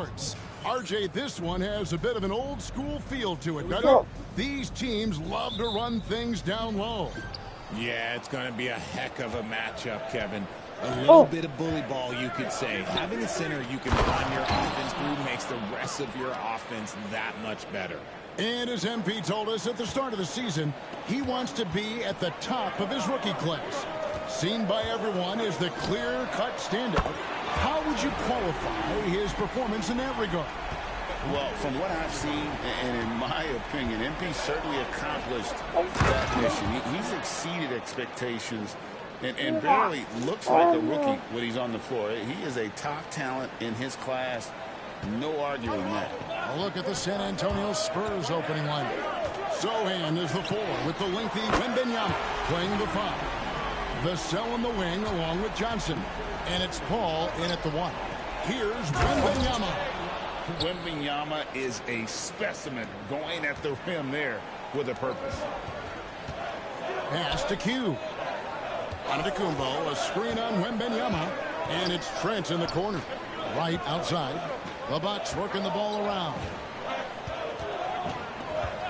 sports. RJ, this one has a bit of an old school feel to it, doesn't it? These teams love to run things down low. Yeah, it's going to be a heck of a matchup, Kevin. A little bit of bully ball, you could say. Having a center you can run your offense through makes the rest of your offense that much better. And as MP told us at the start of the season, he wants to be at the top of his rookie class. Seen by everyone as the clear-cut standout. How would you qualify his performance in that regard? Well, from what I've seen, and in my opinion, MP certainly accomplished that mission. He's exceeded expectations and barely looks like a rookie when he's on the floor. He is a top talent in his class. No arguing that. A look at the San Antonio Spurs opening lineup. Sohan is the 4 with the lengthy Wembanyama playing the 5. Vassell in the wing along with Johnson. And it's Paul in at the 1. Here's Wembanyama. Wembanyama is a specimen going at the rim there with a purpose. Pass to Q. Antetokounmpo, a screen on Wembanyama. And it's Trent in the corner. Right outside. The Bucks working the ball around.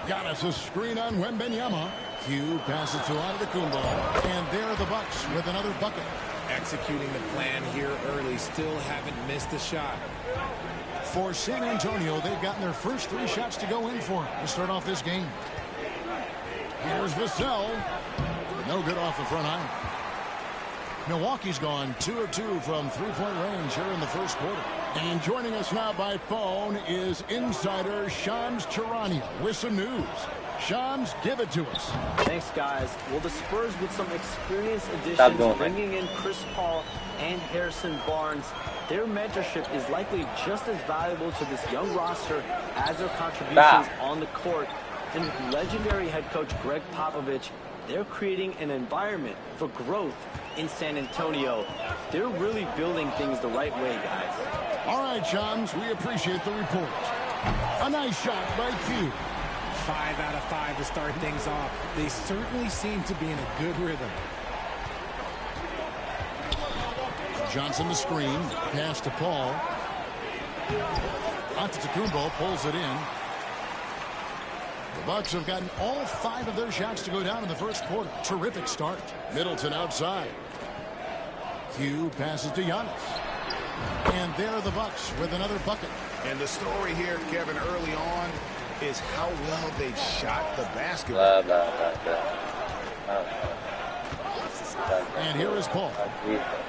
Got us a screen on Wembanyama. Q passes to Antetokounmpo. And there are the Bucks with another bucket. Executing the plan here early. Still haven't missed a shot. For San Antonio, they've gotten their first 3 shots to go in for to start off this game. Here's Vassell. No good off the front iron. Milwaukee's gone 2 of 2 from three-point range here in the first quarter. And joining us now by phone is insider Shams Charania with some news. Shams, give it to us. Thanks, guys. Well, the Spurs with some experienced additions, bringing in Chris Paul and Harrison Barnes. Their mentorship is likely just as valuable to this young roster as their contributions on the court. And with legendary head coach Greg Popovich, they're creating an environment for growth in San Antonio. They're really building things the right way, guys. All right, Shams, we appreciate the report. A nice shot by Q. 5 out of 5 to start things off. They certainly seem to be in a good rhythm. Johnson the screen. Pass to Paul. Antetokounmpo pulls it in. The Bucks have gotten all 5 of their shots to go down in the first quarter. Terrific start. Middleton outside. Q passes to Giannis. And there are the Bucks with another bucket. And the story here, Kevin, early on is how well they've shot the basketball. And here is Paul.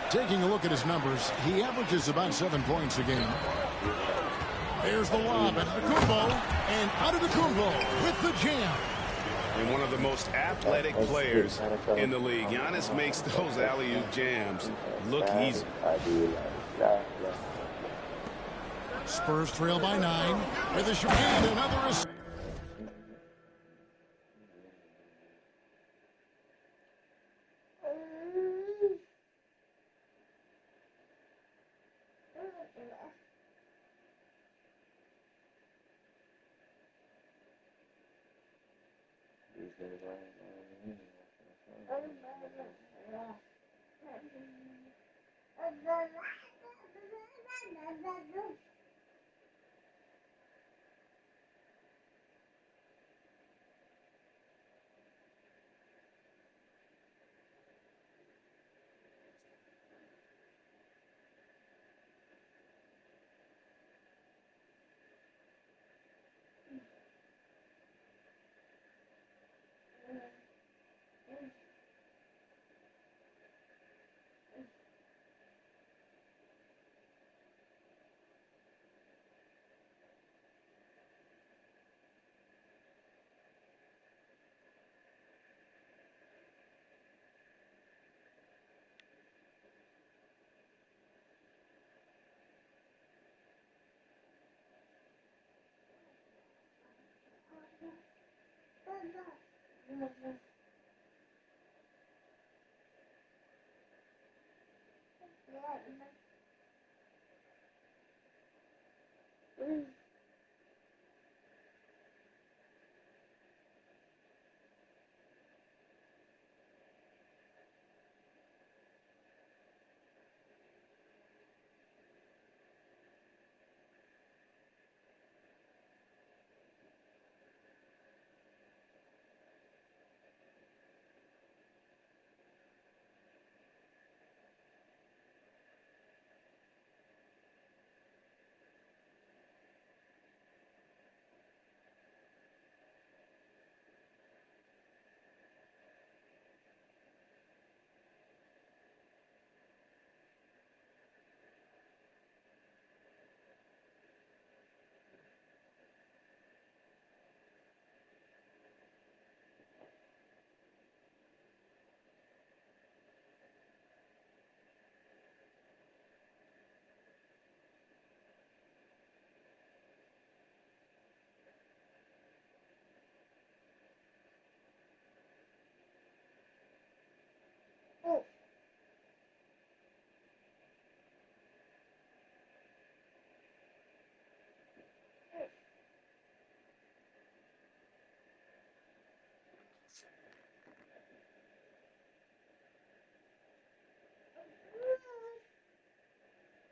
Taking a look at his numbers, he averages about 7 points a game. There's the lob at Antetokounmpo, and Antetokounmpo with the jam. And one of the most athletic players in the league. Giannis makes those alley-oop jams look easy. Spurs trail by 9 with a shot and another assist.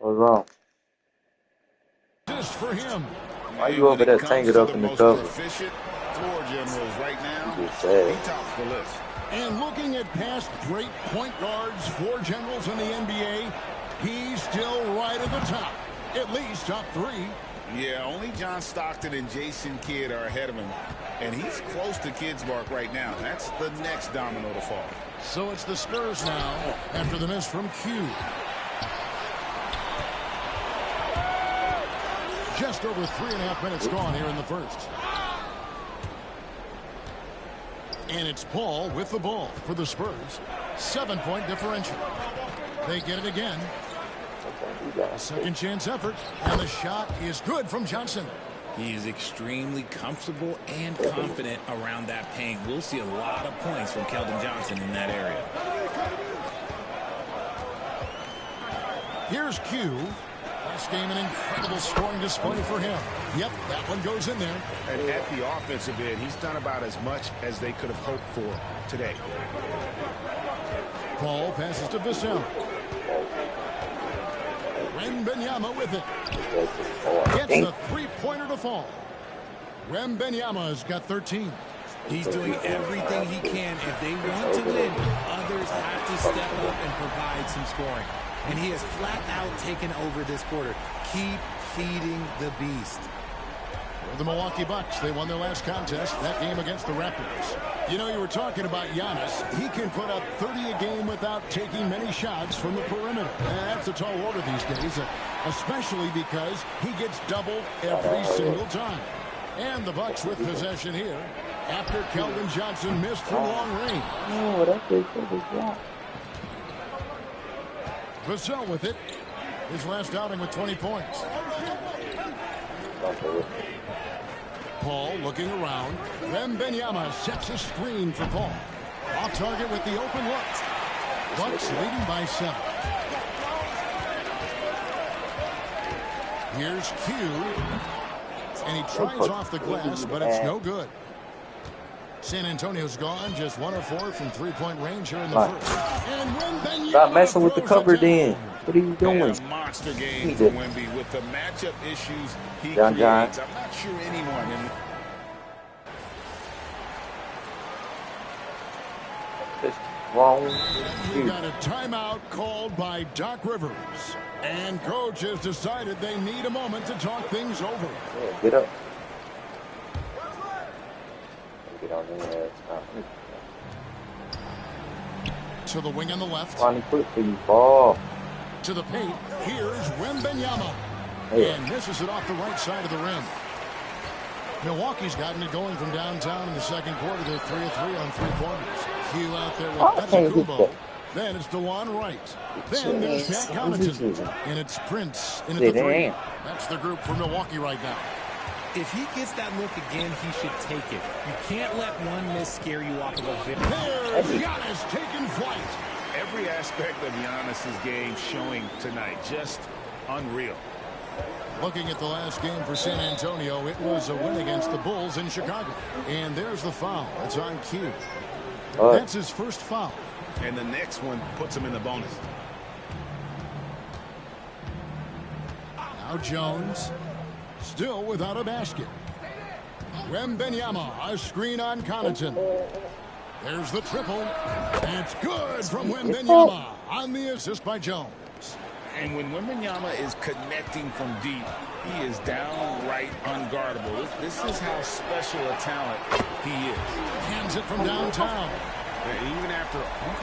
What's wrong? Just for him. Why you over there tangled up in the cover? Proficient floor generals right now. He tops the list. And looking at past great point guards, floor generals in the NBA, he's still right at the top. At least top 3. Yeah, only John Stockton and Jason Kidd are ahead of him. And he's close to Kidd's mark right now. That's the next domino to fall. So it's the Spurs now after the miss from Q. Just over 3.5 minutes gone here in the first. And it's Paul with the ball for the Spurs. 7-point differential. They get it again. A second chance effort. And the shot is good from Johnson. He is extremely comfortable and confident around that paint. We'll see a lot of points from Keldon Johnson in that area. Here's Q. Last game, an incredible scoring display for him. Yep, that one goes in there. And at the offensive end, he's done about as much as they could have hoped for today. Paul passes to Vassell. Wembanyama with it. Gets the three-pointer to fall. Wembanyama's got 13. He's doing everything he can. If they want to win, others have to step up and provide some scoring. And he has flat out taken over this quarter. Keep feeding the beast. For the Milwaukee Bucks, they won their last contest, that game against the Raptors. You know, you were talking about Giannis. He can put up 30 a game without taking many shots from the perimeter. That's a tall order these days, especially because he gets doubled every single time. And the Bucks with possession here after Keldon Johnson missed from long range. Oh, that's a good shot. Vassell with it. His last outing with 20 points. Paul looking around. Wembanyama sets a screen for Paul. Off target with the open look. Bucks leading by 7. Here's Q. And he tries off the glass, but it's no good. San Antonio's gone, just 1 of 4 from three-point range here in the first. And Wembanyama stop messing with the cover then. What are you doing? A monster game for Wemby with the matchup issues he creates. I'm not sure anyone in We got a timeout called by Doc Rivers. And coach has decided they need a moment to talk things over. Yeah, get up. Get on there. To the wing on the left. Quick for you, ball. To the paint. Here's Wembanyama. And misses it off the right side of the rim. Milwaukee's gotten it going from downtown in the second quarter. They're 3 of 3 on 3-pointers. Hugh out there with Petticobo. Then it's DeJuan Wright. Then there's Pat Connaughton. And it's Prince in at the 3. That's the group for Milwaukee right now. If he gets that look again, he should take it. You can't let one miss scare you off of a victory. There's Giannis taking flight. Every aspect of Giannis's game showing tonight. Just unreal. Looking at the last game for San Antonio, it was a win against the Bulls in Chicago. And there's the foul. It's on Q. That's his first foul. And the next one puts him in the bonus. Now Jones, still without a basket. Wembanyama, a screen on Connaughton. There's the triple. And it's good from Wembanyama on the assist by Jones. And when Wembanyama is connecting from deep, he is downright unguardable. This is how special a talent he is. Hands it from downtown. And even after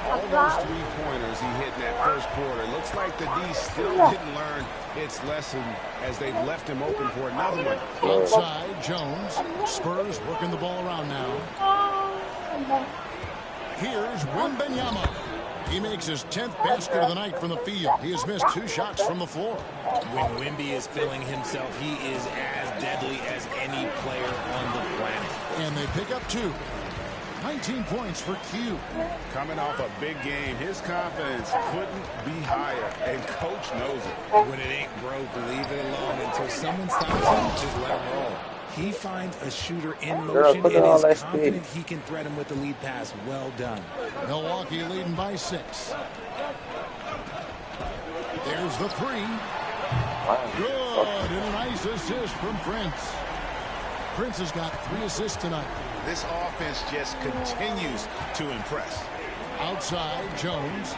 all those three-pointers he hit in that first quarter, looks like the D still didn't learn its lesson as they've left him open for another one. Outside, Jones. Spurs working the ball around now. Here's Wembanyama. He makes his 10th basket of the night from the field. He has missed 2 shots from the floor. When Wemby is feeling himself, he is as deadly as any player on the planet. And they pick up 2. 19 points for Q. Coming off a big game, his confidence couldn't be higher, and coach knows it. When it ain't broke, leave it alone until someone stops him, just let him roll. He finds a shooter in motion and is confident he can thread him with the lead pass. Well done. Milwaukee leading by 6. There's the 3. Good, and a nice assist from Prince. Prince has got 3 assists tonight. This offense just continues to impress. Outside, Jones.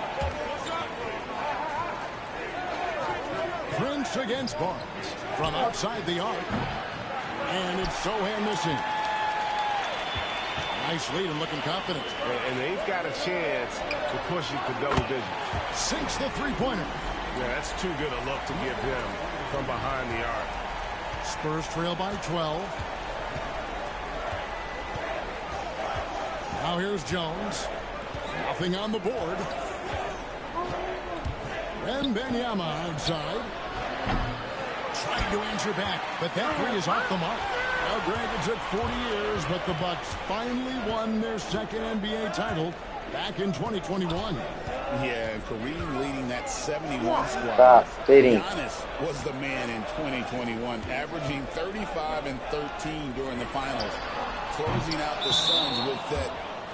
Prince against Barnes from outside the arc. And it's Sohan missing. Nice lead and looking confident. And they've got a chance to push it to double digits. Sinks the three-pointer. Yeah, that's too good a look to give him from behind the arc. Spurs trail by 12. Now here's Jones. Nothing on the board. And Benyama outside. Trying to answer back, but that three is off the mark. Well, Greg, it took 40 years, but the Bucks finally won their second NBA title back in 2021. Yeah, Kareem leading that 71 squad. Giannis was the man in 2021, averaging 35 and 13 during the finals, closing out the Suns with that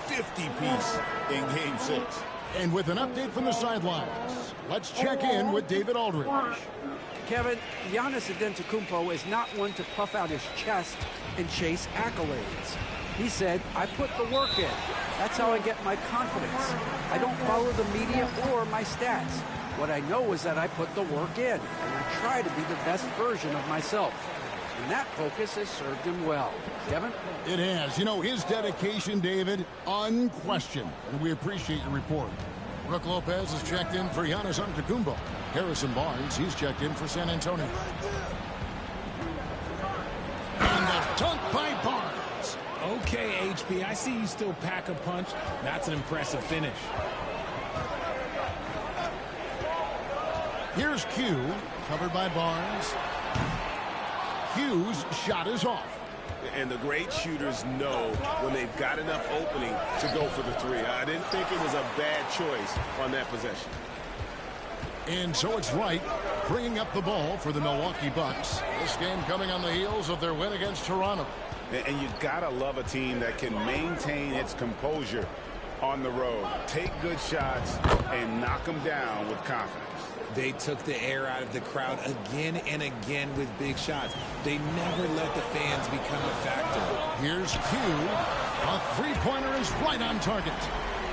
50-piece in Game 6. And with an update from the sidelines, let's check in with David Aldridge. Kevin, Giannis Antetokounmpo is not one to puff out his chest and chase accolades. He said, I put the work in. That's how I get my confidence. I don't follow the media or my stats. What I know is that I put the work in, and I try to be the best version of myself. And that focus has served him well. Kevin? It has. You know, his dedication, David, unquestioned. And we appreciate your report. Brook Lopez has checked in for Giannis Antetokounmpo. Harrison Barnes, he's checked in for San Antonio. And the dunk by Barnes. Okay, HB, I see you still pack a punch. That's an impressive finish. Here's Q, covered by Barnes. Q's shot is off. And the great shooters know when they've got enough opening to go for the three. I didn't think it was a bad choice on that possession. And so it's Wright bringing up the ball for the Milwaukee Bucks. This game coming on the heels of their win against Toronto. And you gotta love a team that can maintain its composure on the road. Take good shots and knock them down with confidence. They took the air out of the crowd again and again with big shots. They never let the fans become a factor. Here's Q. A three-pointer is right on target.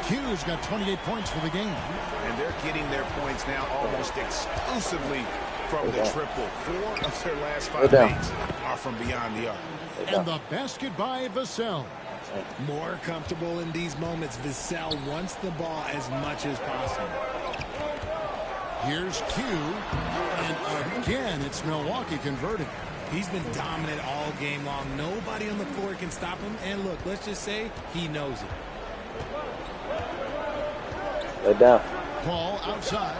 Q's got 28 points for the game. And they're getting their points now almost exclusively from the triple. 4 of their last 5 games are from beyond the arc. And the basket by Vassell. More comfortable in these moments. Vassell wants the ball as much as possible. Here's Q. And again, it's Milwaukee converting. He's been dominant all game long. Nobody on the floor can stop him. And look, let's just say he knows it. Lay down. Ball outside.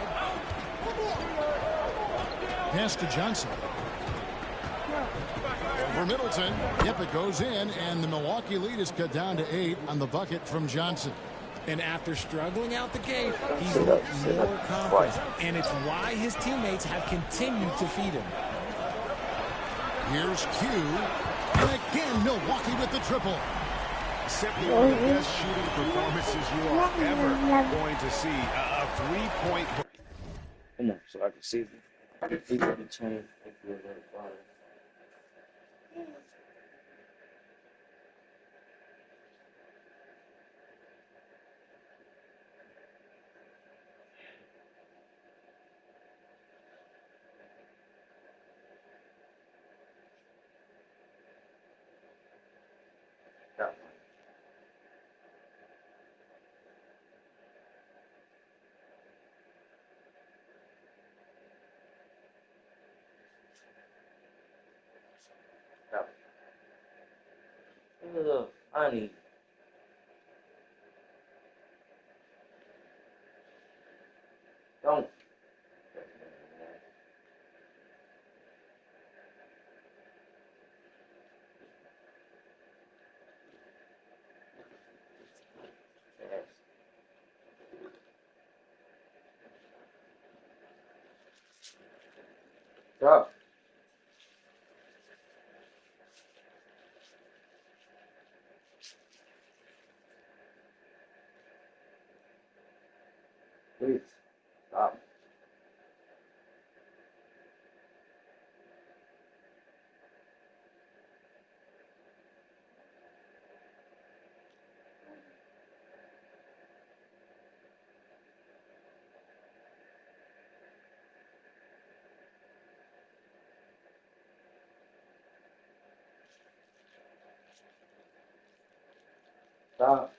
Pass to Johnson. For Middleton. Yep, it goes in, and the Milwaukee lead is cut down to 8 on the bucket from Johnson. And after struggling out the gate, he's looked more confident. And it's why his teammates have continued to feed him. Here's Q. And again, Milwaukee with the triple. Simply one of the best shooting performances you are ever going to see. A three-point. Come on, so I can see them. Honey. Don't. Stop. Please, stop. Stop.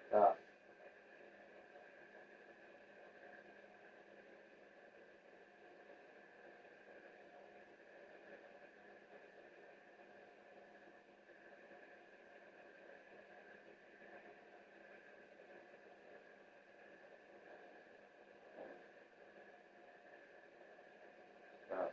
Stop. Stop.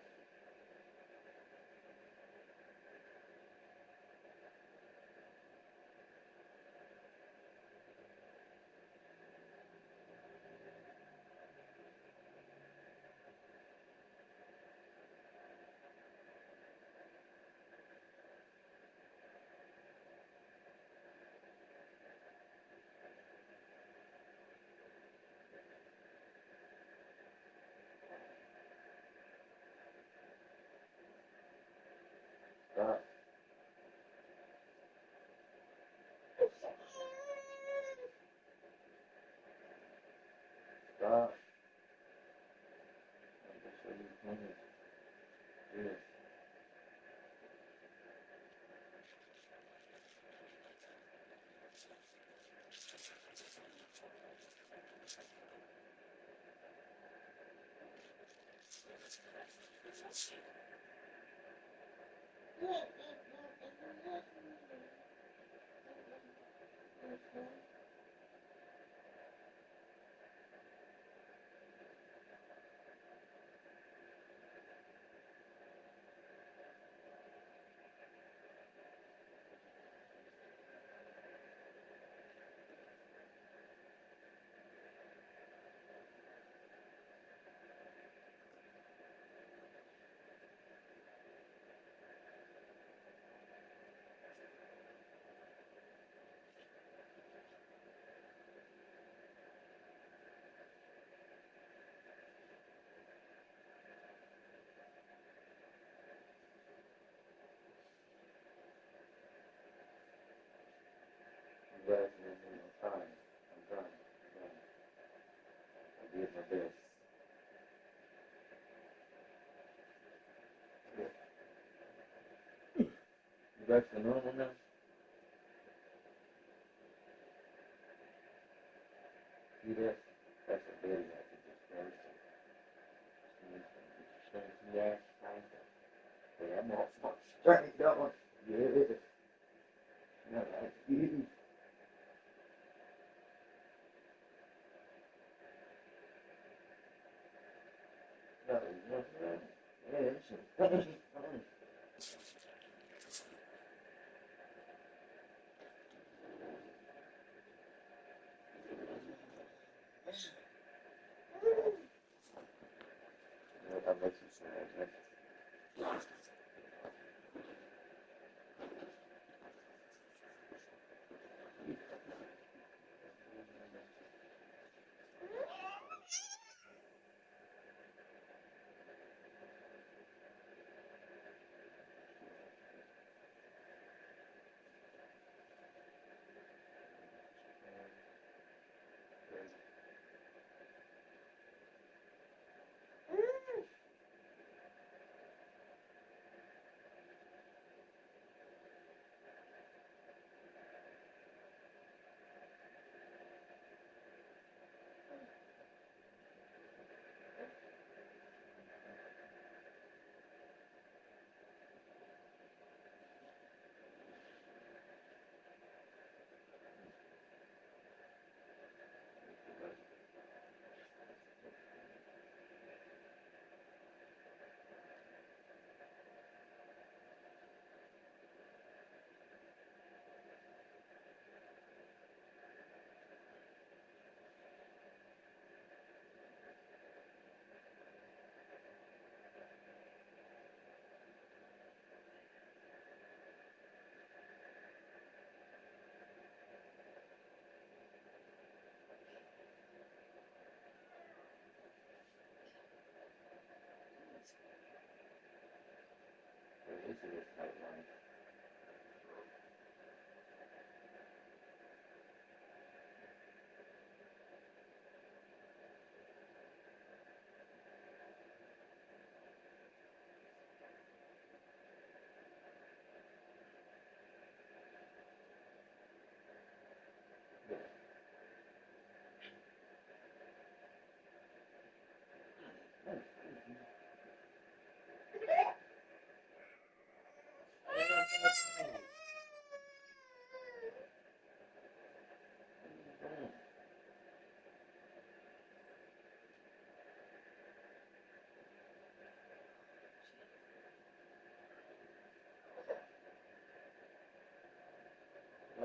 Stop. Stop. Yeah. I'm trying. I did my best. You back to normal now? See that? That's a baby I can just first. Yeah, I'm all straight going. Yeah. No, that's easy. No, yeah, it's that makes you so much.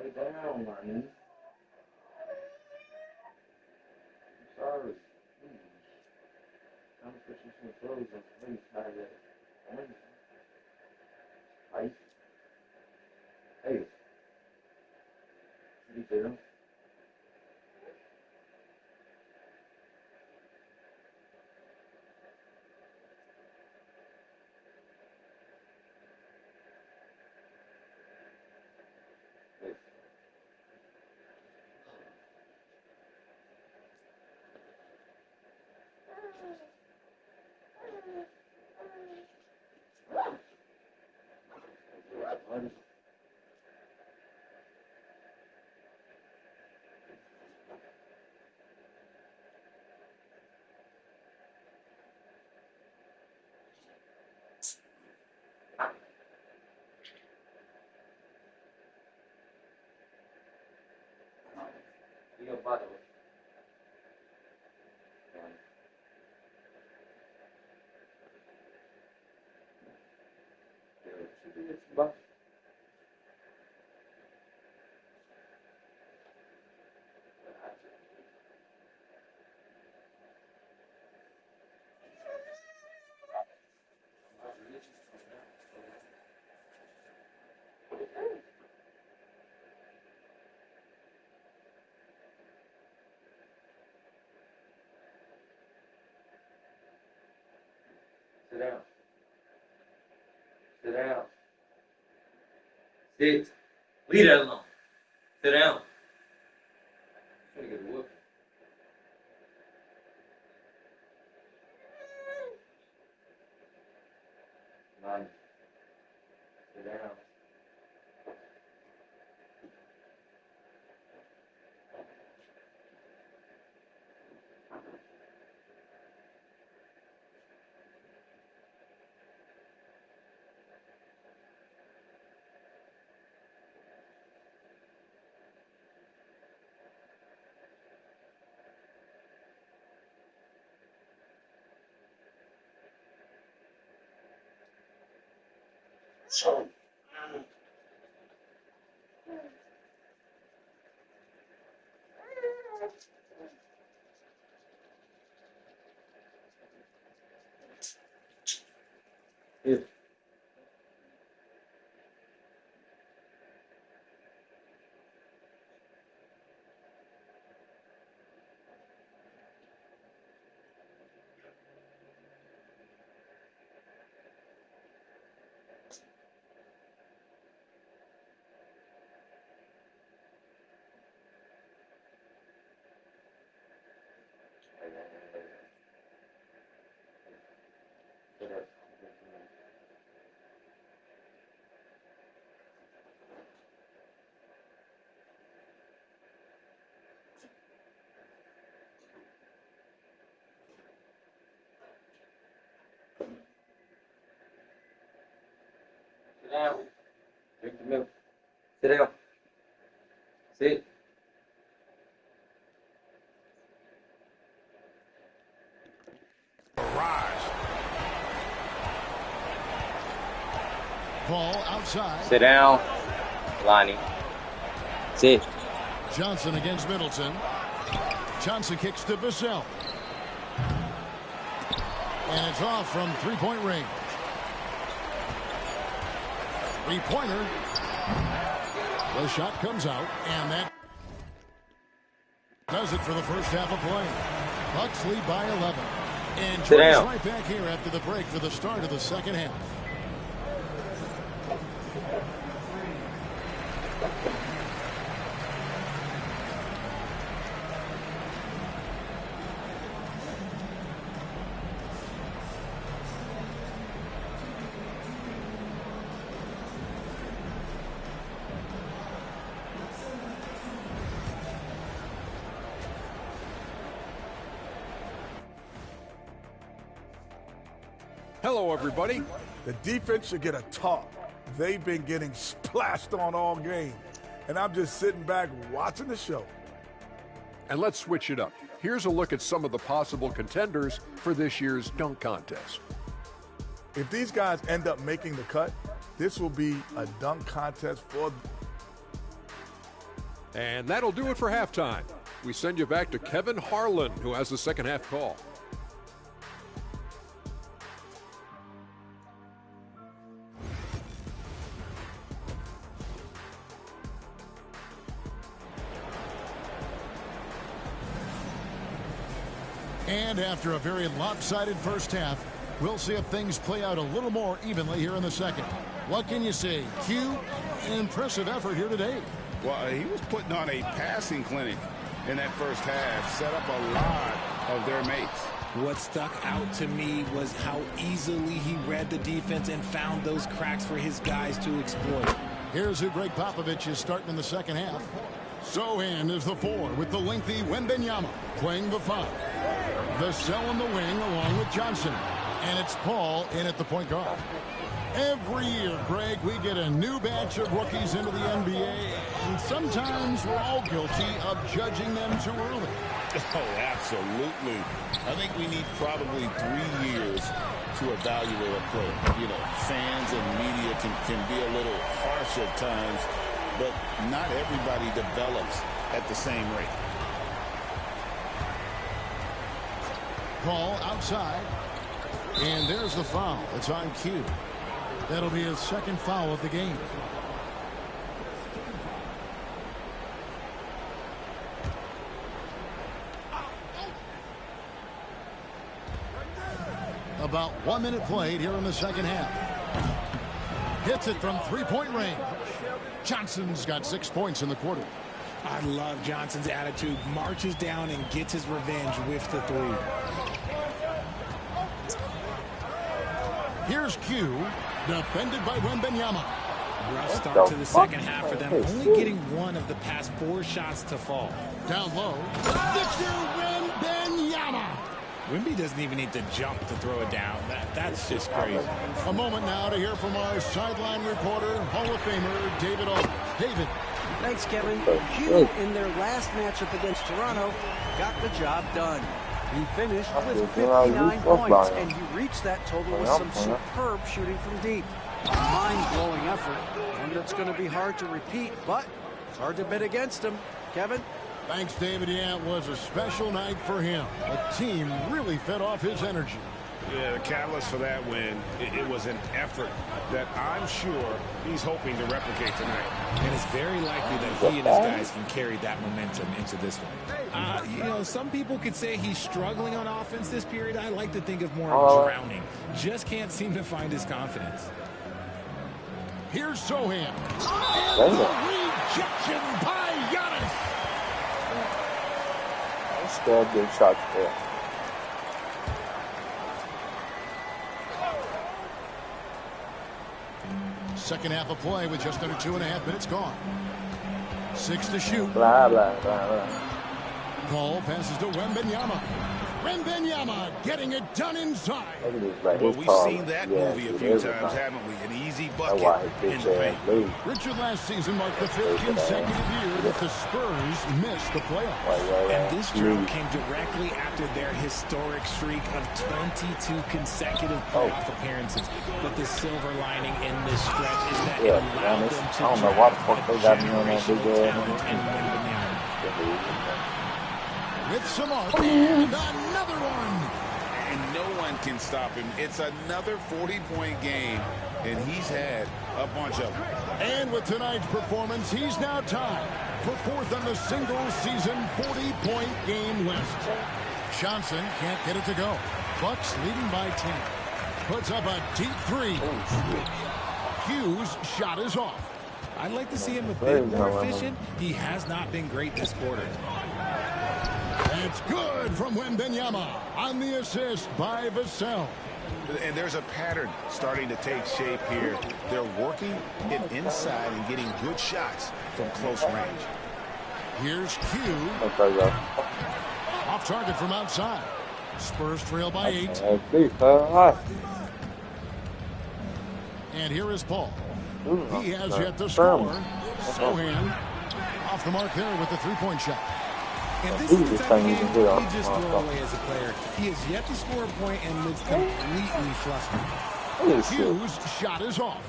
it down, man. I'm sorry. I'm pushing some clothes on the face. How that? Ice. Hey. You see them? You got butter. Butter. Sit down. Sit down. Sit. Leave that alone. Sit down. I'm trying to get a whoop. None. Sit down. Here. Sit down. Drink the milk. Sit down. Sit. Ball outside. Sit down, Lonnie. Sit. Johnson against Middleton. Johnson kicks to Vassell. And it's off from three-point range. Three-pointer. The shot comes out, and that does it for the first half of play. Bucks lead by 11. And join us right back here after the break for the start of the second half. Hello, everybody. The defense should get a talk. They've been getting splashed on all game. And I'm just sitting back watching the show. And let's switch it up. Here's a look at some of the possible contenders for this year's dunk contest. If these guys end up making the cut, this will be a dunk contest for And that'll do it for halftime. We send you back to Kevin Harlan, who has the second half call. And after a very lopsided first half, we'll see if things play out a little more evenly here in the second. What can you say? Q, an impressive effort here today. Well, he was putting on a passing clinic in that first half, set up a lot of their mates. What stuck out to me was how easily he read the defense and found those cracks for his guys to exploit. Here's who Greg Popovich is starting in the second half. Sohan is the 4 with the lengthy Wembanyama playing the 5. Vassell in the wing along with Johnson. And it's Paul in at the point guard. Every year, Greg, we get a new batch of rookies into the NBA, and sometimes we're all guilty of judging them too early. Oh, absolutely. I think we need probably 3 years to evaluate a player. You know, fans and media can be a little harsh at times, but not everybody develops at the same rate. Paul outside, and there's the foul. It's on Q. That'll be his second foul of the game. About 1 minute played here in the second half. Hits it from three-point range. Johnson's got 6 points in the quarter. I love Johnson's attitude. Marches down and gets his revenge with the 3. Here's Q, defended by Wembanyama. Rough start to the second half for them, only getting 1 of the past 4 shots to fall. Down low, Victor Wembanyama. Wemby doesn't even need to jump to throw it down. That's just crazy. A moment now to hear from our sideline reporter, Hall of Famer David Aldridge. David. Thanks, Kevin. Q, in their last matchup against Toronto, got the job done. He finished with 59 points, and he reached that total with some superb shooting from deep. A mind-blowing effort, one that's going to be hard to repeat, but it's hard to bet against him. Kevin? Thanks, David. Yeah, it was a special night for him. The team really fed off his energy. Yeah, the catalyst for that win, it was an effort that I'm sure he's hoping to replicate tonight. And it's very likely that he and his guys can carry that momentum into this one. You know, some people could say he's struggling on offense this period. I like to think of more of drowning. Just can't seem to find his confidence. Here's Sohan. And the rejection by Giannis. Scared good shots there. Second half of play with just under 2.5 minutes gone. 6 to shoot. Blah, blah, blah, blah. Paul passes to Wembanyama. Wembanyama getting it done inside. Well, we've seen that movie a few times, haven't we? An easy bucket in the paint. Richard last season marked the 5th consecutive year that the Spurs missed the playoffs. And this drought came directly after their historic streak of 22 consecutive playoff appearances. But the silver lining in this stretch is that it allowed them to draft a generational talent in Wembanyama. With some arc, and another one. And no one can stop him. It's another 40-point game, and he's had a bunch of them. And with tonight's performance, he's now tied for 4th on the single-season 40-point game list. Johnson can't get it to go. Bucks leading by 10. Puts up a deep 3. Q's shot is off. I'd like to see him a bit more efficient. He has not been great this quarter. It's good from Wembanyama on the assist by Vassell. And there's a pattern starting to take shape here. They're working it inside and getting good shots from close range. Here's Q. Off target from outside. Spurs trail by 8. And here is Paul. He has yet to score. Sohan off the mark there with the 3-point shot. And this is the type of game you just throw away as a player. He has yet to score a point and looks completely flustered. Q's shot is off.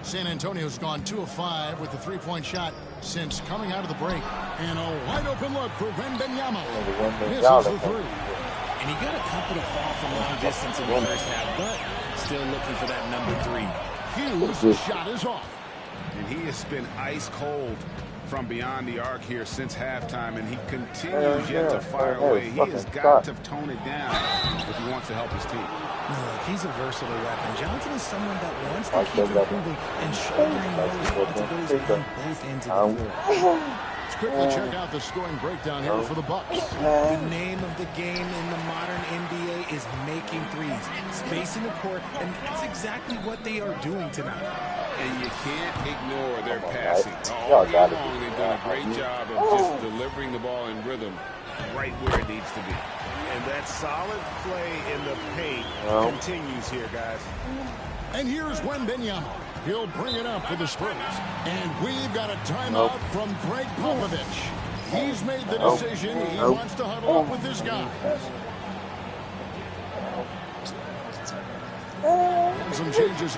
San Antonio's gone 2 of 5 with the three-point shot since coming out of the break. And a wide-open look for Wembanyama. Misses the three. And he got a couple to fall from long distance in the first half, but still looking for that number 3. Hughes' shot is off. And he has been ice cold from beyond the arc here since halftime, and he continues yet to fire away. He has got to tone it down if he wants to help his team. Look, he's a versatile weapon. Johnson is someone that wants to keep improving and shouldering those responsibilities on both ends of the floor. Let's quickly check out the scoring breakdown here for the Bucks. The name of the game in the modern NBA is making threes, spacing the court, and that's exactly what they are doing tonight. And you can't ignore their passing. All year long, they've done a great job of just delivering the ball in rhythm right where it needs to be. And that solid play in the paint continues here, guys. And here's Wembanyama. He'll bring it up for the Spurs. And we've got a timeout from Greg Popovich. He's made the decision. He wants to huddle up with his guys. And some changes.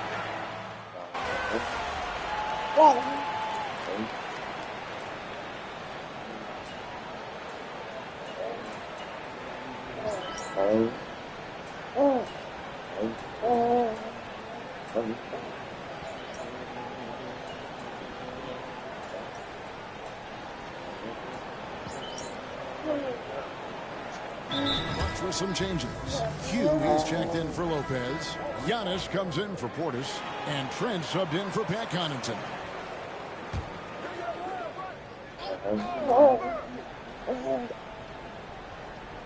Bucks with some changes. Hugh is checked in for Lopez. Giannis comes in for Portis. And Trent subbed in for Pat Connaughton.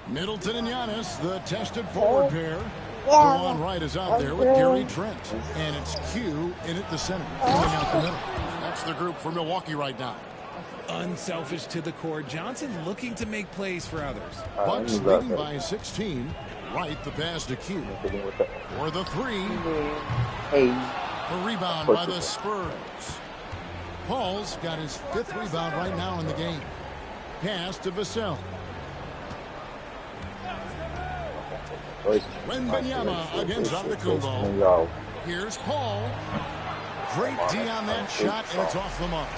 Middleton and Giannis, the tested forward pair. Juan Wright is out there with Gary Trent. And it's Q in at the center, filling out the middle. That's the group for Milwaukee right now. Unselfish to the core. Johnson looking to make plays for others. Bucks leading by 16. Wright the pass to Q. For the three. The rebound by the Spurs. Paul's got his 5th rebound right now in the game. Pass to Vassell. Wembanyama against Antetokounmpo. Here's Paul. Great D on that shot, and it's off the mark.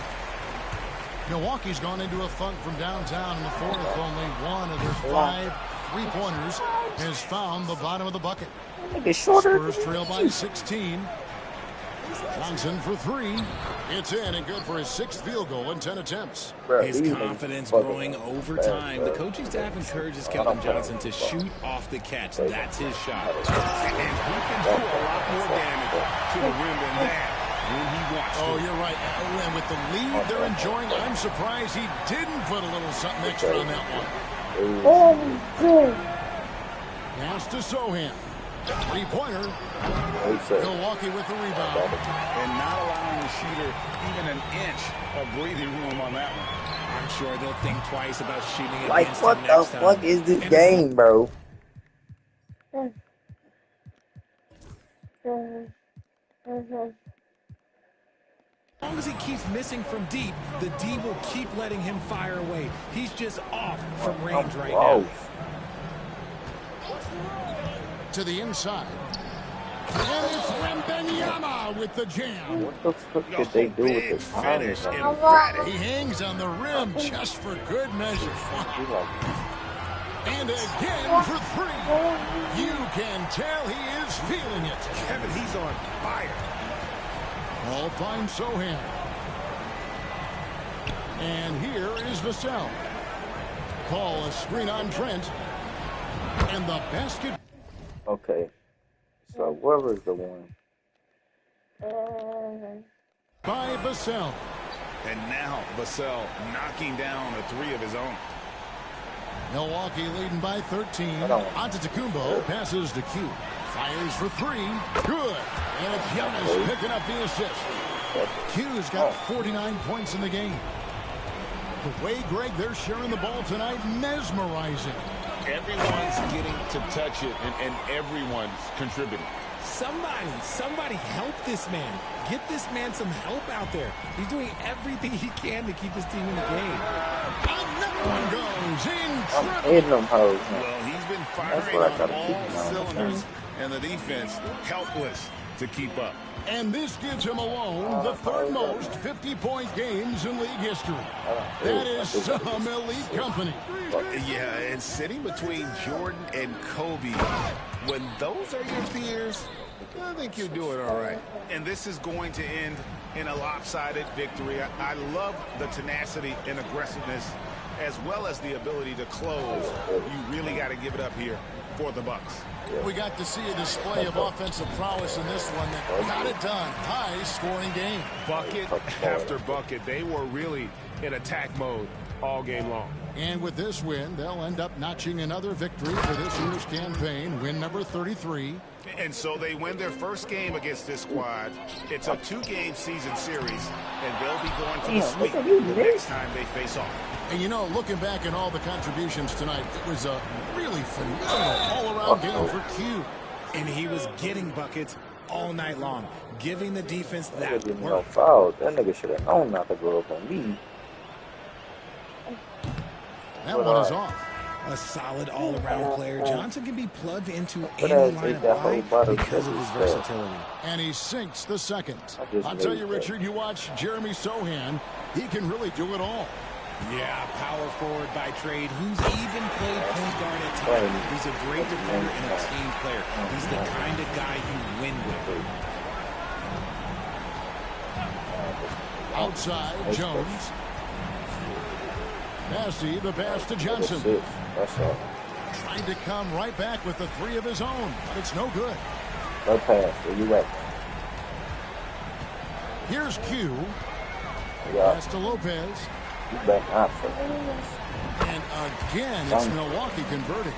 Milwaukee's gone into a funk from downtown in the fourth. Only one of their 5 3-pointers has found the bottom of the bucket. Spurs trail by 16. Johnson for 3. It's in and good for his 6th field goal in 10 attempts. His confidence growing over time. The coaching staff encourages Keldon Johnson to shoot off the catch. That's his shot. And he can do a lot more damage to the rim than that when he wants to. Oh, you're right. And with the lead they're enjoying, I'm surprised he didn't put a little something extra on that one. Pass to Sohan. 3-pointer. Milwaukee with the rebound. And not allowing the shooter even an inch of breathing room on that one. I'm sure they'll think twice about shooting it. Like, what the fuck is this game, bro? As long as he keeps missing from deep, the D will keep letting him fire away. He's just off from range right now. To the inside. And it's Wembanyama with the jam. What the fuck did they do with this finish? He hangs on the rim just for good measure. And again for 3. You can tell he is feeling it. Kevin, he's on fire. Ball finds Sohan. And here is Vassell. Paul, a screen on Trent. And the basket. Okay. So, where was the one? By Vassell. And now Vassell knocking down a 3 of his own. Milwaukee leading by 13. Antetokounmpo passes to Q. Fires for 3. Good. And it's Giannis picking up the assist. Q's got 49 points in the game. The way, Greg, they're sharing the ball tonight, mesmerizing. Everyone's getting to touch it, and everyone's contributing. Somebody help this man. Get this man some help out there. He's doing everything he can to keep his team in the game. Another one goes. I'm hitting them hoes. Well, he's been firing on all cylinders and the defense helpless to keep up. And this gives him alone the third most 50-point games in league history. That is some elite company. Yeah, and sitting between Jordan and Kobe, when those are your peers, I think you're doing all right. And this is going to end in a lopsided victory. I love the tenacity and aggressiveness, as well as the ability to close. You really got to give it up here for the Bucks. We got to see a display of offensive prowess in this one that got it done. High-scoring game. Bucket after bucket. They were really in attack mode all game long. And with this win, they'll end up notching another victory for this year's campaign, win number 33. And so they win their first game against this squad. It's a 2-game season series, and they'll be going for the sweep the next time they face off. And, you know, looking back at all the contributions tonight, it was a really phenomenal all-around game for Q. And he was getting buckets all night long, giving the defense that work. No foul. That nigga should have known not to go up on me. That one is off. A solid all-around player. Johnson can be plugged into any lineup because of his versatility. And he sinks the second. I'll tell you, Richard, you watch Jeremy Sohan, he can really do it all. Yeah, power forward by trade, who's even played point guard at times. He's a great defender and a team player. He's the kind of guy you win with. Outside, Jones. Massey, the pass to Johnson. Trying to come right back with the three of his own, but it's no good. No pass. Where you at? Here's Q. Pass to Lopez. And again, it's Milwaukee converting.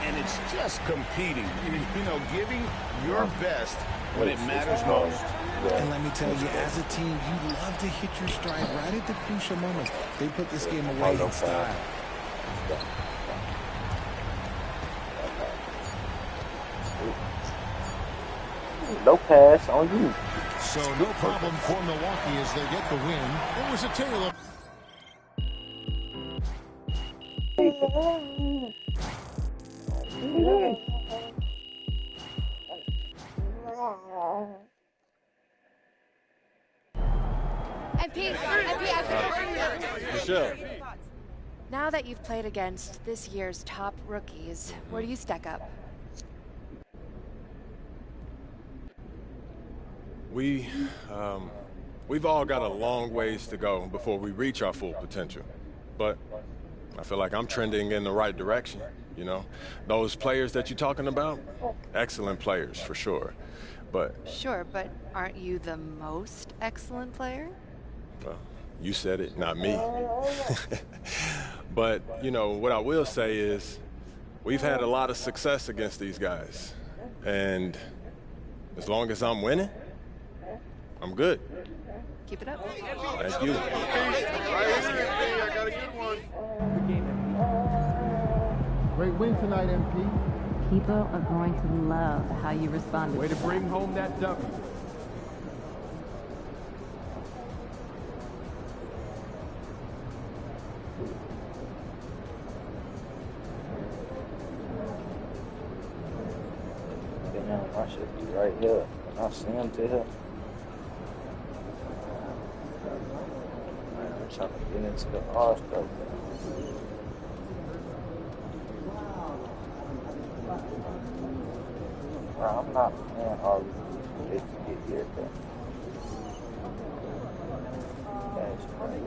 And it's just competing. You know, giving your best when it matters most. And let me tell you, as a team, you love to hit your stride right at the crucial moments. They put this game away in style. No pass on you. So no problem for Milwaukee as they get the win. It was a tale of... Michelle. Now that you've played against this year's top rookies, where do you stack up? We've all got a long ways to go before we reach our full potential. But I feel like I'm trending in the right direction, you know? Those players that you're talking about, excellent players for sure. But Sure, but aren't you the most excellent player? well, you said it, not me. But, you know, what I will say is we've had a lot of success against these guys. And as long as I'm winning, I'm good. Keep it up. Thank you. I got a good one. Great win tonight, MP. People are going to love how you responded. Way to bring home that W. I should be right here. When I see him to here. I'm trying to get into the All-Star. I'm not playing all this to get here, though. That's crazy.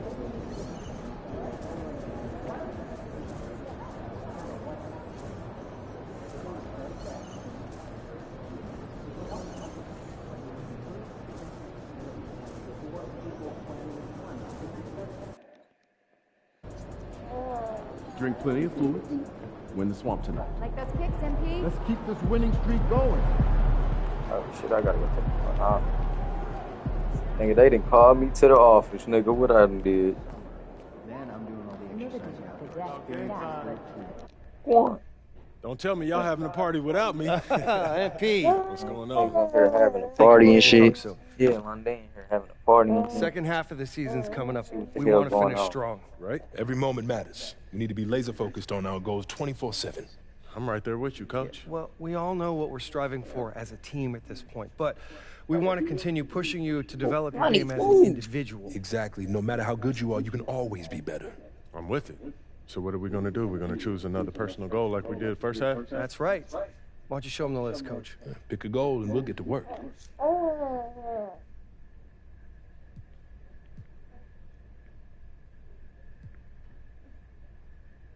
Drink plenty of fluids. Win the swamp tonight. Like those kicks, MP? Let's keep this winning streak going. Oh shit, I gotta go take my off. Nigga, they didn't call me to the office, nigga. What I done did? Man, I'm doing all the exercise. One. Don't tell me y'all having a party without me. MP. What's going Niggas on? in here having a party and shit. Yeah, man, they in here having a party and shit. Second half of the season's coming up. We hell's want to going finish on? strong. Right? Every moment matters. We need to be laser focused on our goals 24/7. I'm right there with you, Coach. Well, we all know what we're striving for as a team at this point, but we want to continue pushing you to develop your game as an individual. Exactly. No matter how good you are, you can always be better. I'm with it. So what are we going to do? We're going to choose another personal goal like we did first half? That's right. Why don't you show them the list, Coach? Pick a goal and we'll get to work.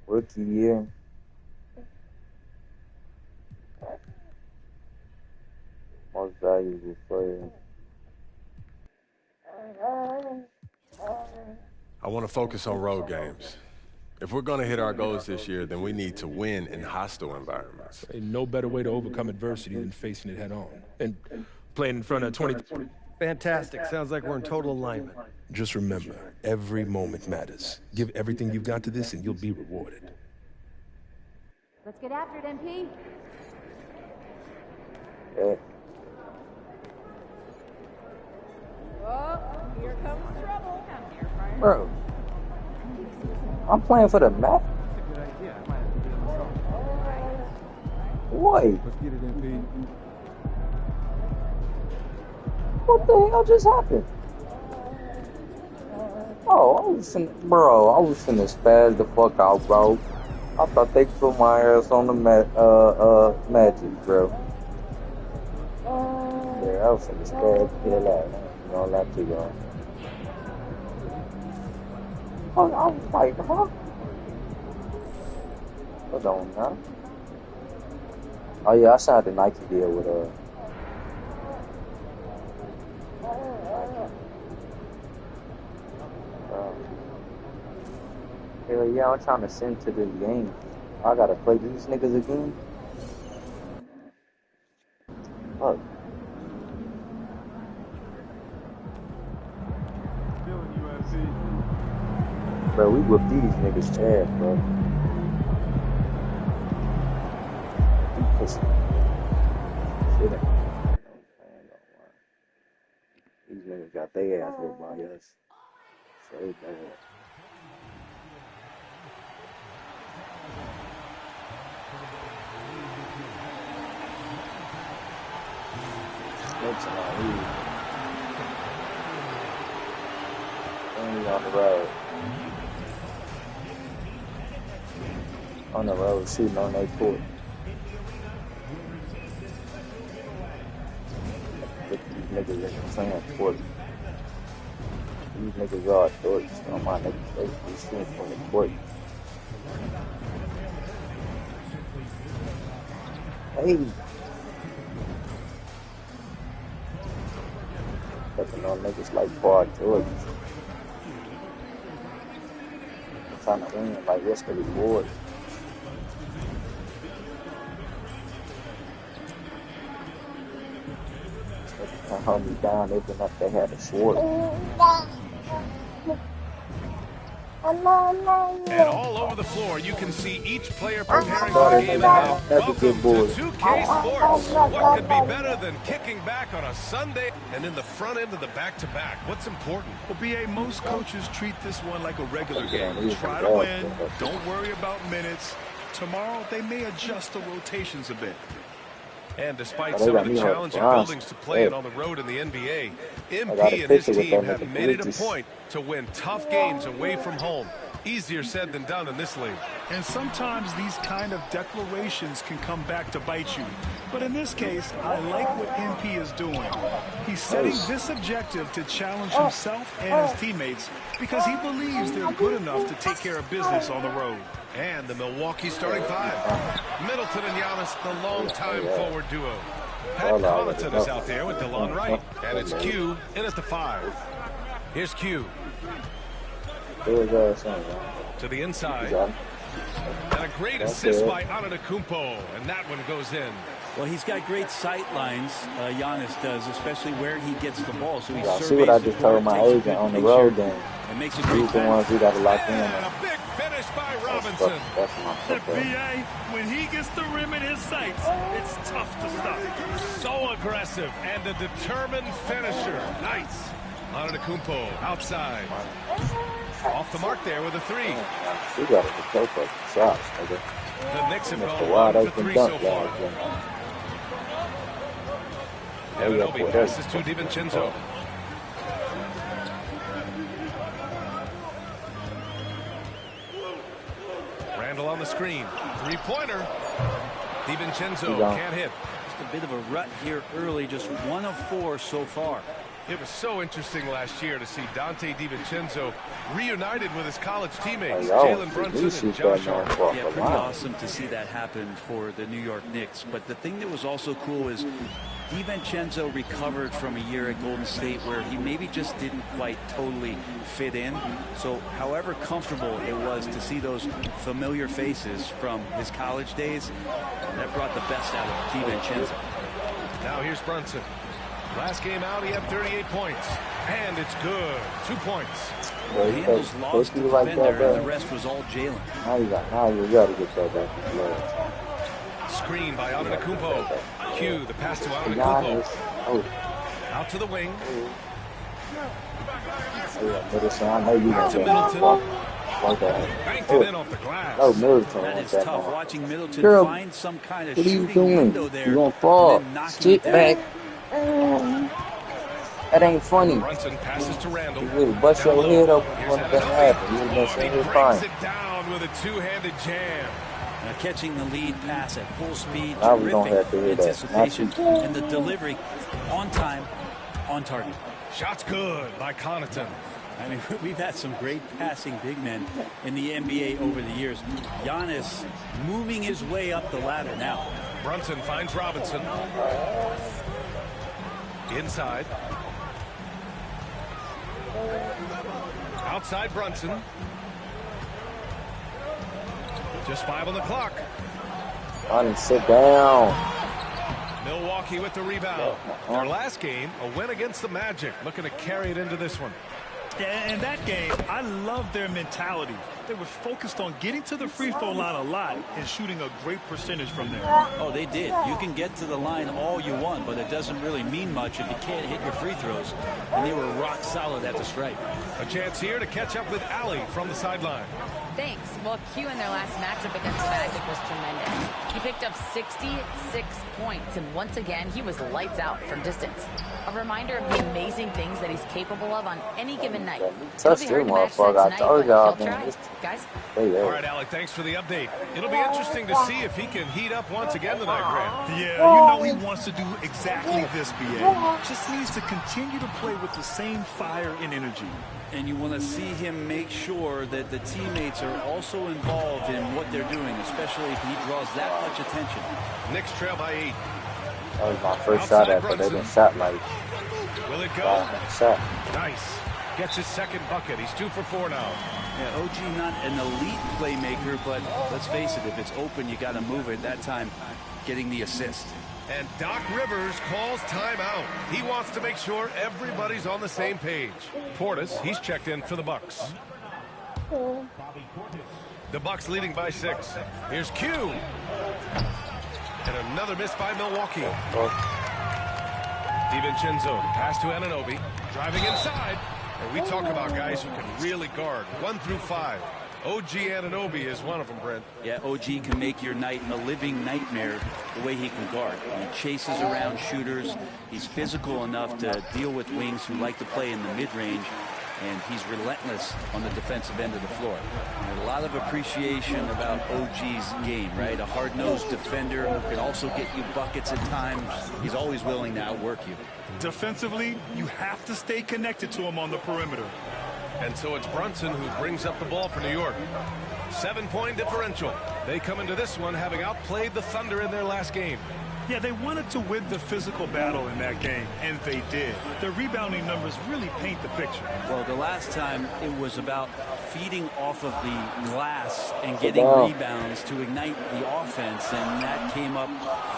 Rookie year. Most valuable player. I want to focus on road games. If we're going to hit our goals this year, then we need to win in hostile environments. Ain't no better way to overcome adversity than facing it head on. And playing in front of 20. Fantastic. Sounds like we're in total alignment. Just remember, every moment matters. Give everything you've got to this and you'll be rewarded. Let's get after it, MP. Yeah. Oh, here comes trouble. Bro, I'm playing for the map. Wait. Let's get it, MP. What the hell just happened? Oh, I was finna spaz the fuck out, bro. I thought they put my ass on the Magic, bro. Yeah, I was finna spaz the hell out. You know, not too long. I was like, huh? Hold on now. Oh yeah, I signed a Nike deal with hell yeah, I'm trying to send to this game. I gotta play these niggas again. Fuck. Bro, we whipped these niggas ass, bro. These niggas got their ass whipped by us. So bad. Looks like only on the road. On the road, shooting on their court. Look at these niggas in the sand court. These niggas are dorks on my niggas. They shooting from the court. Hey! Stepping on niggas like Bar George. Trying to win, like, what's the reward? They hold me down, they been up, they had a sword. And all over the floor, you can see each player preparing for the game ahead. That's a good boy. 2K Sports. What could be better than kicking back on a Sunday and in the front end of the back-to-back? What's important? Well, B.A., most coaches treat this one like a regular game. Try to win. Don't worry about minutes. Tomorrow, they may adjust the rotations a bit. And despite some of the challenging buildings to play in on the road in the NBA, MP and his team have made it a point to win tough games away from home. Easier said than done in this league. And sometimes these kind of declarations can come back to bite you. But in this case, I like what MP is doing. He's setting this objective to challenge himself and his teammates because he believes they're good enough to take care of business on the road. And the Milwaukee starting five. Middleton and Giannis, the long-time forward duo. Pat Connaughton is out there with DeLon Wright. And it's Q in at the 5. Here's Q. To the inside. And a great assist by Antetokounmpo. And that one goes in. Well, he's got great sight lines, Giannis does, especially where he gets the ball. So he see what I just told my agent on the road game. And makes a great the ones we got to lock in on. A big finish by Robinson. The B.A., when he gets the rim in his sights, it's tough to stop. So aggressive and a determined finisher. Nice. Antetokounmpo outside. Off the mark there with a 3. You got to go for shots, nigga. The Knicks have gone Wide 1 for open 3 dunk so far. Anunoby passes to DiVincenzo. Randall on the screen. 3-pointer. DiVincenzo can't hit. Just a bit of a rut here early, just 1 of 4 so far. It was so interesting last year to see Dante DiVincenzo reunited with his college teammates, Jalen Brunson and Josh Hart. Yeah, pretty awesome to see that happen for the New York Knicks. But the thing that was also cool is DiVincenzo recovered from a year at Golden State where he maybe just didn't quite totally fit in. So however comfortable it was to see those familiar faces from his college days, that brought the best out of DiVincenzo. Now here's Brunson. Last game out, he had 38 points. And it's good. 2 points. Well, Handles lost the defender, and the rest was all Jalen. Now you got to get that back. Screen by Antetokounmpo. Q, the pass to Antetokounmpo. Out to the wing. I know you to Middleton. Banked it in off the glass. Oh, Middleton. That is tough. Watching Middleton find some kind of shooting window there. You're going to fall. Sit back. That ain't funny. Brunson passes to Randall. You really bust your head open when that happens. You been saying it's fine. It down with a two-handed jam. Now catching the lead pass at full speed, I was gonna have to hear anticipation, that. and the delivery on time, on target. Shots good by Connaughton. I mean, we've had some great passing big men in the NBA over the years. Giannis moving his way up the ladder now. Brunson finds Robinson. Inside. Outside Brunson. Just 5 on the clock. Honey, sit down. Milwaukee with the rebound. Their last game, a win against the Magic. Looking to carry it into this one. In that game, I love their mentality. They were focused on getting to the free throw line a lot and shooting a great percentage from there. Oh, they did. You can get to the line all you want, but it doesn't really mean much if you can't hit your free throws. And they were rock solid at the stripe. A chance here to catch up with Allie from the sideline. Thanks. Well, Q in their last matchup against the Magic was tremendous. He picked up 66 points, and once again, he was lights out from distance. A reminder of the amazing things that he's capable of on any given night. Touch this motherfucker. I told y'all, man. Guys. All right, Alec, thanks for the update. It'll be interesting to see if he can heat up once again tonight, Grant. Yeah, you know he wants to do exactly this, B.A. Just needs to continue to play with the same fire and energy. And you want to see him make sure that the teammates are also involved in what they're doing, especially if he draws that much attention. Knicks trail by 8. That was my first shot after they didn't shot like. Will it go? Shot. Nice. Gets his second bucket. He's 2 for 4 now. Yeah, OG not an elite playmaker, but let's face it, if it's open, you got to move it. That time, getting the assist. And Doc Rivers calls timeout. He wants to make sure everybody's on the same page. Portis, he's checked in for the Bucks. The Bucks leading by 6. Here's Q. And another miss by Milwaukee. DiVincenzo, pass to Anunoby. Driving inside. And we talk about guys who can really guard. 1 through 5. OG Anunoby is one of them, Brent. Yeah, OG can make your night a living nightmare the way he can guard. He chases around shooters. He's physical enough to deal with wings who like to play in the mid-range. And he's relentless on the defensive end of the floor. And a lot of appreciation about OG's game, right? A hard-nosed defender who can also get you buckets at times. He's always willing to outwork you. Defensively, you have to stay connected to him on the perimeter. And so it's Brunson who brings up the ball for New York. 7-point differential. They come into this one having outplayed the Thunder in their last game. Yeah, they wanted to win the physical battle in that game, and they did. Their rebounding numbers really paint the picture. Well, the last time it was about feeding off of the glass and getting rebounds to ignite the offense, and that came up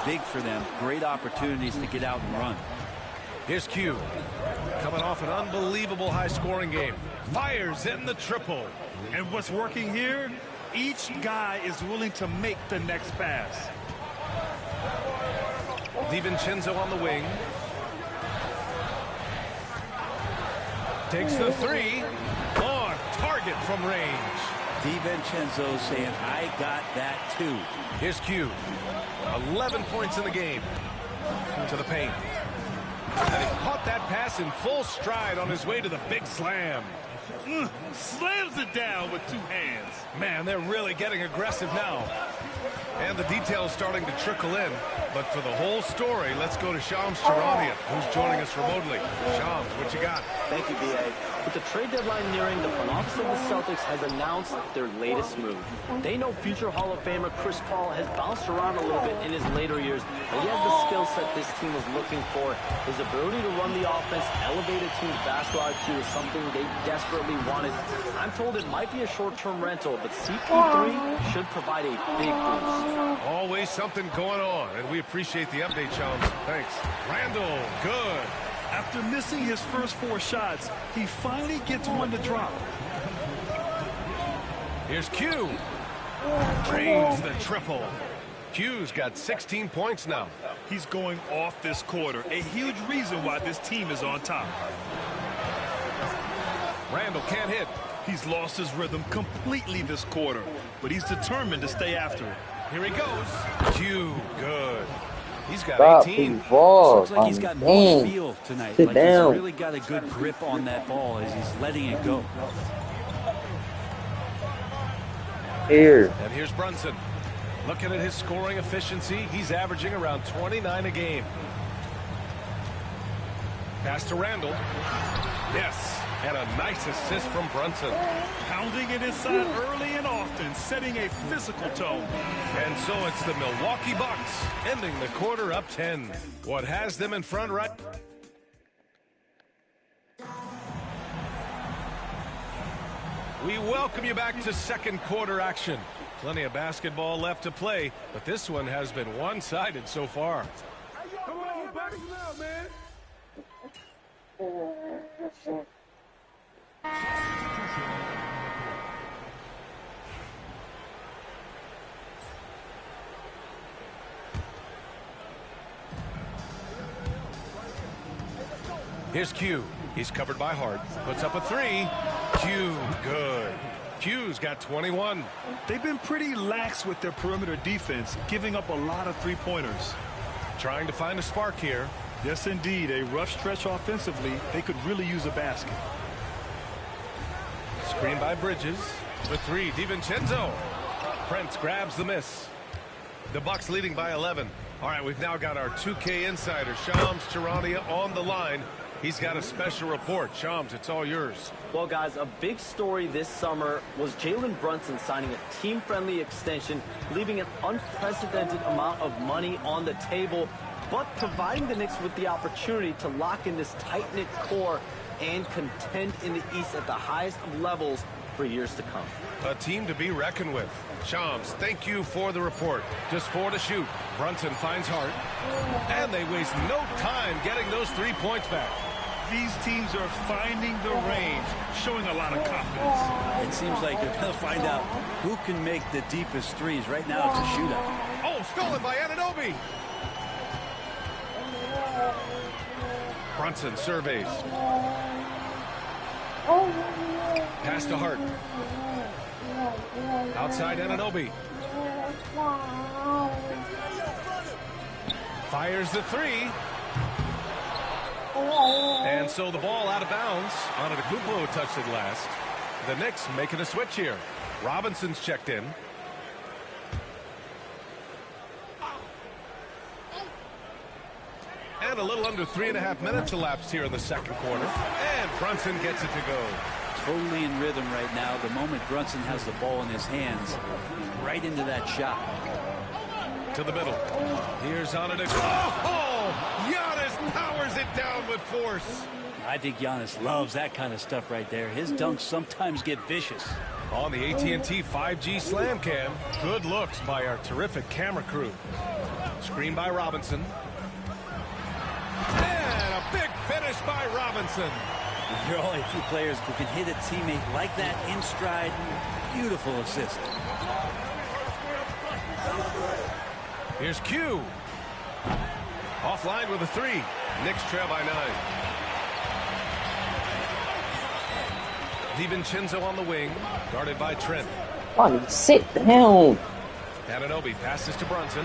big for them. Great opportunities to get out and run. Here's Q. Coming off an unbelievable high-scoring game. Fires in the triple. And what's working here? Each guy is willing to make the next pass. DiVincenzo on the wing. Takes the 3. On target from range. DiVincenzo saying, I got that too. Here's Q. 11 points in the game. To the paint. And he caught that pass in full stride on his way to the big slam. Slams it down with 2 hands. Man, they're really getting aggressive now. And the details starting to trickle in. But for the whole story, let's go to Shams Charania, who's joining us remotely. Shams, what you got? Thank you, B.I.G. With the trade deadline nearing, the front office of the Celtics has announced their latest move. They know future Hall of Famer Chris Paul has bounced around a little bit in his later years, but he has the skill set this team was looking for. His ability to run the offense, elevate a team's basketball IQ is something they desperately wanted. I'm told it might be a short-term rental, but CP3 should provide a big boost. Always something going on, and we appreciate the update, Shams. Thanks. Randall, good. After missing his first 4 shots, he finally gets one to drop. Here's Q. Drains the triple. Q's got 16 points now. He's going off this quarter, a huge reason why this team is on top. Randall can't hit. He's lost his rhythm completely this quarter, but he's determined to stay after it. Here he goes. Q, good. He's got Stop 18. Looks like he's got more Dang. feel tonight. Sit Like down. he's really got a good grip on that ball as he's letting it go. Here. And here's Brunson. Looking at his scoring efficiency, he's averaging around 29 a game. Pass to Randall. Yes. And a nice assist from Brunson. Pounding it inside early and often, setting a physical tone. And so it's the Milwaukee Bucks, ending the quarter up 10. What has them in front right? We welcome you back to second quarter action. Plenty of basketball left to play, but this one has been one-sided so far. Come on, back it up, man. Here's Q. He's covered by Hart. Puts up a 3. Q, good. Q's got 21. They've been pretty lax with their perimeter defense, giving up a lot of 3-pointers. Trying to find a spark here. Yes, indeed. A rough stretch offensively. They could really use a basket. Screen by Bridges. The 3, DiVincenzo. Prince grabs the miss. The Bucks leading by 11. All right, we've now got our 2K insider, Shams Charania, on the line. He's got a special report. Shams, it's all yours. Well, guys, a big story this summer was Jalen Brunson signing a team-friendly extension, leaving an unprecedented amount of money on the table, but providing the Knicks with the opportunity to lock in this tight-knit core and contend in the East at the highest of levels for years to come. A team to be reckoned with. Shams, thank you for the report. Just 4 to shoot. Brunson finds Hart. And they waste no time getting those 3 points back. These teams are finding the range, showing a lot of confidence. It seems like they're going to find out who can make the deepest threes. Right now, it's a shootout. Oh, stolen by Anunoby. Brunson surveys. Pass to Hart. Outside Anunoby. Fires the 3. And so the ball out of bounds. Antetokounmpo touched it last. The Knicks making a switch here. Robinson's checked in. And a little under 3.5 minutes elapsed here in the second quarter. And Brunson gets it to go. Totally in rhythm right now. The moment Brunson has the ball in his hands, right into that shot. To the middle. Here's Antetokounmpo. Oh! Giannis powers it down with force. I think Giannis loves that kind of stuff right there. His dunks sometimes get vicious. On the AT&T 5G Slam Cam. Good looks by our terrific camera crew. Screen by Robinson. And a big finish by Robinson. There are only 2 players who can hit a teammate like that in stride. Beautiful assist. Here's Q. Offline with a 3. Knicks trail by 9. DiVincenzo on the wing, guarded by Trent. Money, sit down. Anunoby passes to Brunson.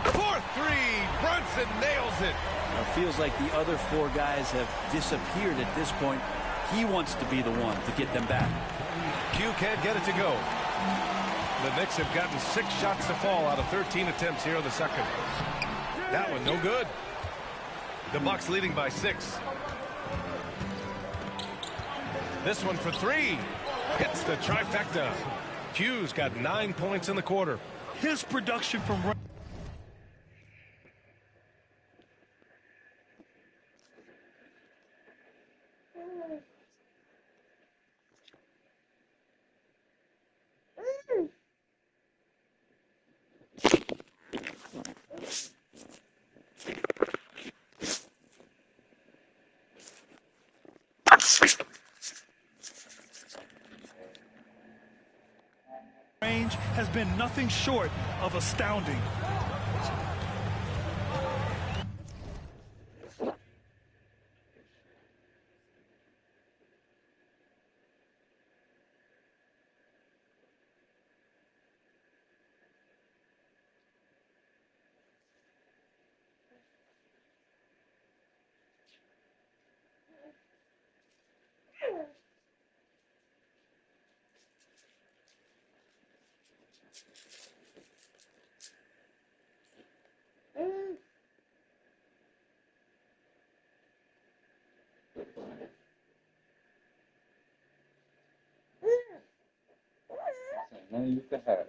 4-3. Brunson nails it. It feels like the other 4 guys have disappeared at this point. He wants to be the one to get them back. Q can't get it to go. The Knicks have gotten 6 shots to fall out of 13 attempts here in the second. That one no good. The Bucks leading by 6. This one for 3. Hits the trifecta. Q's got 9 points in the quarter. His production from range has been nothing short of astounding. Nothing you can have.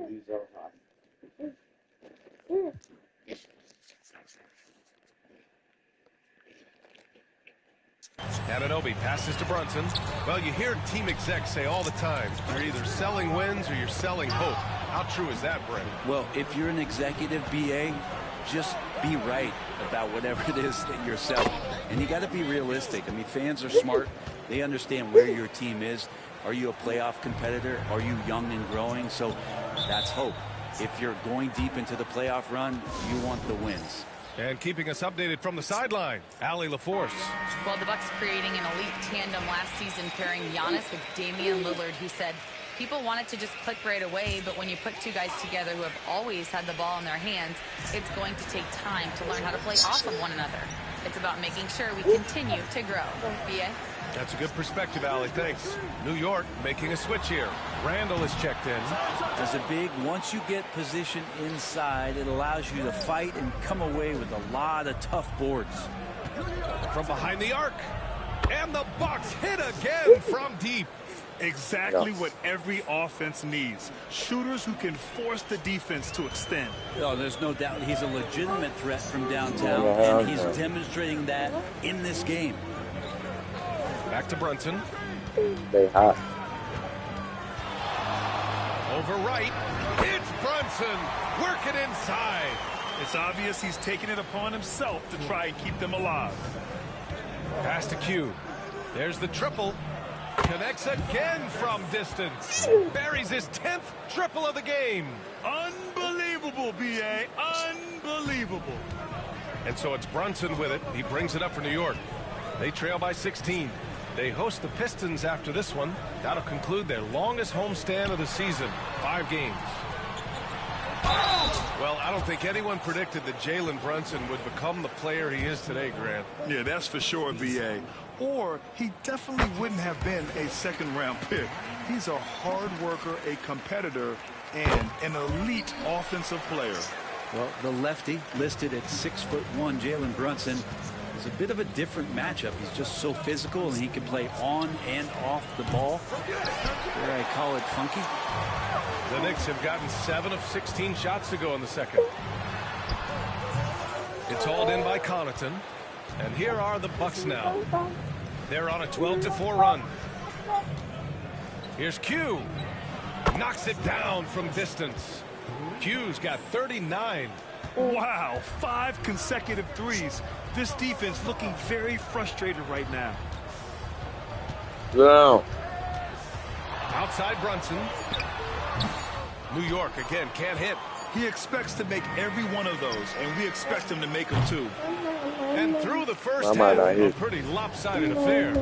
These are hot. Anunoby passes to Brunson. Well, you hear team execs say all the time, you're either selling wins or you're selling hope. How true is that, Brent? Well, if you're an executive, BA, just be right about whatever it is that you're selling. And you got to be realistic. I mean, fans are smart. They understand where your team is. Are you a playoff competitor? Are you young and growing? So that's hope. If you're going deep into the playoff run, you want the wins. And keeping us updated from the sideline, Allie LaForce. Well, the Bucks creating an elite tandem last season pairing Giannis with Damian Lillard, who said people want it to just click right away, but when you put 2 guys together who have always had the ball in their hands, it's going to take time to learn how to play off of one another. It's about making sure we continue to grow. B.A.? That's a good perspective, Allie. Thanks. New York making a switch here. Randall is checked in. As a big, once you get position inside, it allows you to fight and come away with a lot of tough boards. From behind the arc. And the Bucks hit again from deep. Exactly what every offense needs. Shooters who can force the defense to extend. Oh, there's no doubt he's a legitimate threat from downtown, and he's demonstrating that in this game. Back to Brunson. They hot. Over right. It's Brunson. Working inside. It's obvious he's taking it upon himself to try and keep them alive. Pass to Q. There's the triple. Connects again from distance. Buries his 10th triple of the game. Unbelievable, B.A. Unbelievable. And so it's Brunson with it. He brings it up for New York. They trail by 16. They host the Pistons after this one. That'll conclude their longest homestand of the season, 5 games. Well, I don't think anyone predicted that Jalen Brunson would become the player he is today, Grant. Yeah, that's for sure, B.A. Or he definitely wouldn't have been a second-round pick. He's a hard worker, a competitor, and an elite offensive player. Well, the lefty listed at 6'1", Jalen Brunson, is a bit of a different matchup. He's just so physical, and he can play on and off the ball. Dare I call it funky? The Knicks have gotten 7 of 16 shots to go in the second. It's hauled in by Connaughton. And here are the Bucks now. They're on a 12-4 run. Here's Q. Knocks it down from distance. Q's got 39. Wow, 5 consecutive threes. This defense looking very frustrated right now. No. Outside Brunson. New York again can't hit. He expects to make every one of those, and we expect him to make them too. And through the first half, a pretty lopsided affair.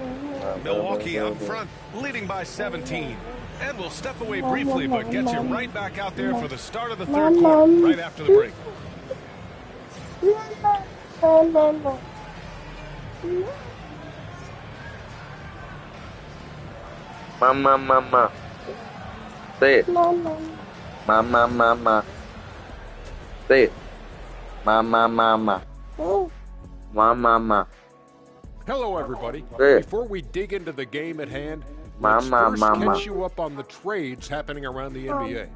Milwaukee up front, leading by 17. And we'll step away briefly, but get you right back out there for the start of the third quarter, right after the break. Mama. Say it. Mama. Say it. Mama. Hello, everybody. Say it. Before we dig into the game at hand, let's first catch you up on the trades happening around the NBA.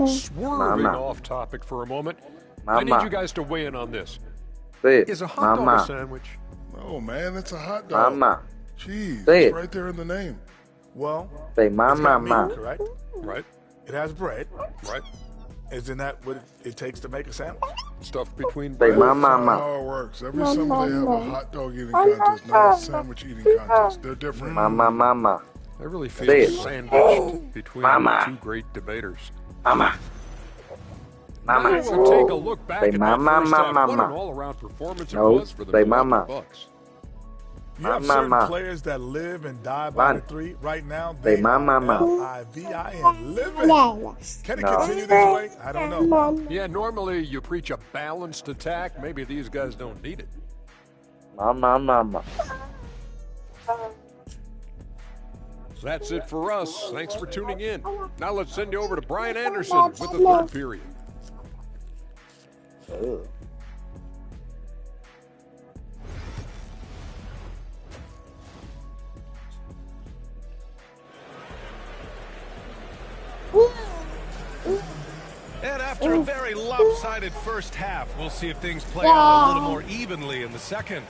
Swerving off topic for a moment, I need you guys to weigh in on this. Say it. Is a hot dog a sandwich? Oh, man, it's a hot dog. Cheese. Say it's it. right there in the name. Well, say it's got meat, mama. right? Right. It has bread. Right. Isn't that what it takes to make a sandwich? Stuff between Say bread. That's not how it works. Every summer they have a hot dog eating contest, not a sandwich eating contest. They're different. Mama. I really feel Say it. sandwiched between two great debaters. Mama. Now we'll take a look back Say at that mama, first half. What an mama. all-around performance it No, was for the say Milwaukee mama. Bucks. You have certain players that live and die by the three. Right now, they Say mama. L-I-V-I-N, living. Can it continue this way? I don't know. Yeah, normally you preach a balanced attack. Maybe these guys don't need it. Mama. That's it for us. Thanks for tuning in. Now let's send you over to Brian Anderson with the third period. And after a very lopsided first half, we'll see if things play out a little more evenly in the second.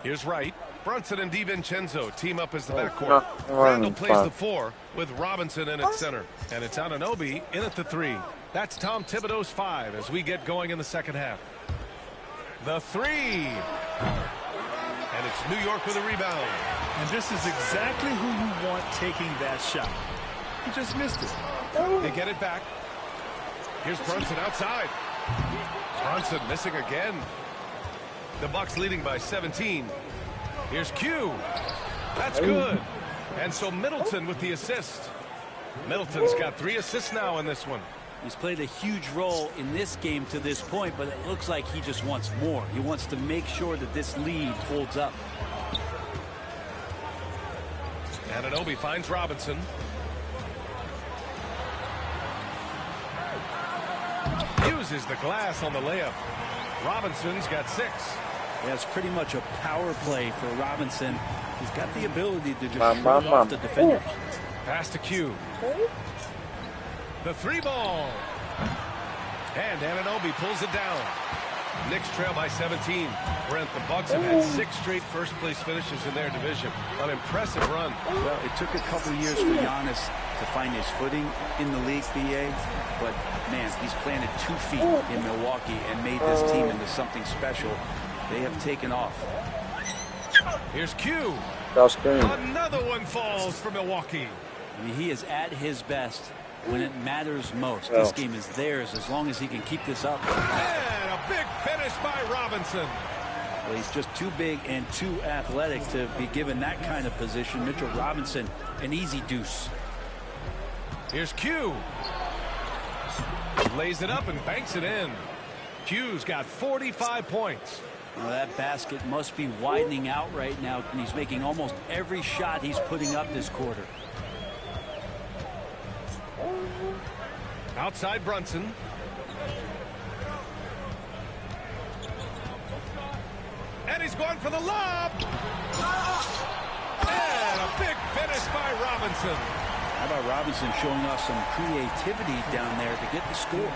Here's Wright. Brunson and DiVincenzo team up as the backcourt. Randall plays the 4 with Robinson in at center. And it's Anunoby in at the 3. That's Tom Thibodeau's 5 as we get going in the second half. The 3. And it's New York with a rebound. And this is exactly who you want taking that shot. He just missed it. They get it back. Here's Brunson outside. Brunson missing again. The Bucks leading by 17. Here's Q. That's good. And so Middleton with the assist. Middleton's got 3 assists now in this one. He's played a huge role in this game to this point, but it looks like he just wants more. He wants to make sure that this lead holds up. Anunoby finds Robinson. Uses the glass on the layup. Robinson's got 6. Yeah, it's pretty much a power play for Robinson. He's got the ability to just shrug off the defenders. Pass to Q. The 3 ball. And Anunoby pulls it down. Knicks trail by 17. Brent, the Bucks have had 6 straight first-place finishes in their division. An impressive run. Well, it took a couple years for Giannis to find his footing in the league, B.A. But, man, he's planted 2 feet in Milwaukee and made this team into something special. They have taken off. Here's Q. Another Another one falls for Milwaukee. I mean, he is at his best when it matters most. This game is theirs as long as he can keep this up. And a big finish by Robinson. Well, he's just too big and too athletic to be given that kind of position. Mitchell Robinson, an easy deuce. Here's Q. Lays it up and banks it in. Q's got 45 points. Well, that basket must be widening out right now, and he's making almost every shot he's putting up this quarter. Outside Brunson. And he's going for the lob. And a big finish by Robinson. How about Robinson showing off some creativity down there to get the score?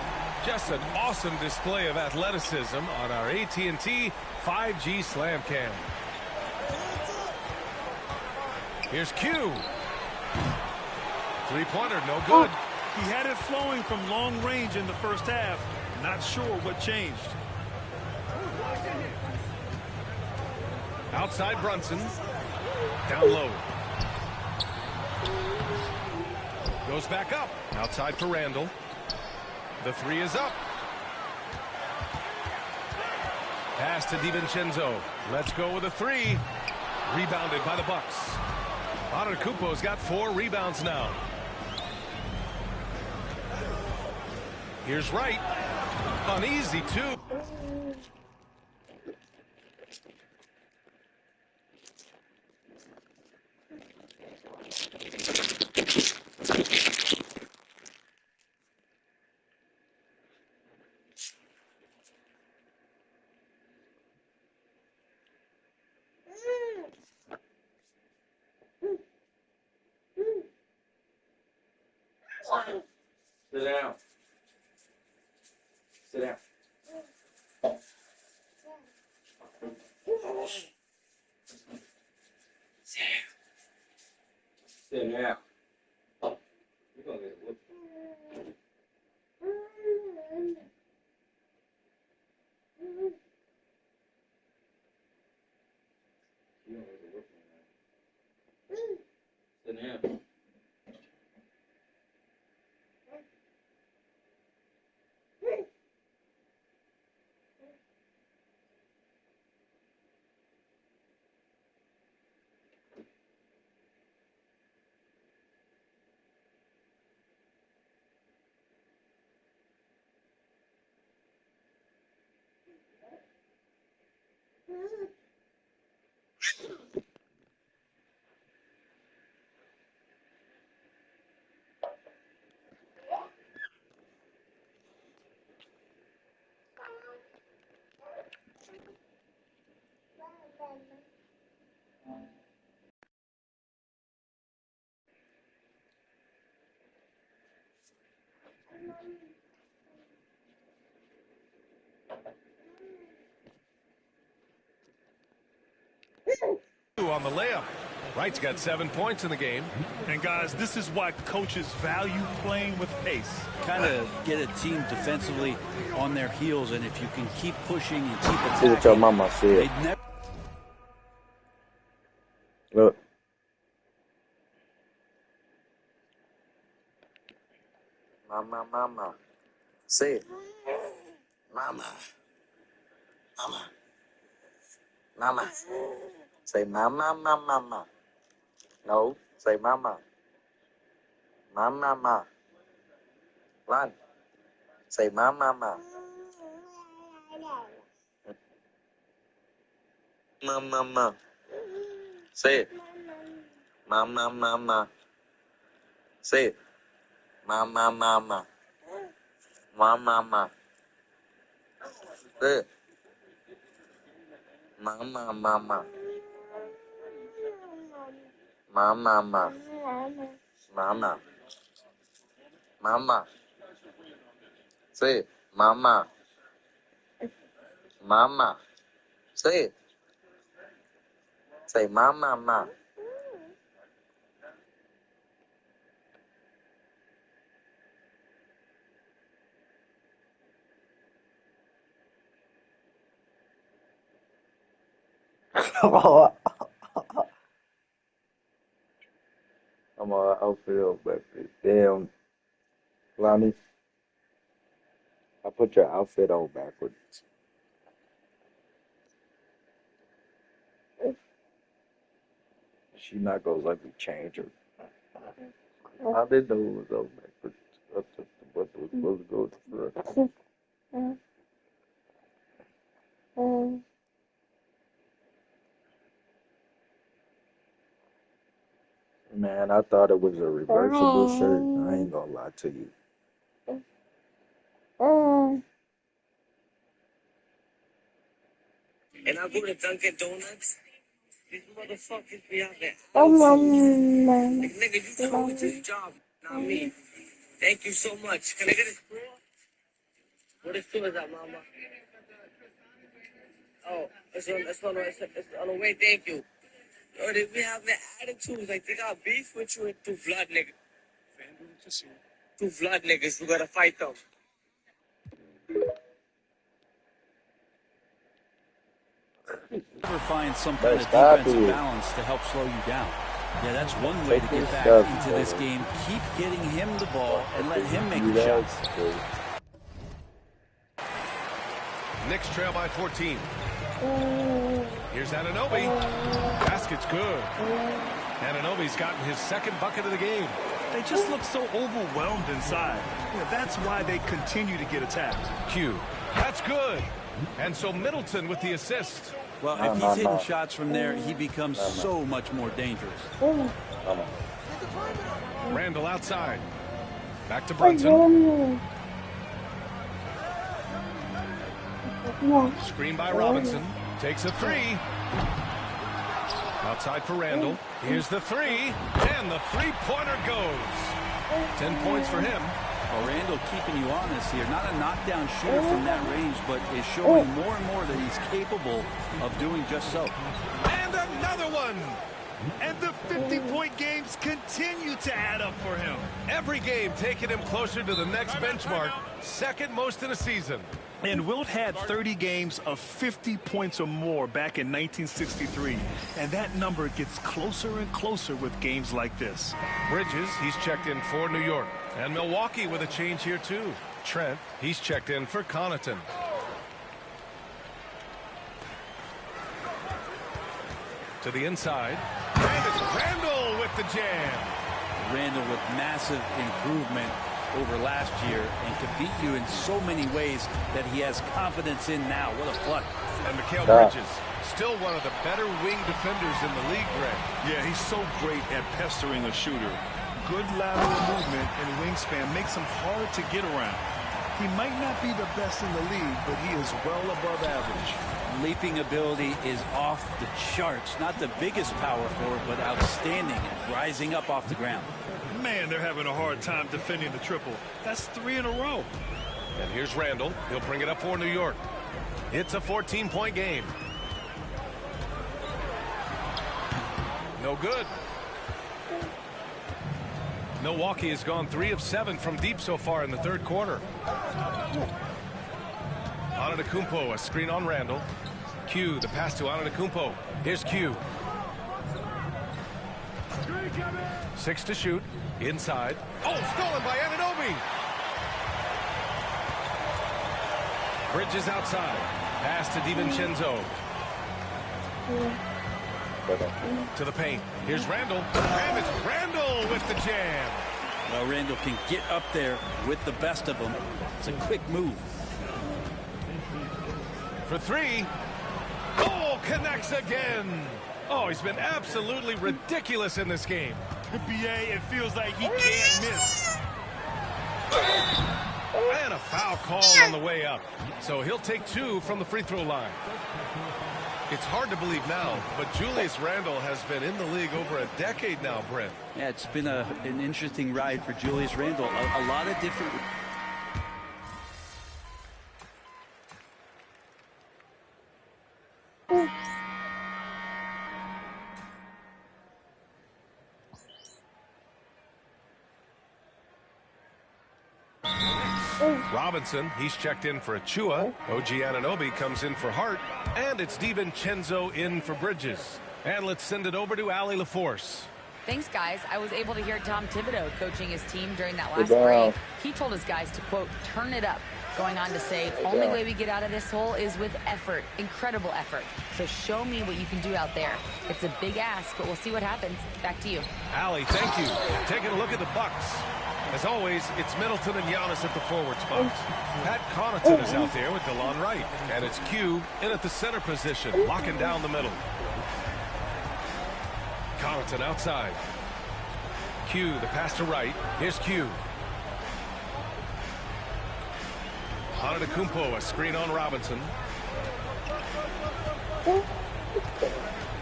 Just an awesome display of athleticism on our AT&T 5G Slam Cam. Here's Q. Three-pointer, no good. He had it flowing from long range in the first half. Not sure what changed. Outside Brunson. Down low. Goes back up. Outside for Randall. The three is up. Pass to DiVincenzo. Let's go with a three. Rebounded by the Bucks. Antetokounmpo's got 4 rebounds now. Here's Wright. Uneasy, too. Sit down. Sit down. Sit down. You're gonna get a whoop. You're gonna get a whoop. Sit down. On the layup. Wright's got 7 points in the game. And guys, this is why coaches value playing with pace. Kind of get a team defensively on their heels, and if you can keep pushing and keep attacking, See what your mama said. Look. Mama. Say it. Mama. Say mama. No, say mama. Mama. Run. Say mama. Mama. Say it. Mama. Say it. Mama. Mama. Say it. Mama. Say it. Mama. Say it. Say mama. I'm on outfit on backwards. Damn, Lonnie. I put your outfit on backwards. She not gonna let me change her. I didn't know it was on backwards. I thought the button was supposed to go to the front. Man, I thought it was a reversible shirt. I ain't gonna lie to you. And I go to Dunkin' Donuts. These motherfuckers be out there. Like, nigga, you come to the job, not me. Thank you so much. Can I get a straw? What is straw is that, mama? Oh, it's on the way. Thank you. Yo, they be having attitudes like they got beef with you and two blood niggas. Two blood niggas. You gotta fight them. Never find some kind of defensive balance to help slow you down. Yeah, that's one way to get back into this game. Keep getting him the ball and let him make the shots. Knicks trail by 14. Here's Anunoby. Basket's good. Anunoby's gotten his second bucket of the game. They just look so overwhelmed inside. Yeah, that's why they continue to get attacked. Q. That's good. And so Middleton with the assist. Well, if he's hitting shots from there, he becomes so much more dangerous. Randall outside. Back to Brunson. Screen by Robinson. Takes a three. Outside for Randall. Here's the three. And the three-pointer goes. 10 points for him. Well, Randall keeping you honest here. Not a knockdown shooter from that range, but is showing more and more that he's capable of doing just so. And another one. And the 50-point games continue to add up for him. Every game taking him closer to the next benchmark. Second most in a season. And Wilt had 30 games of 50 points or more back in 1963. And that number gets closer and closer with games like this. Bridges, he's checked in for New York. And Milwaukee with a change here, too. Trent, he's checked in for Connaughton. To the inside. And it's Randall with the jam. Randall with massive improvement over last year and can beat you in so many ways that he has confidence in now. What a clutch. And Mikal Bridges, still one of the better wing defenders in the league, Greg. Yeah, he's so great at pestering a shooter. Good lateral movement and wingspan makes him hard to get around. He might not be the best in the league, but he is well above average. Leaping ability is off the charts. Not the biggest power forward, but outstanding at rising up off the ground. Man, they're having a hard time defending the triple. That's 3 in a row. And here's Randall. He'll bring it up for New York. It's a 14-point game. No good. Milwaukee has gone 3 of 7 from deep so far in the third quarter. Antetokounmpo, a screen on Randall. Q, the pass to Antetokounmpo. Here's Q. 6 to shoot. Inside. Oh, stolen by Anunoby. Bridges outside. Pass to DiVincenzo. To the paint. Here's Randall. And it's Randall with the jam. Well, Randall can get up there with the best of them. It's a quick move. For 3. Oh, connects again. Oh, he's been absolutely ridiculous in this game. BA, it feels like he can't miss. And a foul call on the way up. So he'll take 2 from the free throw line. It's hard to believe now, but Julius Randle has been in the league over a decade now, Brent. Yeah, it's been an interesting ride for Julius Randle. A lot of different... Robinson, he's checked in for Achua. OG Anunoby comes in for Hart. And it's DiVincenzo in for Bridges. And let's send it over to Allie LaForce. Thanks, guys. I was able to hear Tom Thibodeau coaching his team during that last break. He told his guys to, quote, turn it up. Going on to say, only way we get out of this hole is with effort. Incredible effort. So show me what you can do out there. It's a big ask, but we'll see what happens. Back to you. Allie, thank you. Taking a look at the Bucks. As always, it's Middleton and Giannis at the forward spots. Pat Connaughton is out there with DeLon Wright. And it's Q in at the center position, locking down the middle. Connaughton outside. Q, the pass to Wright. Here's Q. Antetokounmpo, a screen on Robinson.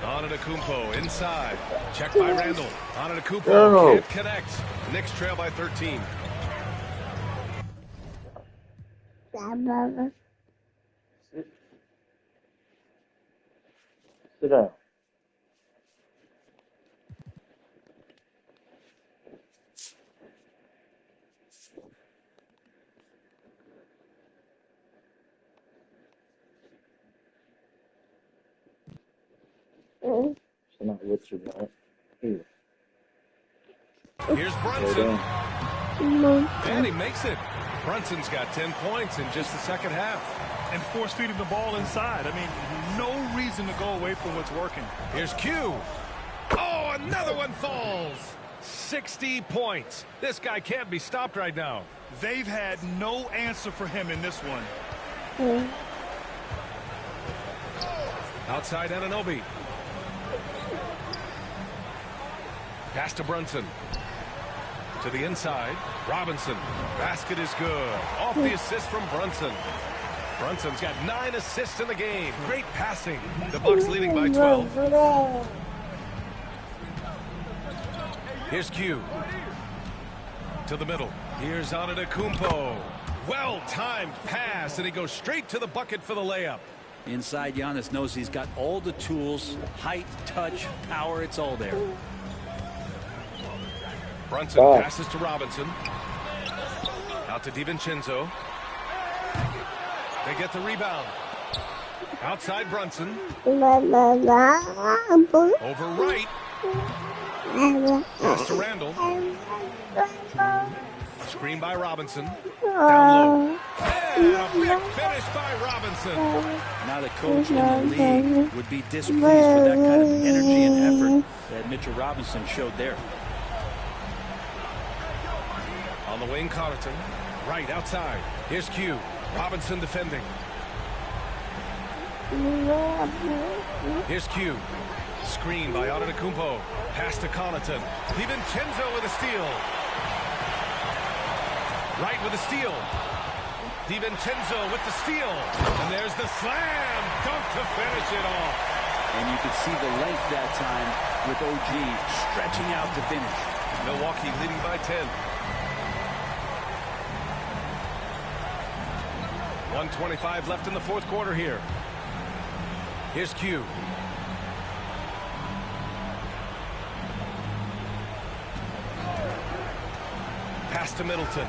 Antetokounmpo inside. Checked by Randall. Antetokounmpo can't connect. Knicks trail by 13. Sit down. It's not what you want. Here. Here's Brunson. And he makes it. Brunson's got 10 points in just the second half. And force feeding the ball inside. I mean, no reason to go away from what's working. Here's Q. Oh, another one falls. 60 points. This guy can't be stopped right now. They've had no answer for him in this one. Outside Anunoby. Pass to Brunson. To the inside. Robinson. Basket is good. Off the assist from Brunson. Brunson's got 9 assists in the game. Great passing. The Bucks leading by 12. Here's Q. To the middle. Here's Antetokounmpo. Well-timed pass, and he goes straight to the bucket for the layup. Inside, Giannis knows he's got all the tools, height, touch, power, it's all there. Brunson passes to Robinson. Out to DiVincenzo. They get the rebound. Outside Brunson. Over right. Pass to Randall. Screen by Robinson. Down low. And a big finish by Robinson. Now the coach in the league would be displeased with that kind of energy and effort that Mitchell Robinson showed there. On the wing, Connaughton. Right outside. Here's Q. Robinson defending. Here's Q. Screen by Antetokounmpo. Pass to Connaughton. DiVincenzo with a steal. Right with a steal. DiVincenzo with the steal. And there's the slam dunk to finish it off. And you could see the length that time with OG stretching out to finish. Milwaukee leading by 10. 1:25 left in the fourth quarter here. Here's Q. Pass to Middleton.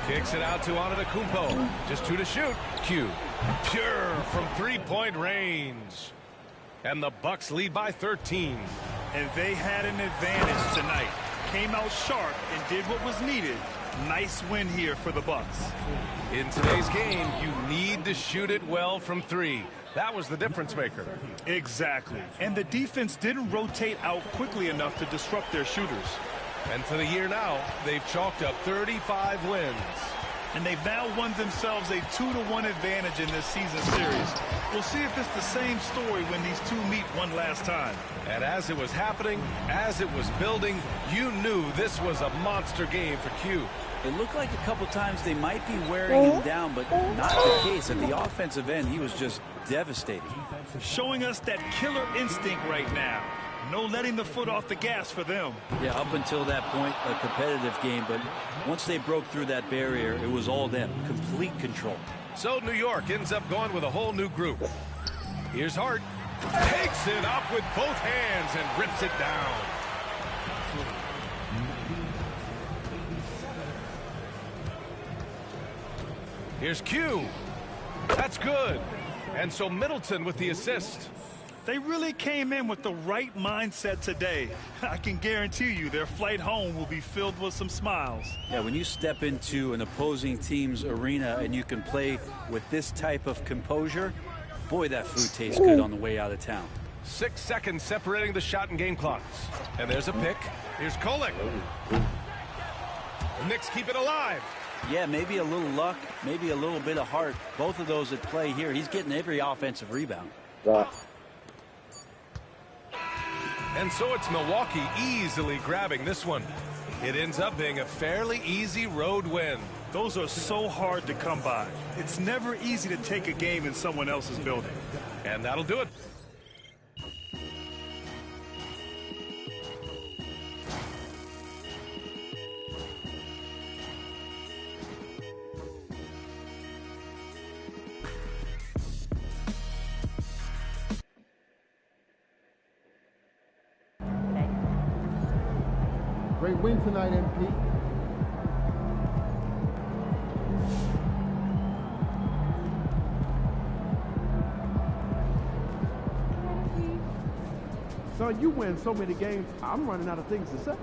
Kicks it out to Antetokounmpo. Just 2 to shoot. Q. Pure from three-point range. And the Bucks lead by 13. And they had an advantage tonight. Came out sharp and did what was needed. Nice win here for the Bucks. In today's game, you need to shoot it well from 3. That was the difference maker. Exactly. And the defense didn't rotate out quickly enough to disrupt their shooters. And for the year now, they've chalked up 35 wins. And they've now won themselves a 2-1 advantage in this season series. We'll see if it's the same story when these two meet one last time. And as it was happening, as it was building, you knew this was a monster game for Q. It looked like a couple times they might be wearing him down, but not the case. At the offensive end, he was just devastating. Showing us that killer instinct right now. No letting the foot off the gas for them. Yeah, up until that point, a competitive game, but once they broke through that barrier, it was all them. Complete control. So New York ends up going with a whole new group. Here's Hart. Takes it up with both hands and rips it down. Here's Q. That's good. And so Middleton with the assist. They really came in with the right mindset today. I can guarantee you their flight home will be filled with some smiles. Yeah, when you step into an opposing team's arena and you can play with this type of composure, boy, that food tastes good on the way out of town. 6 seconds separating the shot and game clocks. And there's a pick. Here's Kolek. The Knicks keep it alive. Yeah, maybe a little luck, maybe a little bit of heart. Both of those at play here. He's getting every offensive rebound. And so it's Milwaukee easily grabbing this one. It ends up being a fairly easy road win. Those are so hard to come by. It's never easy to take a game in someone else's building. And that'll do it. Great win tonight, MP. Son, you win so many games, I'm running out of things to say.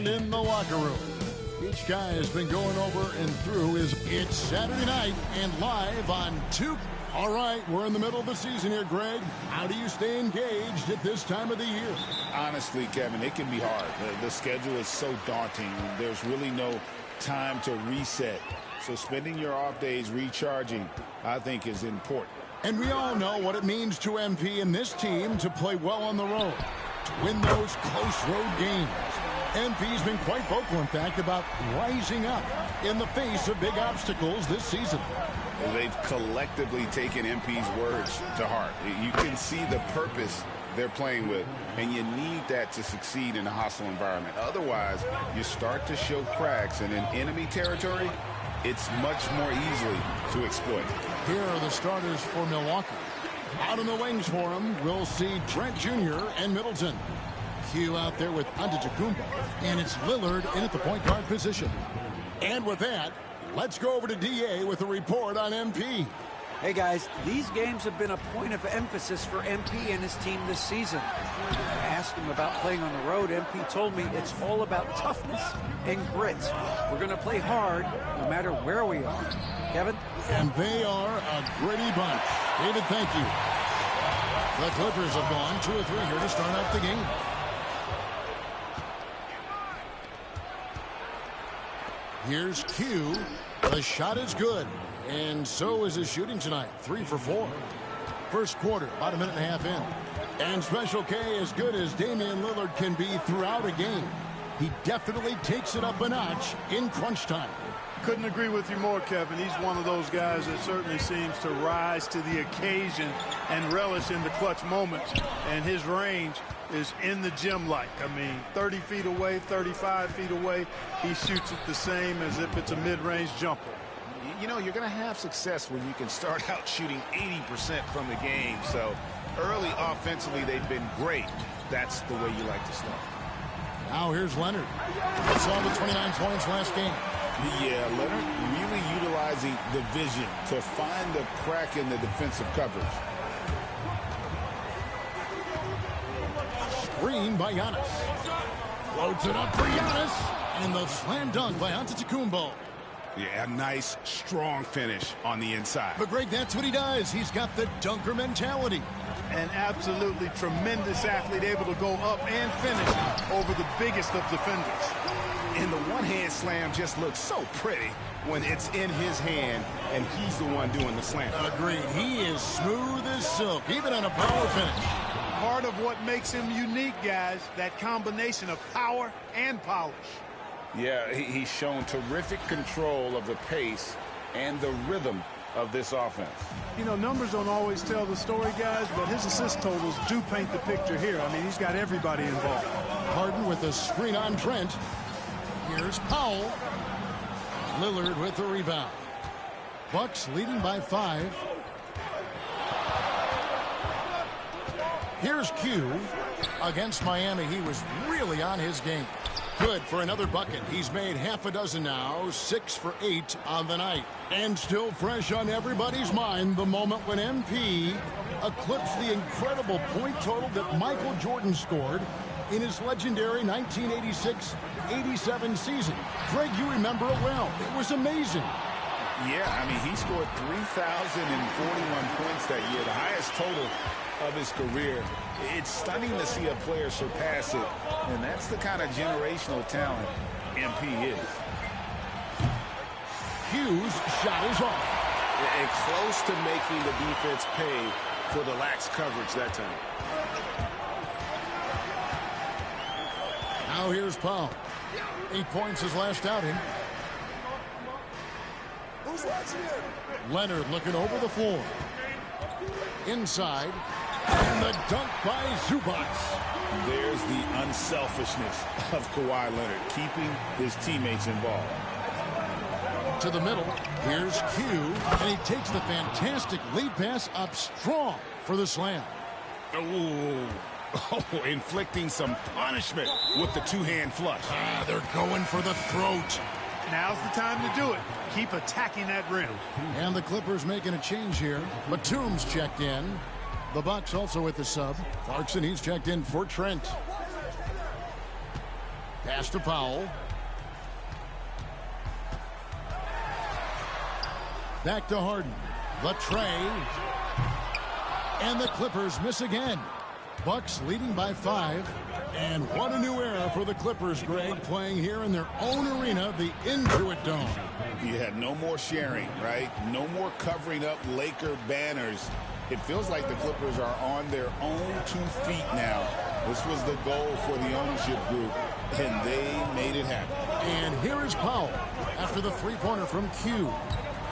And in the locker room, each guy has been going over and through it's Saturday night and live on 2. All right, we're in the middle of the season here, Greg. How do you stay engaged at this time of the year? Honestly, Kevin, it can be hard. The schedule is so daunting. There's really no time to reset. So spending your off days recharging, I think, is important. And we all know what it means to MP and this team to play well on the road, to win those close road games. MP's been quite vocal, in fact, about rising up in the face of big obstacles this season. They've collectively taken MP's words to heart. You can see the purpose they're playing with, and you need that to succeed in a hostile environment. Otherwise, you start to show cracks, and in enemy territory, it's much more easily to exploit. Here are the starters for Milwaukee. Out in the wings for him, we'll see Trent Jr. and Middleton. Q out there with Antetokounmpo, and it's Lillard in at the point guard position. And with that, let's go over to DA with a report on MP. Hey guys, these games have been a point of emphasis for MP and his team this season. I asked him about playing on the road. MP told me it's all about toughness and grit. We're going to play hard no matter where we are. Kevin? And they are a gritty bunch. David, thank you. The Clippers have gone 2 of 3 here to start out the game. Here's Q. The shot is good. And so is his shooting tonight. 3 for 4. First quarter, about a minute and a half in. And Special K, as good as Damian Lillard can be throughout a game, he definitely takes it up a notch in crunch time. Couldn't agree with you more, Kevin. He's one of those guys that certainly seems to rise to the occasion and relish in the clutch moments. And his range is in the gym-like. I mean, 30 feet away, 35 feet away, he shoots it the same as if it's a mid-range jumper. You know, you're going to have success when you can start out shooting 80% from the game. So early offensively, they've been great. That's the way you like to start. Now here's Leonard. Saw the 29 points last game. Yeah, Leonard really utilizing the vision to find the crack in the defensive coverage. Screen by Giannis. Floats it up for Giannis. And the slam dunk by Antetokounmpo. Yeah, a nice, strong finish on the inside. But, Greg, that's what he does. He's got the dunker mentality. An absolutely tremendous athlete, able to go up and finish over the biggest of defenders. And the one-hand slam just looks so pretty when it's in his hand and he's the one doing the slam. Agreed. He is smooth as silk, even on a power finish. Part of what makes him unique, guys, that combination of power and polish. Yeah, he's shown terrific control of the pace and the rhythm of this offense. You know, numbers don't always tell the story, guys, but his assist totals do paint the picture here. I mean, he's got everybody involved. Harden with a screen on Trent. Here's Powell. Lillard with the rebound. Bucks leading by 5. Here's Q. Against Miami, he was really on his game. Good for another bucket. He's made half a dozen now, 6 for 8 on the night. And still fresh on everybody's mind, the moment when MP eclipsed the incredible point total that Michael Jordan scored in his legendary 1986-87 season. Greg, you remember it well. It was amazing. Yeah, I mean, he scored 3,041 points that year, the highest total of his career. It's stunning to see a player surpass it, and that's the kind of generational talent MP is. Q's shot is off. And close to making the defense pay for the lax coverage that time. Now here's Powell. 8 points his last outing. Who's watching it? Leonard looking over the floor. Inside. And the dunk by Zubac. There's the unselfishness of Kawhi Leonard, keeping his teammates involved. To the middle, here's Q, and he takes the fantastic lead pass up strong for the slam. Oh, inflicting some punishment with the two-hand flush. They're going for the throat. Now's the time to do it. Keep attacking that rim. And the Clippers making a change here. Batum's checked in. The Bucks also with the sub. Clarkson, he's checked in for Trent. Pass to Powell. Back to Harden. The tray. And the Clippers miss again. Bucks leading by 5. And what a new era for the Clippers, Greg, playing here in their own arena, the Intuit Dome. Yeah, no more sharing, right? No more covering up Laker banners. It feels like the Clippers are on their own 2 feet now. This was the goal for the ownership group, and they made it happen. And here is Powell after the three-pointer from Q.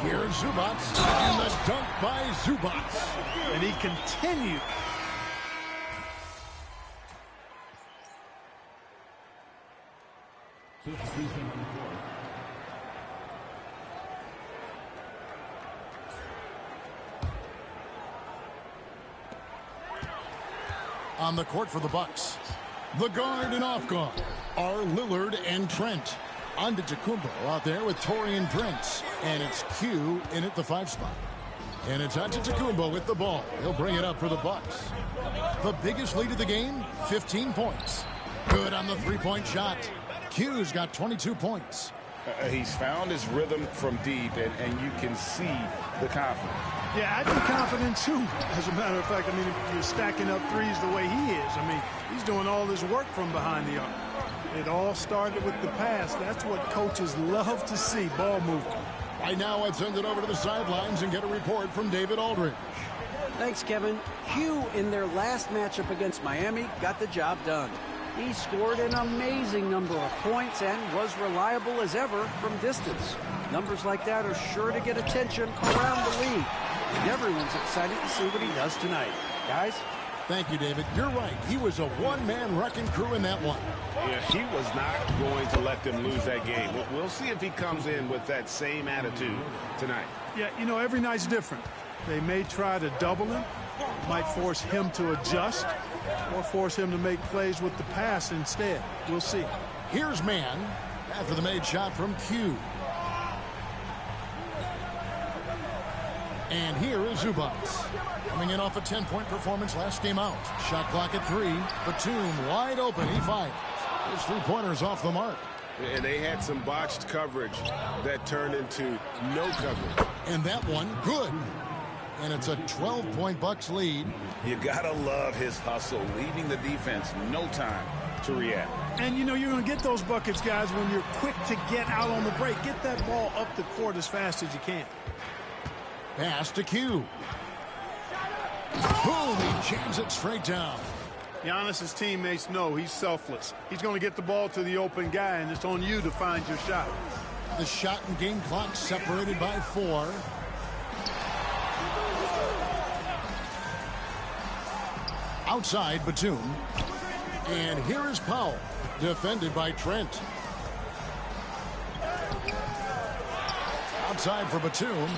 Here's Zubac, and the dunk by Zubac. And he continued. On the court for the Bucks, the guard and off guard are Lillard and Trent. Antetokounmpo out there with Taurean Prince, and it's Q in at the 5 spot. And it's Antetokounmpo with the ball. He'll bring it up for the Bucks. The biggest lead of the game, 15 points. Good on the three-point shot. Q's got 22 points. He's found his rhythm from deep, and you can see the confidence. Yeah, I'd be confident too. As a matter of fact, I mean, if you're stacking up threes the way he is, I mean, he's doing all his work from behind the arc. It all started with the pass. That's what coaches love to see, ball movement. Right now, I'd send it over to the sidelines and get a report from David Aldridge. Thanks, Kevin. Q, in their last matchup against Miami, got the job done. He scored an amazing number of points and was reliable as ever from distance. Numbers like that are sure to get attention around the league. And everyone's excited to see what he does tonight. Guys? Thank you, David. You're right. He was a one-man wrecking crew in that one. Yeah, he was not going to let them lose that game. We'll see if he comes in with that same attitude tonight. Yeah, you know, every night's different. They may try to double him, might force him to adjust, or force him to make plays with the pass instead. We'll see. Here's Man after the made shot from Q. And here is Zubac. Coming in off a 10-point performance last game out. Shot clock at 3. Batum wide open. He fires. His three-pointer's off the mark. And they had some botched coverage that turned into no coverage. And that one, good. And it's a 12-point Bucks lead. You gotta love his hustle, leaving the defense no time to react. And you know you're gonna get those buckets, guys, when you're quick to get out on the break. Get that ball up the court as fast as you can. Pass to Q. Boom, he jams it straight down. Giannis's teammates know he's selfless. He's going to get the ball to the open guy, and it's on you to find your shot. The shot and game clock separated by 4. Outside, Batum. And here is Powell, defended by Trent. Outside for Batum.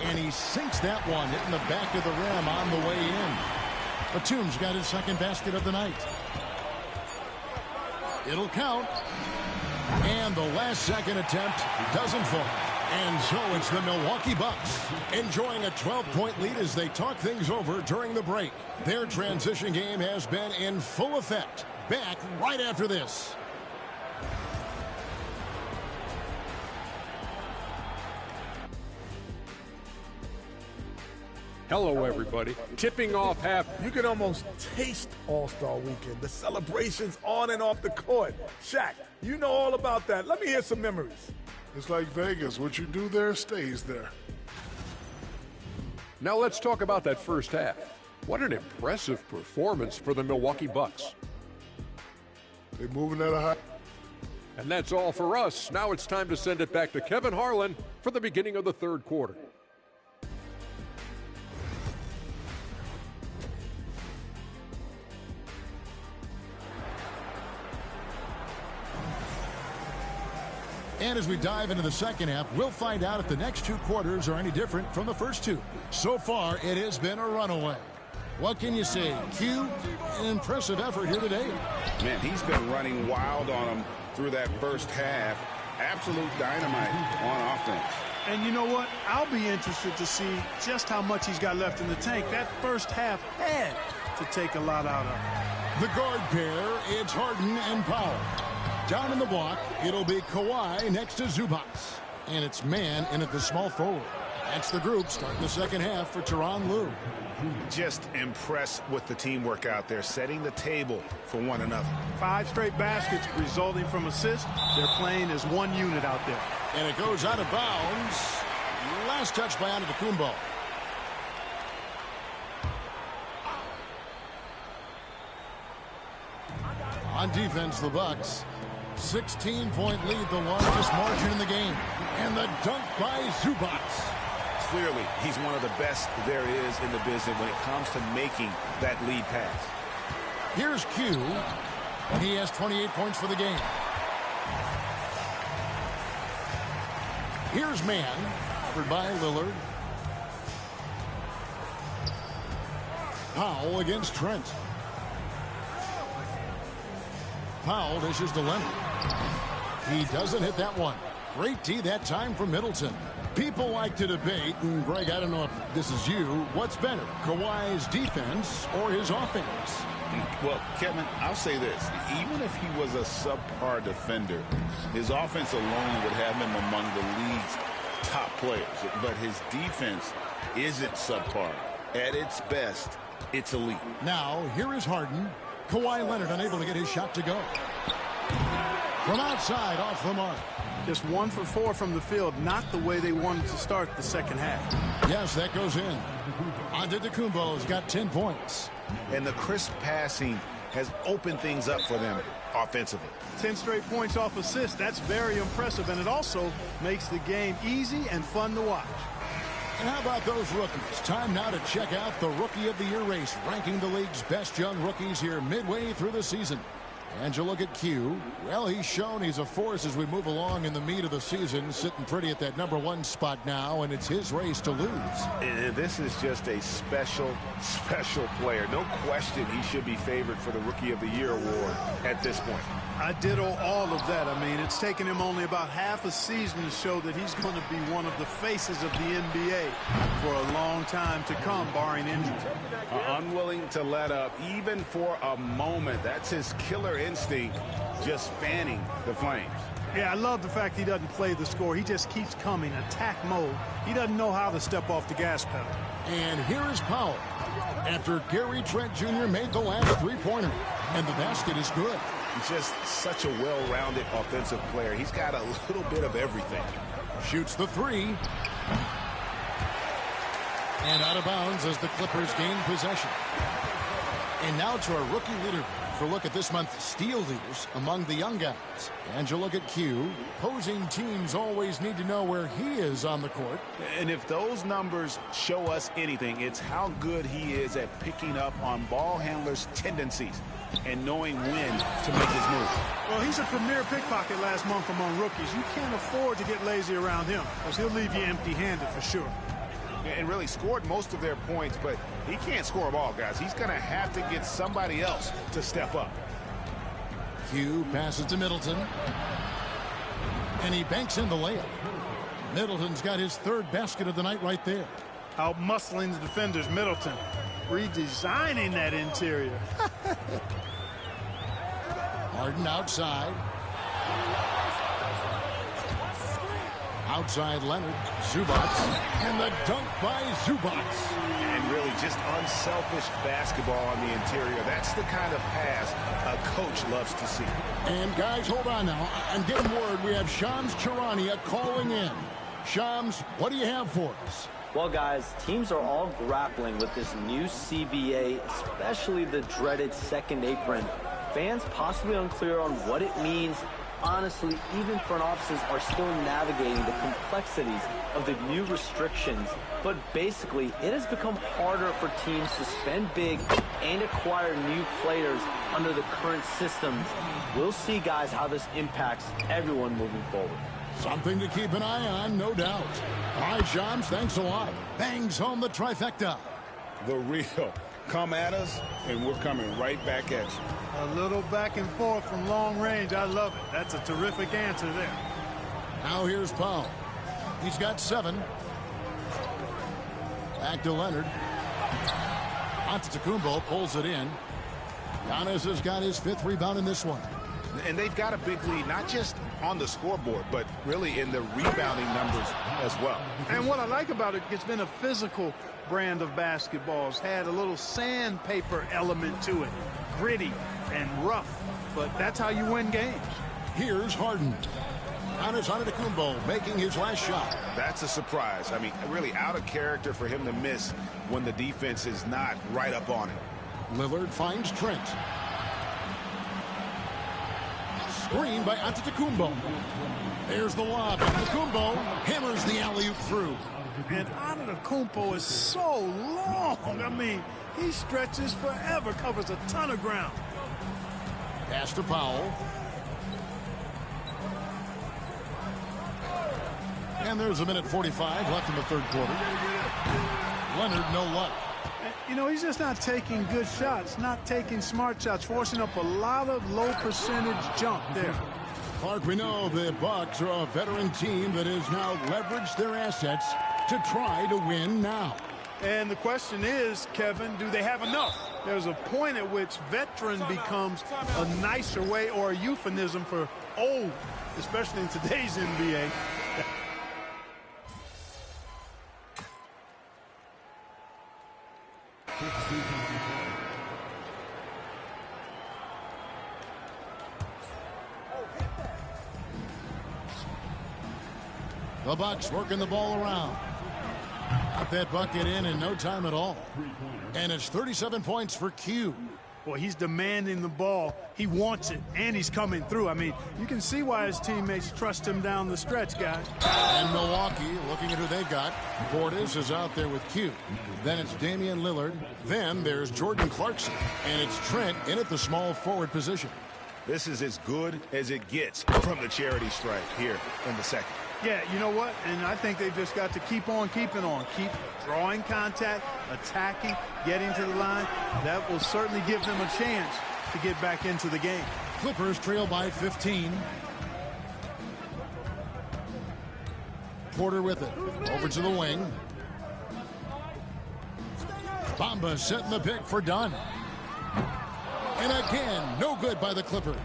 And he sinks that one, hitting the back of the rim on the way in. Batum's got his second basket of the night. It'll count. And the last second attempt doesn't fall. And so it's the Milwaukee Bucks enjoying a 12-point lead as they talk things over during the break. Their transition game has been in full effect. Back right after this. Hello, everybody. Tipping off half. You can almost taste All-Star Weekend. The celebrations on and off the court. Shaq, you know all about that. Let me hear some memories. It's like Vegas. What you do there stays there. Now let's talk about that first half. What an impressive performance for the Milwaukee Bucks. They're moving at a high. And that's all for us. Now it's time to send it back to Kevin Harlan for the beginning of the third quarter. And as we dive into the second half, we'll find out if the next 2 quarters are any different from the first 2. So far, it has been a runaway. What can you say? Q, an impressive effort here today. Man, he's been running wild on him through that first half. Absolute dynamite on offense. And you know what? I'll be interested to see just how much he's got left in the tank. That first half had to take a lot out of him. The guard pair, it's Harden and Powell. Down in the block, it'll be Kawhi next to Zubac. And it's man in at the small forward. That's the group starting the second half for Tyronn Lue. Just impressed with the teamwork out there, setting the table for one another. 5 straight baskets resulting from assists. They're playing as one unit out there. And it goes out of bounds. Last touch by Antetokounmpo. On defense, the Bucks. 16-point lead, the largest margin in the game. And the dunk by Zubac. Clearly, he's one of the best there is in the business when it comes to making that lead pass. Here's Q, and he has 28 points for the game. Here's Man, covered by Lillard. Powell against Trent. Powell dishes to Leonard. He doesn't hit that one. Great D that time from Middleton. People like to debate, and Greg, I don't know if this is you, what's better, Kawhi's defense or his offense? Well, Kevin, I'll say this. Even if he was a subpar defender, his offense alone would have him among the league's top players. But his defense isn't subpar. At its best, it's elite. Now, here is Harden. Kawhi Leonard unable to get his shot to go. From outside, off the mark. Just 1 for 4 from the field, not the way they wanted to start the second half. Yes, that goes in. Antetokounmpo's got 10 points. And the crisp passing has opened things up for them offensively. 10 straight points off assists. That's very impressive, and it also makes the game easy and fun to watch. And how about those rookies? Time now to check out the Rookie of the Year race, ranking the league's best young rookies here midway through the season. And you look at Q. Well, he's shown he's a force as we move along in the meat of the season, sitting pretty at that #1 spot now, and it's his race to lose. And this is just a special player. No question he should be favored for the Rookie of the Year award at this point. I ditto all of that. I mean, it's taken him only about half a season to show that he's going to be one of the faces of the NBA for a long time to come, barring injury. Unwilling to let up, even for a moment. That's his killer instinct, just fanning the flames. Yeah, I love the fact he doesn't play the score. He just keeps coming, attack mode. He doesn't know how to step off the gas pedal. And here is Powell. After Gary Trent Jr. made the last three-pointer, and the basket is good. He's just such a well-rounded offensive player. He's got a little bit of everything. Shoots the three. And out of bounds as the Clippers gain possession. And now to our rookie leader for a look at this month's steal leaders among the young guys. And you look at Q. Opposing teams always need to know where he is on the court. And if those numbers show us anything, it's how good he is at picking up on ball handlers' tendencies and knowing when to make his move. Well, he's a premier pickpocket last month among rookies. You can't afford to get lazy around him, because he'll leave you empty-handed for sure. And really scored most of their points, but he can't score them all, guys. He's going to have to get somebody else to step up. Q passes to Middleton. And he banks in the layup. Middleton's got his third basket of the night right there. Out muscling the defenders, Middleton. Redesigning that interior. Harden outside. Outside Leonard. Zubac. And the dunk by Zubac. And really just unselfish basketball on the interior. That's the kind of pass a coach loves to see. And guys, hold on now. I'm getting word we have Shams Charania calling in. Shams, what do you have for us? Well, guys, teams are all grappling with this new CBA, especially the dreaded second apron. Fans possibly unclear on what it means. Honestly, even front offices are still navigating the complexities of the new restrictions. But basically, it has become harder for teams to spend big and acquire new players under the current systems. We'll see, guys, how this impacts everyone moving forward. Something to keep an eye on, no doubt. All right, Shams, thanks a lot. Bangs home the trifecta. The real. Come at us, and we're coming right back at you. A little back and forth from long range. I love it. That's a terrific answer there. Now here's Powell. He's got 7. Back to Leonard. Antetokounmpo pulls it in. Giannis has got his 5th rebound in this one. And they've got a big lead, not just on the scoreboard, but really in the rebounding numbers as well. And what I like about it, it's been a physical brand of basketball. It's had a little sandpaper element to it, gritty and rough, but that's how you win games. Here's Harden. Giannis Antetokounmpo making his last shot. That's a surprise. I mean, really out of character for him to miss when the defense is not right up on it. Lillard finds Trent. Screen by Antetokounmpo. There's the lob. Antetokounmpo hammers the alley-oop through. And Antetokounmpo is so long. I mean, he stretches forever, covers a ton of ground. Pass to Powell. And there's a minute 45 left in the 3rd quarter. Leonard, no luck. You know, he's just not taking good shots, not taking smart shots, forcing up a lot of low percentage jump there. Clark, we know the Bucks are a veteran team that has now leveraged their assets to try to win now. And the question is, Kevin, do they have enough? There's a point at which veteran becomes a nicer way or a euphemism for old, especially in today's NBA. The Bucks working the ball around. Got that bucket in no time at all. And it's 37 points for Q. Well, he's demanding the ball. He wants it, and he's coming through. I mean, you can see why his teammates trust him down the stretch, guys. And Milwaukee, looking at who they've got. Portis is out there with Q. Then it's Damian Lillard. Then there's Jordan Clarkson. And it's Trent in at the small forward position. This is as good as it gets from the charity stripe here in the 2nd. Yeah, you know what? And I think they've just got to keep on keeping on. Keep drawing contact, attacking, getting to the line. That will certainly give them a chance to get back into the game. Clippers trail by 15. Porter with it. Over to the wing. Bamba setting the pick for Dunn. And again, no good by the Clippers.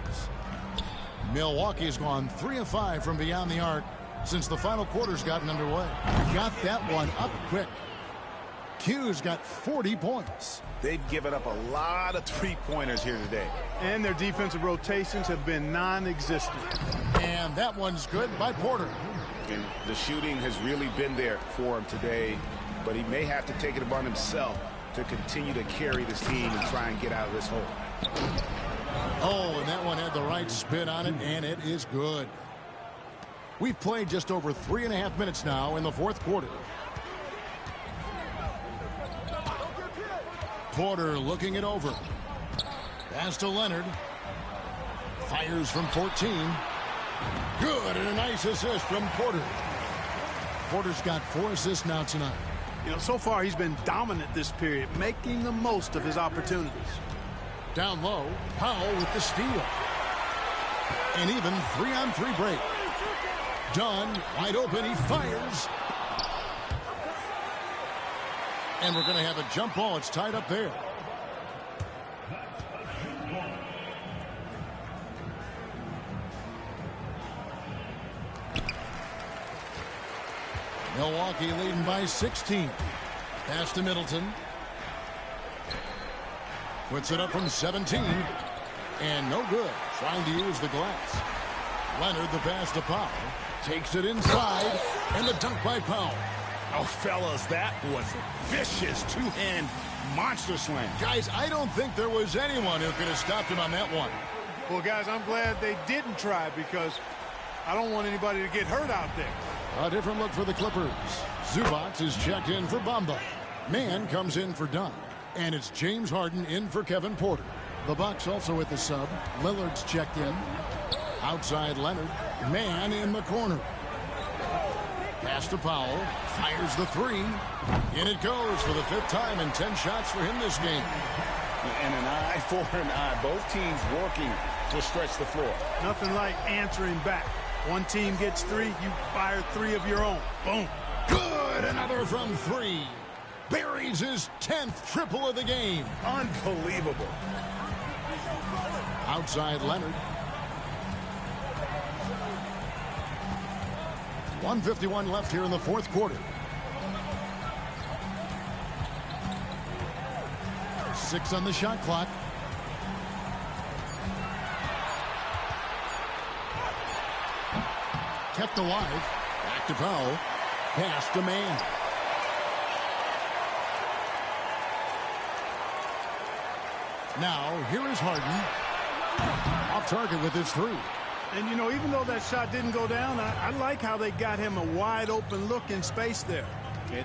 Milwaukee's gone 3 of 5 from beyond the arc since the final quarter's gotten underway. Got that one up quick. Q's got 40 points. They've given up a lot of 3-pointers here today. And their defensive rotations have been non-existent. And that one's good by Porter. And the shooting has really been there for him today, but he may have to take it upon himself to continue to carry this team and try and get out of this hole. Oh, and that one had the right spin on it, and it is good. We've played just over 3.5 minutes now in the 4th quarter. Porter looking it over. Pass to Leonard. Fires from 14. Good, and a nice assist from Porter. Porter's got 4 assists now tonight. You know, so far he's been dominant this period, making the most of his opportunities. Down low, Powell with the steal. And even 3-on-3 break. Dunn, wide open, he fires. And we're going to have a jump ball. It's tied up there. Milwaukee leading by 16. Pass to Middleton. Puts it up from 17. And no good. Trying to use the glass. Leonard, the pass to Powell. Takes it inside. And the dunk by Powell. Oh, fellas, that was a vicious two-hand monster slam. Guys, I don't think there was anyone who could have stopped him on that one. Well, guys, I'm glad they didn't try because I don't want anybody to get hurt out there. A different look for the Clippers. Zubac is checked in for Bamba. Mann comes in for Dunn. And it's James Harden in for Kevin Porter. The Bucks also with the sub. Lillard's checked in. Outside Leonard. Mann in the corner. Pass to Powell. Fires the three. In it goes for the 5th time and 10 shots for him this game. And an eye for an eye. Both teams working to stretch the floor. Nothing like answering back. One team gets 3, you fire 3 of your own. Boom. Good. Another from 3. Buries his 10th triple of the game. Unbelievable. Outside Leonard. 1:51 left here in the fourth quarter. 6 on the shot clock. Kept alive. Back to Powell. Pass to man. Now, here is Harden. Off target with his 3. And, you know, even though that shot didn't go down, I like how they got him a wide-open look in space there.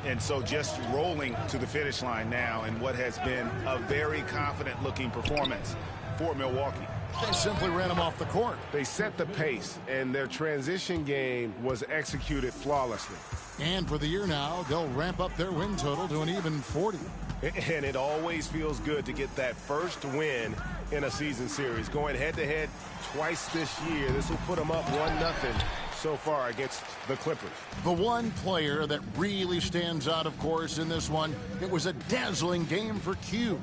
And so just rolling to the finish line now in what has been a very confident-looking performance for Milwaukee. They simply ran him off the court. They set the pace, and their transition game was executed flawlessly. And for the year now, they'll ramp up their win total to an even 40. And it always feels good to get that first win in a season series. Going head-to-head twice this year, this will put them up 1-0 so far against the Clippers. The one player that really stands out, of course, in this one, it was a dazzling game for Q.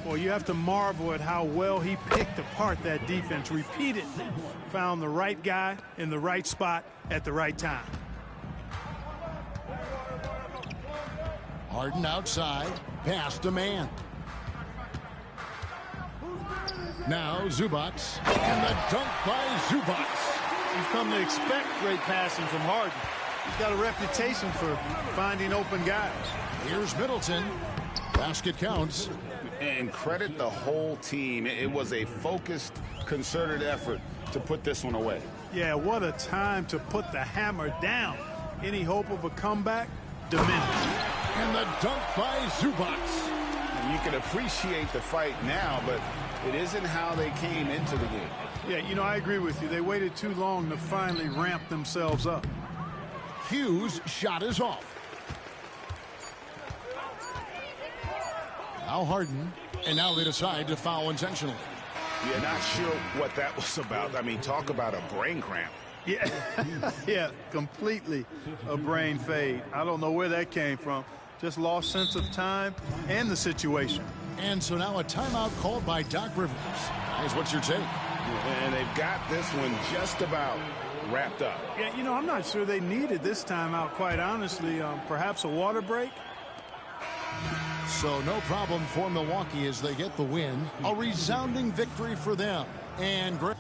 Well, you have to marvel at how well he picked apart that defense repeatedly. Found the right guy in the right spot at the right time. Harden outside. Pass to man. Now Zubac. And the dunk by Zubac. You've come to expect great passing from Harden. He's got a reputation for finding open guys. Here's Middleton. Basket counts. And credit the whole team. It was a focused, concerted effort to put this one away. Yeah, what a time to put the hammer down. Any hope of a comeback? Diminished. And the dunk by Zubac. And you can appreciate the fight now, but it isn't how they came into the game. Yeah, you know, I agree with you. They waited too long to finally ramp themselves up. Hughes' shot is off. Now Harden, and now they decide to foul intentionally. Yeah, not sure what that was about. I mean, talk about a brain cramp. Yeah, yeah, completely a brain fade. I don't know where that came from. Just lost sense of time and the situation. And so now a timeout called by Doc Rivers. Guys, what's your take? And they've got this one just about wrapped up. Yeah, you know, I'm not sure they needed this timeout, quite honestly. Perhaps a water break? So no problem for Milwaukee as they get the win. A resounding victory for them. And great.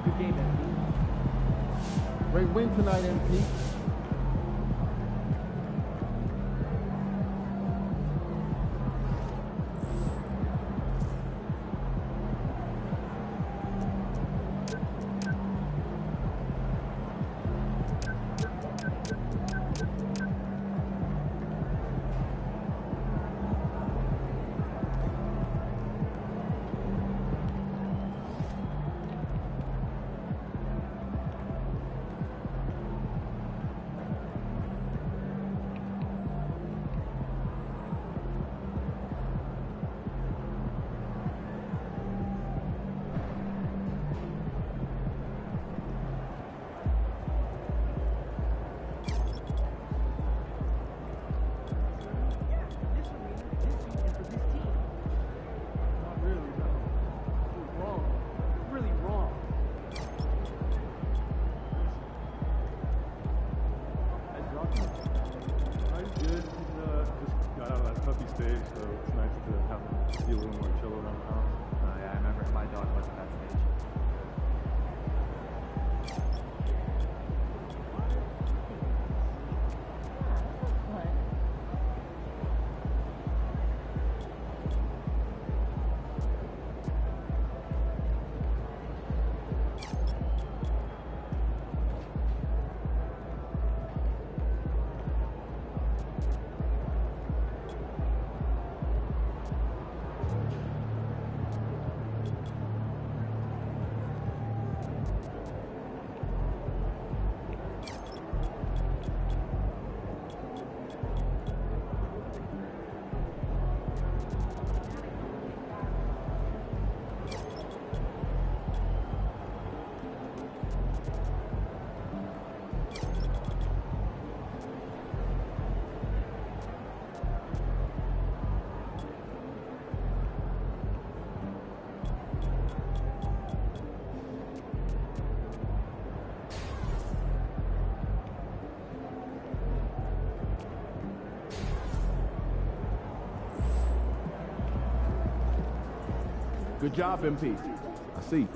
Good game, MP. Great win tonight, MP. Good job, MP. I see.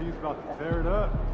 He's about to tear it up.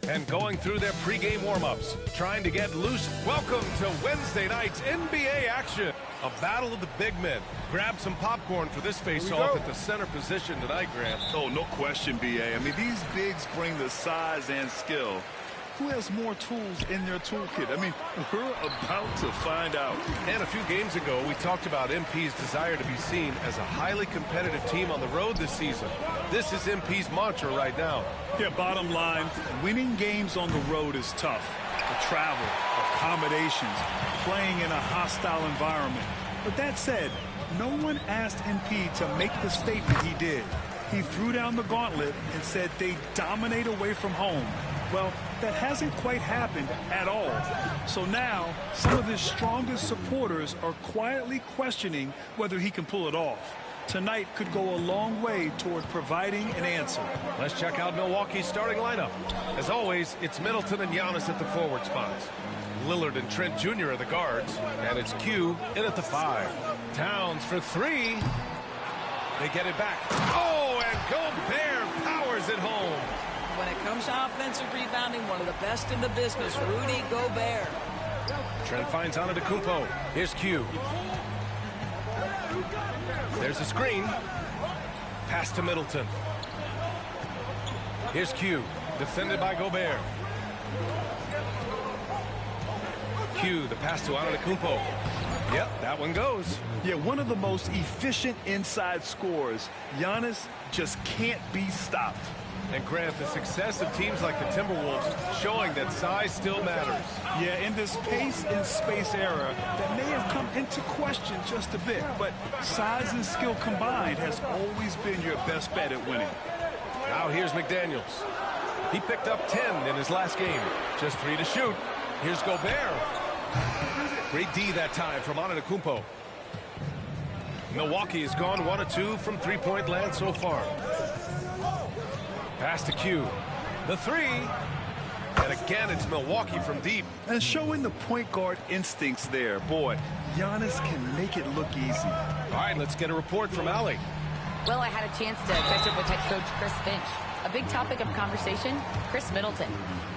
and going through their pregame warm-ups, trying to get loose. Welcome to Wednesday night's NBA action. A battle of the big men. Grab some popcorn for this face-off at the center position tonight, Grant. Oh, no question, B.A. I mean, these bigs bring the size and skill. Who has more tools in their toolkit? I mean, we're about to find out. And a few games ago, we talked about MP's desire to be seen as a highly competitive team on the road this season. This is MP's mantra right now. Yeah, bottom line, winning games on the road is tough. The travel, accommodations, playing in a hostile environment. But that said, no one asked MP to make the statement he did. He threw down the gauntlet and said they dominate away from home. Well, that hasn't quite happened at all. So now, some of his strongest supporters are quietly questioning whether he can pull it off. Tonight could go a long way toward providing an answer. Let's check out Milwaukee's starting lineup. As always, it's Middleton and Giannis at the forward spots. Lillard and Trent Jr. are the guards, and it's Q in at the 5. Towns for 3. They get it back. Oh, and Gobert powers it home. When it comes to offensive rebounding, one of the best in the business, Rudy Gobert. Trent finds Antetokounmpo. Here's Q. There's a screen. Pass to Middleton. Here's Q. Defended by Gobert. Q, the pass to Antetokounmpo. Yep, that one goes. Yeah, one of the most efficient inside scorers. Giannis just can't be stopped. And Grant, the success of teams like the Timberwolves showing that size still matters. Yeah, in this pace and space era, that may have come into question just a bit, but size and skill combined has always been your best bet at winning. Now here's McDaniels. He picked up 10 in his last game. Just 3 to shoot. Here's Gobert. Great D that time from Antetokounmpo. Milwaukee has gone 1 of 2 from three-point land so far. Pass to Q. The 3. And again, it's Milwaukee from deep. And showing the point guard instincts there. Boy, Giannis can make it look easy. All right, let's get a report from Allie. Well, I had a chance to catch up with head coach Chris Finch. A big topic of conversation, Chris Middleton.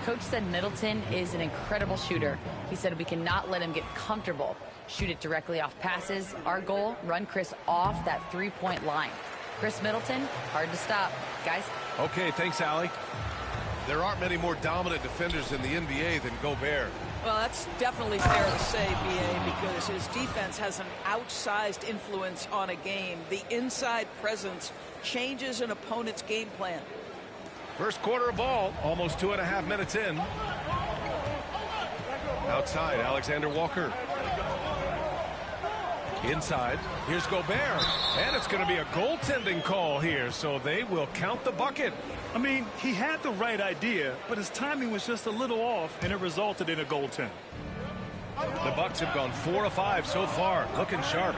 Coach said Middleton is an incredible shooter. He said we cannot let him get comfortable. Shoot it directly off passes. Our goal, run Chris off that three-point line. Chris Middleton, hard to stop. Guys? Okay, thanks, Allie. There aren't many more dominant defenders in the NBA than Gobert. Well, that's definitely fair to say, B.A., because his defense has an outsized influence on a game. The inside presence changes an opponent's game plan. First quarter of ball, almost 2.5 minutes in. Outside, Alexander Walker. Inside, here's Gobert. And it's going to be a goaltending call here, so they will count the bucket. I mean, he had the right idea, but his timing was just a little off, and it resulted in a goaltend. The Bucks have gone 4 of 5 so far, looking sharp.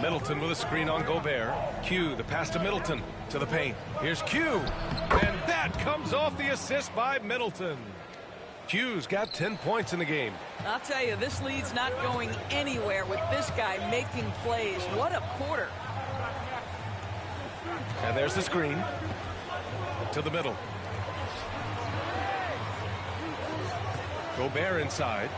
Middleton with a screen on Gobert. Q, the pass to Middleton, to the paint. Here's Q, and that comes off the assist by Middleton. Q's got 10 points in the game. I'll tell you, this lead's not going anywhere with this guy making plays. What a quarter. And there's the screen to the middle. Gobert inside.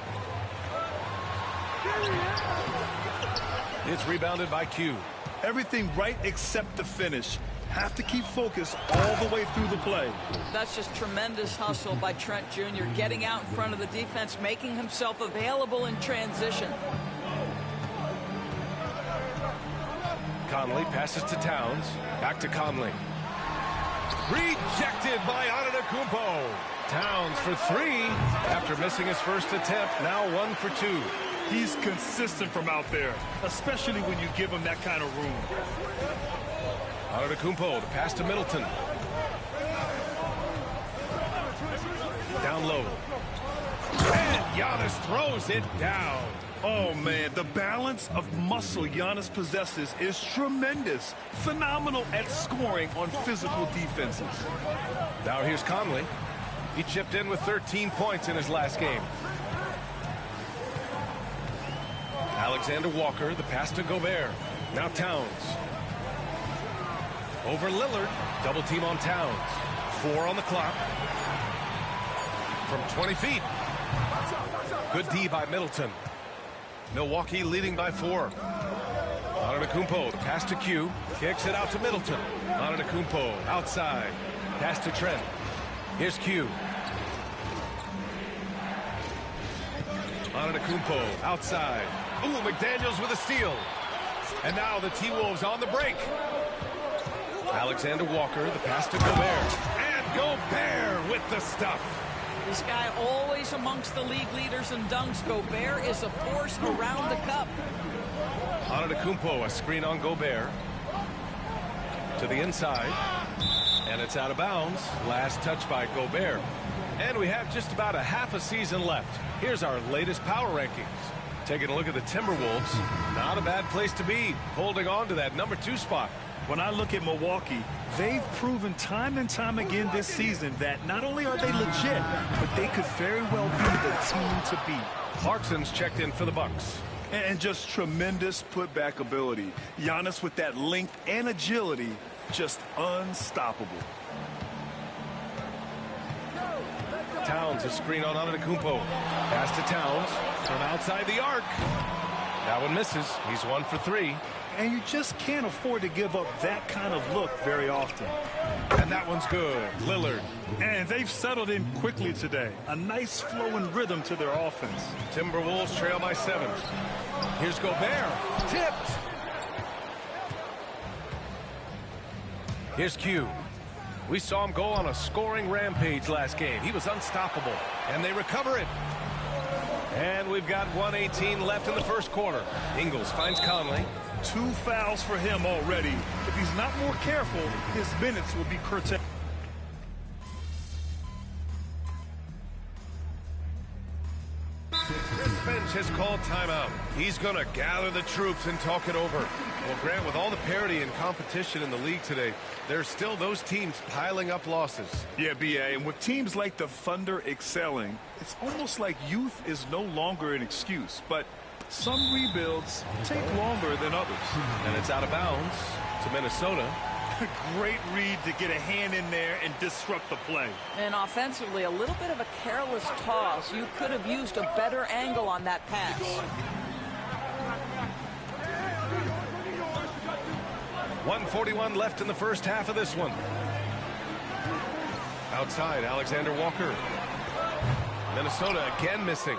It's rebounded by Q. Everything right except the finish. Have to keep focus all the way through the play. That's just tremendous hustle by Trent Jr. Getting out in front of the defense, making himself available in transition. Conley passes to Towns. Back to Conley. Rejected by Antetokounmpo. Towns for 3 after missing his first attempt. Now 1 for 2. He's consistent from out there, especially when you give him that kind of room. Antetokounmpo, the pass to Middleton. Down low. And Giannis throws it down. Oh, man, the balance of muscle Giannis possesses is tremendous. Phenomenal at scoring on physical defenses. Now here's Conley. He chipped in with 13 points in his last game. Alexander Walker, the pass to Gobert. Now Towns. Over Lillard. Double team on Towns. 4 on the clock. From 20 feet. Good D by Middleton. Milwaukee leading by 4. Antetokounmpo, the pass to Q. Kicks it out to Middleton. Antetokounmpo outside. Pass to Trent. Here's Q. Antetokounmpo outside. Ooh, McDaniels with a steal. And now the T-Wolves on the break. Alexander Walker, the pass to Gobert. And Gobert with the stuff. This guy always amongst the league leaders in dunks. Gobert is a force around the cup. Antetokounmpo, a screen on Gobert. To the inside. And it's out of bounds. Last touch by Gobert. And we have just about a half a season left. Here's our latest power rankings. Taking a look at the Timberwolves. Not a bad place to be. Holding on to that #2 spot. When I look at Milwaukee, they've proven time and time again this season that not only are they legit, but they could very well be the team to beat. Clarkson's checked in for the Bucks. And just tremendous putback ability. Giannis with that length and agility, just unstoppable. Towns, a screen on Antetokounmpo. Pass to Towns from outside the arc. That one misses. He's 1 for 3. And you just can't afford to give up that kind of look very often. And that one's good. Lillard. And they've settled in quickly today. A nice flowing rhythm to their offense. Timberwolves trail by 7. Here's Gobert. Tipped. Here's Q. We saw him go on a scoring rampage last game. He was unstoppable. And they recover it. And we've got 1:18 left in the first quarter. Ingles finds Conley. 2 fouls for him already. If he's not more careful, his minutes will be curtailed. Chris Finch has called timeout. He's going to gather the troops and talk it over. Well, Grant, with all the parity and competition in the league today, there's still those teams piling up losses. Yeah, B.A., and with teams like the Thunder excelling, it's almost like youth is no longer an excuse. But some rebuilds take longer than others. And it's out of bounds to Minnesota. Great read to get a hand in there and disrupt the play. And offensively, a little bit of a careless toss. You could have used a better angle on that pass. .141 left in the first half of this one. Outside, Alexander Walker. Minnesota again missing.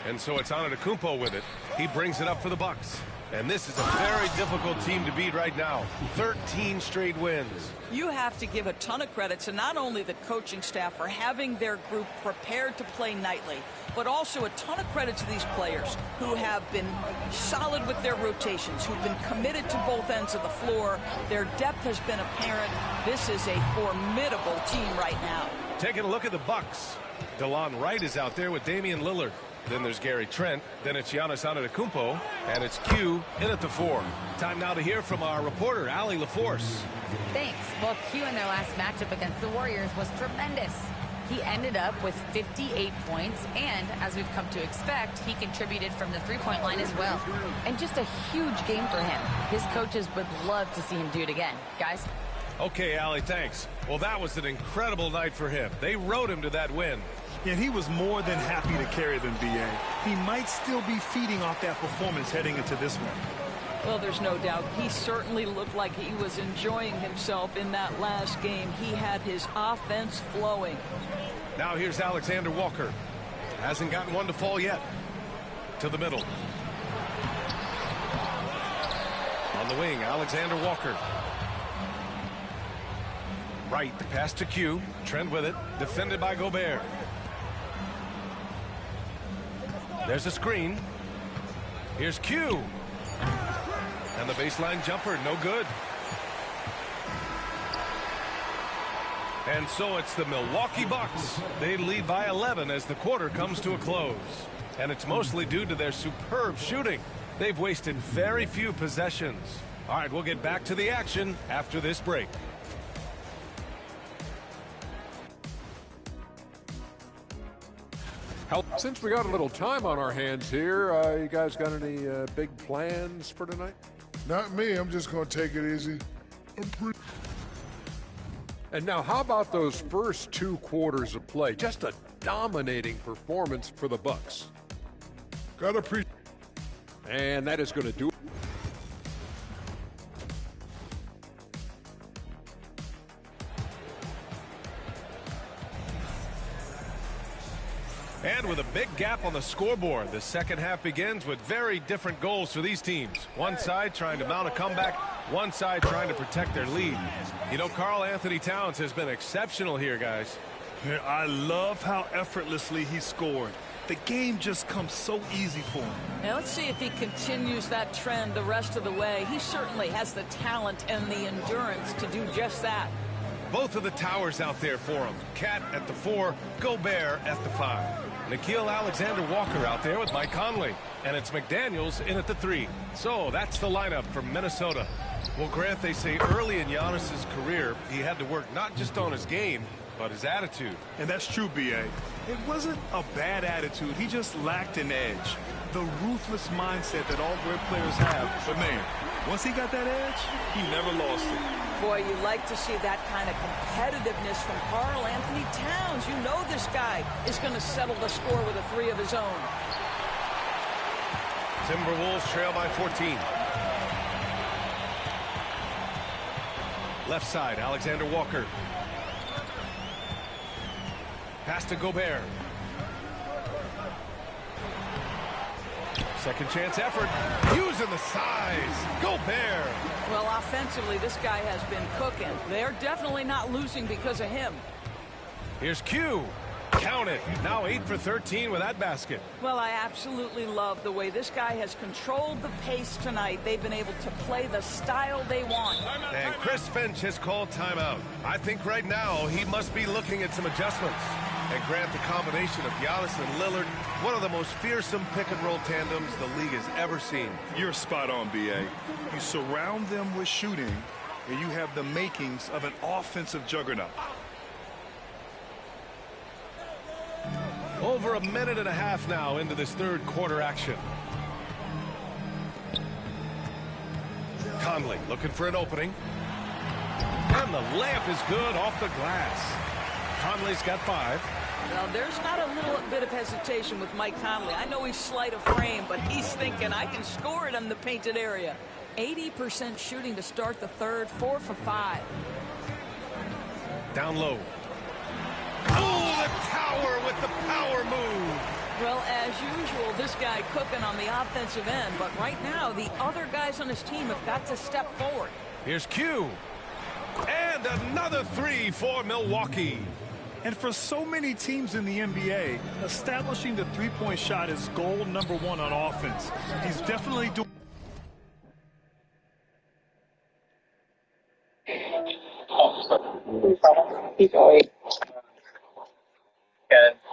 And so it's Antetokounmpo with it. He brings it up for the Bucks. And this is a very difficult team to beat right now. 13 straight wins. You have to give a ton of credit to not only the coaching staff for having their group prepared to play nightly, but also a ton of credit to these players who have been solid with their rotations, who've been committed to both ends of the floor. Their depth has been apparent. This is a formidable team right now. Taking a look at the Bucks. DeLon Wright is out there with Damian Lillard. Then there's Gary Trent. Then it's Giannis Antetokounmpo. And it's Q in at the 4. Time now to hear from our reporter, Allie LaForce. Thanks. Well, Q in their last matchup against the Warriors was tremendous. He ended up with 58 points, and as we've come to expect, he contributed from the three-point line as well. And just a huge game for him. His coaches would love to see him do it again. Guys? Okay, Allie, thanks. Well, that was an incredible night for him. They rode him to that win. And he was more than happy to carry them, B.A. He might still be feeding off that performance heading into this one. Well, there's no doubt. He certainly looked like he was enjoying himself in that last game. He had his offense flowing. Now here's Alexander Walker. Hasn't gotten one to fall yet. To the middle. On the wing, Alexander Walker. Right, the pass to Q. Trent with it. Defended by Gobert. There's a screen. Here's Q. And the baseline jumper, no good. And so it's the Milwaukee Bucks. They lead by 11 as the quarter comes to a close. And it's mostly due to their superb shooting. They've wasted very few possessions. All right, we'll get back to the action after this break. Since we got a little time on our hands here, you guys got any big plans for tonight? Not me. I'm just going to take it easy. And now how about those first 2 quarters of play? Just a dominating performance for the Bucks. Gotta appreciate. And that is going to do it. And with a big gap on the scoreboard, the second half begins with very different goals for these teams. One side trying to mount a comeback, one side trying to protect their lead. You know, Karl Anthony Towns has been exceptional here, guys. Yeah, I love how effortlessly he scored. The game just comes so easy for him. Now let's see if he continues that trend the rest of the way. He certainly has the talent and the endurance to do just that. Both of the towers out there for him. Cat at the 4, Gobert at the 5. Nickeil Alexander-Walker out there with Mike Conley. And it's McDaniels in at the 3. So that's the lineup from Minnesota. Well, Grant, they say early in Giannis's career, he had to work not just on his game, but his attitude. And that's true, B.A. It wasn't a bad attitude. He just lacked an edge. The ruthless mindset that all great players have. But, man, once he got that edge, he never lost it. Boy, you like to see that kind of competitiveness from Karl Anthony Towns. You know this guy is going to settle the score with a 3 of his own. Timberwolves trail by 14. Left side, Alexander Walker. Pass to Gobert. Second chance effort. Using the size. Gobert. Well, offensively, this guy has been cooking. They're definitely not losing because of him. Here's Q. Count it. Now 8 for 13 with that basket. Well, I absolutely love the way this guy has controlled the pace tonight. They've been able to play the style they want. And Chris Finch has called timeout. I think right now he must be looking at some adjustments. And Grant, the combination of Giannis and Lillard, one of the most fearsome pick-and-roll tandems the league has ever seen. You're spot on, B.A. You surround them with shooting, and you have the makings of an offensive juggernaut. Over a minute and a half now into this third quarter action. Conley looking for an opening. And the layup is good off the glass. Conley's got 5. Well, there's not a little bit of hesitation with Mike Conley. I know he's slight of frame, but he's thinking I can score it in the painted area. 80% shooting to start the third, 4 for 5. Down low. Oh, the tower with the power move. Well, as usual, this guy cooking on the offensive end, but right now the other guys on his team have got to step forward. Here's Q. And another 3 for Milwaukee. And for so many teams in the NBA, establishing the three-point shot is goal number 1 on offense. He's definitely doing.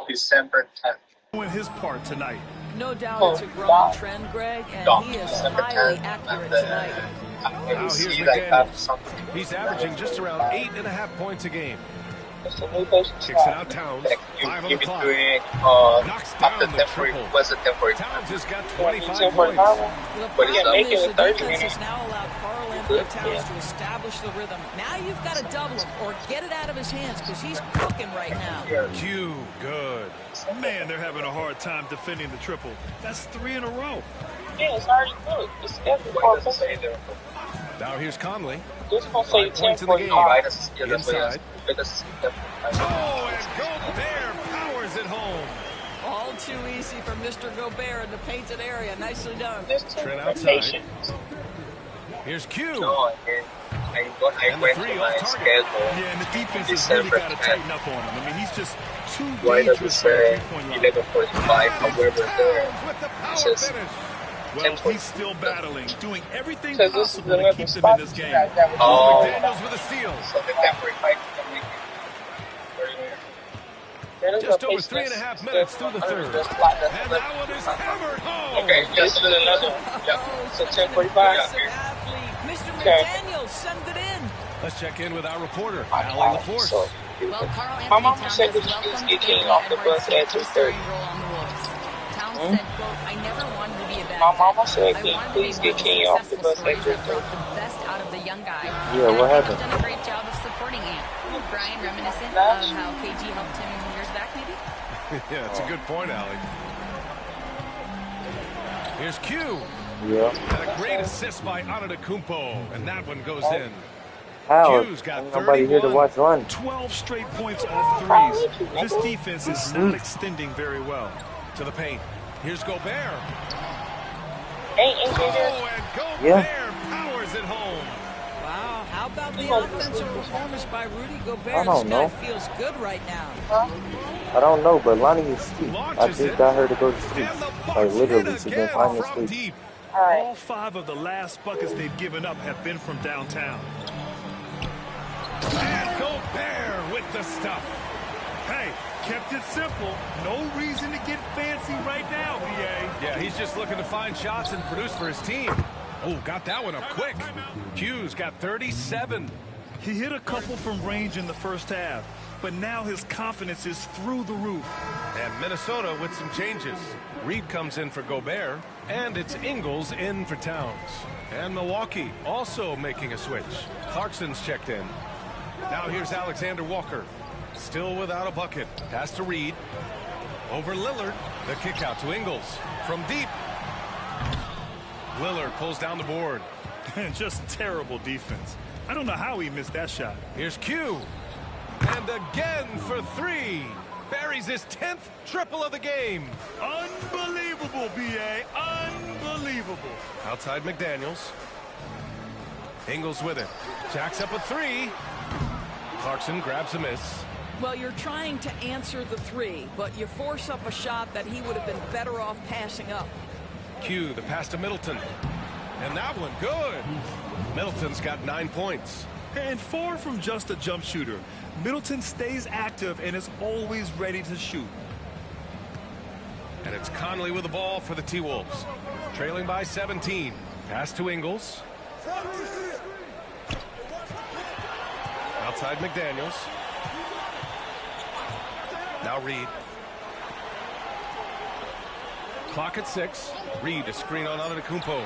December 10th. Doing his part tonight. No doubt it's a growing trend, Greg, and he is highly accurate tonight. Now here's McDaniels. He's averaging just around 8.5 points a game. Kicks it out Towns. 5 on the clock. Knocks down the triple. Towns has got 25 points. The problem is the defense has now allowed Karl Anthony Towns to establish the rhythm. Now you've got to double him or get it out of his hands because he's cooking right now. Q, good. Man, they're having a hard time defending the triple. That's 3 in a row. Yeah, it's already good. It's every Now here's Conley. 5 points in the game. Inside. Oh, and Gobert powers it home. All too easy for Mr. Gobert in the painted area. Nicely done. Trent outside. Here's Q. And the 3 off target. Yeah, and the defense has really got to tighten up on him. I mean, he's just too dangerous for the three-point line. 11:45, however, well, he's still battling, doing everything possible to keep them in this game. McDaniels with a steal. Just over 3.5 minutes through the third. And that one is hammered home. Okay, just another. Yeah, so 10:45. Mr. McDaniels, send it in. Let's check in with our reporter, Allie LaForce. Well, Karl Anthony Towns has welcomed Anthony Edwards to his starting role on the Wolves. Towns said, quote, I never wanted to be a bad guy. I wanted to be one of the successful stories that brought the best out of the young guy. Yeah, what happened? I've done a great job of supporting Ant. Brian reminiscent of how KG helped him years back, maybe? Yeah, that's a good point, Allie. Here's Q. Yeah. And a great assist by Antetokounmpo, and that one goes in. How? Q's got Nobody here to watch run. 12 straight points off threes. This defense is not extending very well. To the paint. Here's Gobert. Oh, and Gobert powers it home. Wow, how about the offensive performance by Rudy Gobert? I don't know. This guy feels good right now. I don't know, but Lonnie is sleep. I just got her to go to sleep. Like, literally, she's been finding sleep. All 5 of the last buckets they've given up have been from downtown. And Gobert with the stuff. Hey, kept it simple. No reason to get fancy right now, B.A. Yeah, he's just looking to find shots and produce for his team. Oh, got that one up quick. Q's got 37. He hit a couple from range in the first half, but now his confidence is through the roof. And Minnesota with some changes. Reed comes in for Gobert, and it's Ingles in for Towns. And Milwaukee also making a switch. Clarkson's checked in. Now here's Alexander Walker. Still without a bucket. Pass to Reed. Over Lillard. The kick out to Ingles. From deep. Lillard pulls down the board. Just terrible defense. I don't know how he missed that shot. Here's Q. And again for 3. Buries his 10th triple of the game. Unbelievable, B.A. Unbelievable. Outside McDaniels. Ingles with it. Jacks up a 3. Clarkson grabs a miss. Well, you're trying to answer the 3, but you force up a shot that he would have been better off passing up. Q, the pass to Middleton. And that one, good. Middleton's got 9 points. And far from just a jump shooter, Middleton stays active and is always ready to shoot. And it's Conley with the ball for the T-Wolves. Trailing by 17. Pass to Ingles. Outside McDaniels. Now Reed. Clock at 6. Reed, a screen on Antetokounmpo.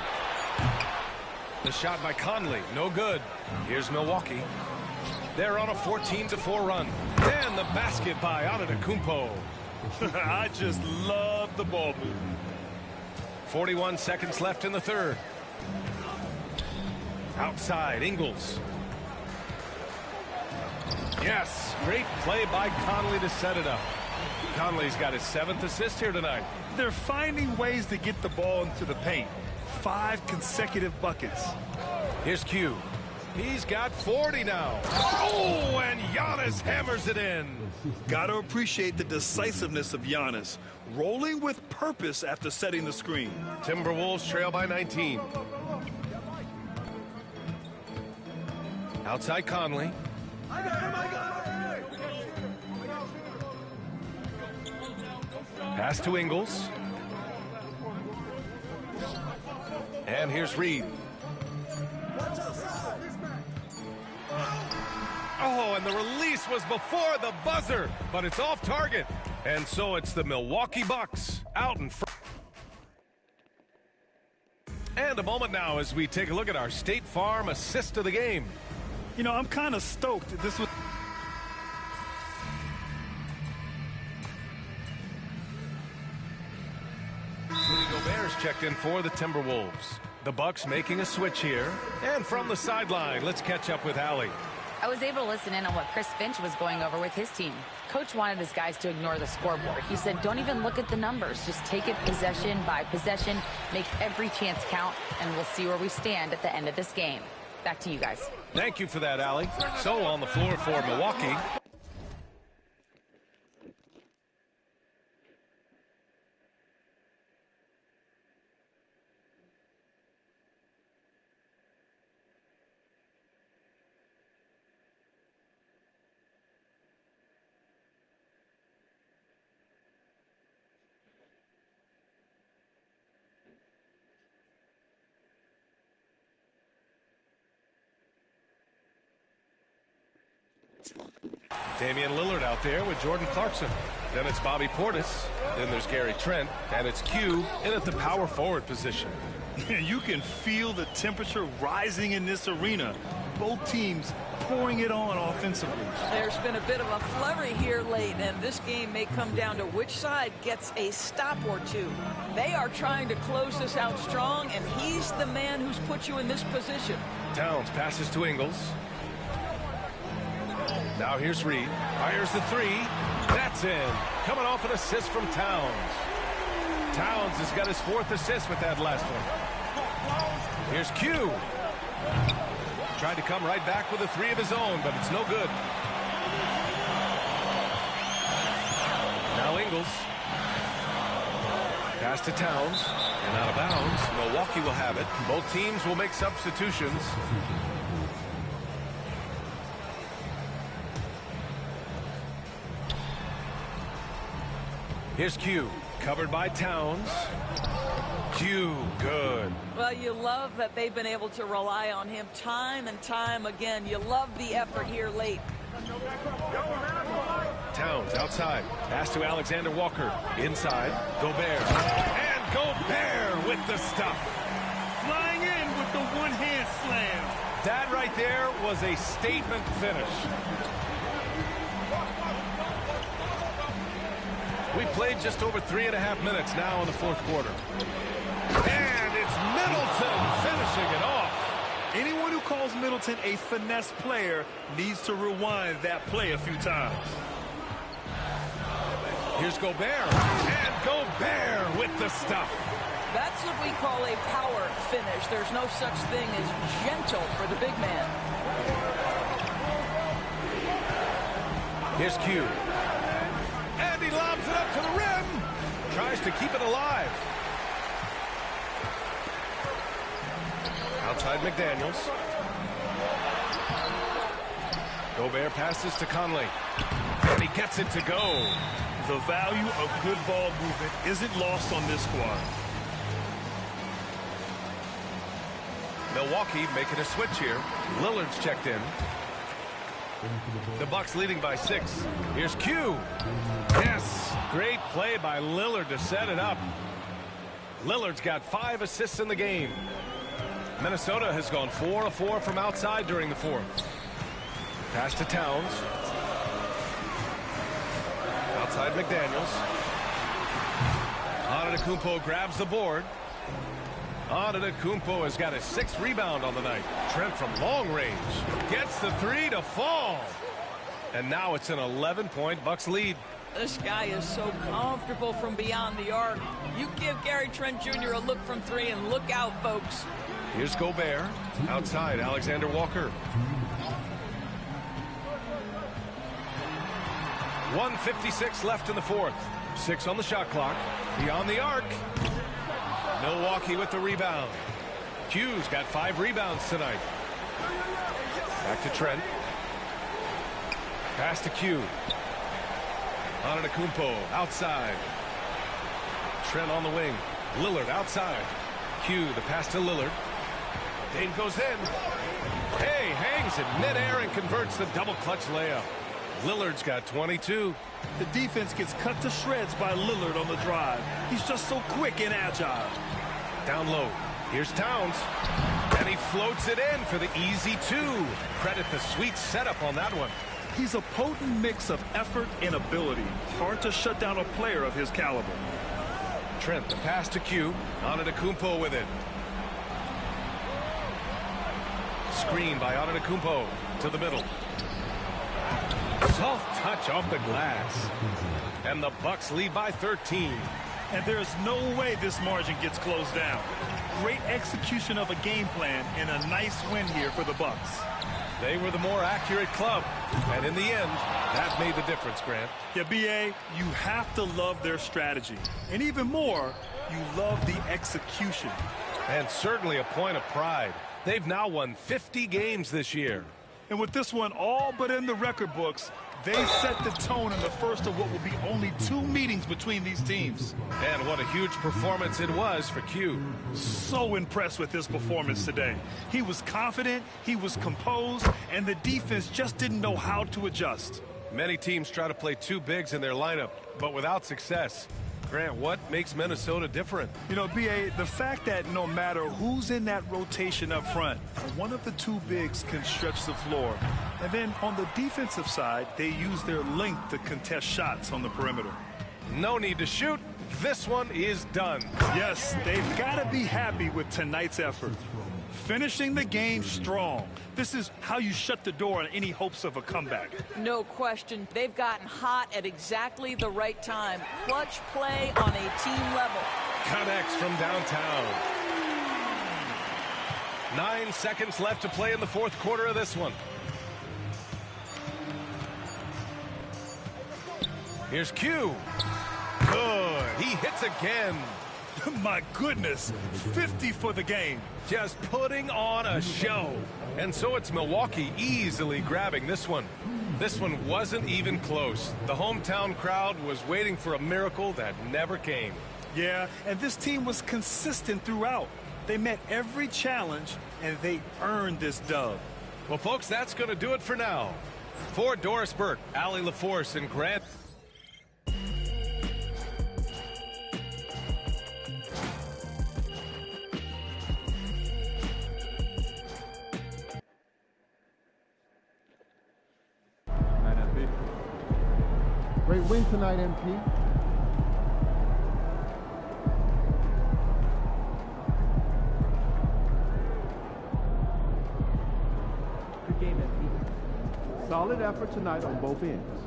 The shot by Conley, no good. Here's Milwaukee. They're on a 14-4 run. And the basket by Antetokounmpo. I just love the ball movement. 41 seconds left in the third. Outside, Ingles. Yes, great play by Conley to set it up. Conley's got his 7th assist here tonight. They're finding ways to get the ball into the paint. 5 consecutive buckets. Here's Q. He's got 40 now. Oh, and Giannis hammers it in. Got to appreciate the decisiveness of Giannis. Rolling with purpose after setting the screen. Timberwolves trail by 19. Outside Conley. Pass to Ingles. And here's Reed. Oh, and the release was before the buzzer, but it's off target. And so it's the Milwaukee Bucks out in front. And a moment now as we take a look at our State Farm assist of the game. You know, I'm kind of stoked. This was... Rudy Gobert's checked in for the Timberwolves. The Bucks making a switch here. And from the sideline, let's catch up with Allie. I was able to listen in on what Chris Finch was going over with his team. Coach wanted his guys to ignore the scoreboard. He said, don't even look at the numbers. Just take it possession by possession, make every chance count, and we'll see where we stand at the end of this game. Back to you guys. Thank you for that, Allie. So on the floor for Milwaukee. Damian Lillard out there with Jordan Clarkson. Then it's Bobby Portis. Then there's Gary Trent. And it's Q in at the power forward position. You can feel the temperature rising in this arena. Both teams pouring it on offensively. There's been a bit of a flurry here late, and this game may come down to which side gets a stop or two. They are trying to close this out strong, and he's the man who's put you in this position. Towns passes to Ingles. Now here's Reed. Fires the three. That's in. Coming off an assist from Towns. Towns has got his 4th assist with that last one. Here's Q. Tried to come right back with a 3 of his own, but it's no good. Now Ingles. Pass to Towns. And out of bounds. Milwaukee will have it. Both teams will make substitutions. Here's Q. Covered by Towns. Q, good. Well, you love that they've been able to rely on him time and time again. You love the effort here late. Towns outside. Pass to Alexander Walker. Inside. Gobert. And Gobert with the stuff. Flying in with the one-hand slam. That right there was a statement finish. We played just over 3.5 minutes now in the 4th quarter. And it's Middleton finishing it off. Anyone who calls Middleton a finesse player needs to rewind that play a few times. Here's Gobert. And Gobert with the stuff. That's what we call a power finish. There's no such thing as gentle for the big man. Here's Q. And he lobs it up to the rim. Tries to keep it alive. Outside McDaniels. Gobert passes to Conley. And he gets it to go. The value of good ball movement isn't lost on this squad. Milwaukee making a switch here. Lillard's checked in. The Bucks leading by 6. Here's Q. Yes, great play by Lillard to set it up. Lillard's got 5 assists in the game. Minnesota has gone 4 of 4 from outside during the 4th. Pass to Towns. Outside McDaniels. Antetokounmpo grabs the board. Antetokounmpo has got his 6th rebound on the night. Trent from long range gets the 3 to fall. And now it's an 11-point Bucks lead. This guy is so comfortable from beyond the arc. You give Gary Trent Jr. a look from 3 and look out, folks. Here's Gobert. Outside, Alexander Walker. 1:56 left in the 4th. 6 on the shot clock. Beyond the arc. Milwaukee with the rebound. Q's got 5 rebounds tonight. Back to Trent. Pass to Q. Antetokounmpo outside. Trent on the wing. Lillard outside. Q, the pass to Lillard. Dane goes in. Hey, hangs in midair and converts the double clutch layup. Lillard's got 22. The defense gets cut to shreds by Lillard on the drive. He's just so quick and agile. Down low. Here's Towns. And he floats it in for the easy 2. Credit the sweet setup on that one. He's a potent mix of effort and ability. Hard to shut down a player of his caliber. Trent, the pass to Q. Antetokounmpo with it. Screen by Antetokounmpo to the middle. Soft touch off the glass. And the Bucks lead by 13. And there's no way this margin gets closed down. Great execution of a game plan and a nice win here for the Bucks. They were the more accurate club. And in the end, that made the difference, Grant. Yeah, B.A., you have to love their strategy. And even more, you love the execution. And certainly a point of pride. They've now won 50 games this year. And with this one all but in the record books, they set the tone in the first of what will be only 2 meetings between these teams. And what a huge performance it was for Q. So impressed with his performance today. He was confident, he was composed, and the defense just didn't know how to adjust. Many teams try to play 2 bigs in their lineup, but without success. Grant, what makes Minnesota different? You know, B.A., the fact that no matter who's in that rotation up front, one of the two bigs can stretch the floor. And then on the defensive side, they use their length to contest shots on the perimeter. No need to shoot. This one is done. Yes, they've got to be happy with tonight's effort. Finishing the game strong. This is how you shut the door on any hopes of a comeback. No question. They've gotten hot at exactly the right time. Clutch play on a team level. Connects from downtown. 9 seconds left to play in the fourth quarter of this one. Here's Q. Good. He hits again. My goodness. 50 for the game. Just putting on a show. And so it's Milwaukee easily grabbing this one. This one wasn't even close. The hometown crowd was waiting for a miracle that never came. Yeah, and this team was consistent throughout. They met every challenge, and they earned this dub. Well, folks, that's going to do it for now. For Doris Burke, Allie LaForce, and Grant. Great win tonight, MP. Good game, MP. Solid effort tonight on both ends.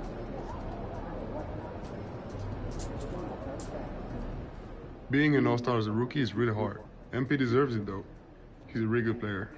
Being an all-star as a rookie is really hard. MP deserves it, though. He's a really good player.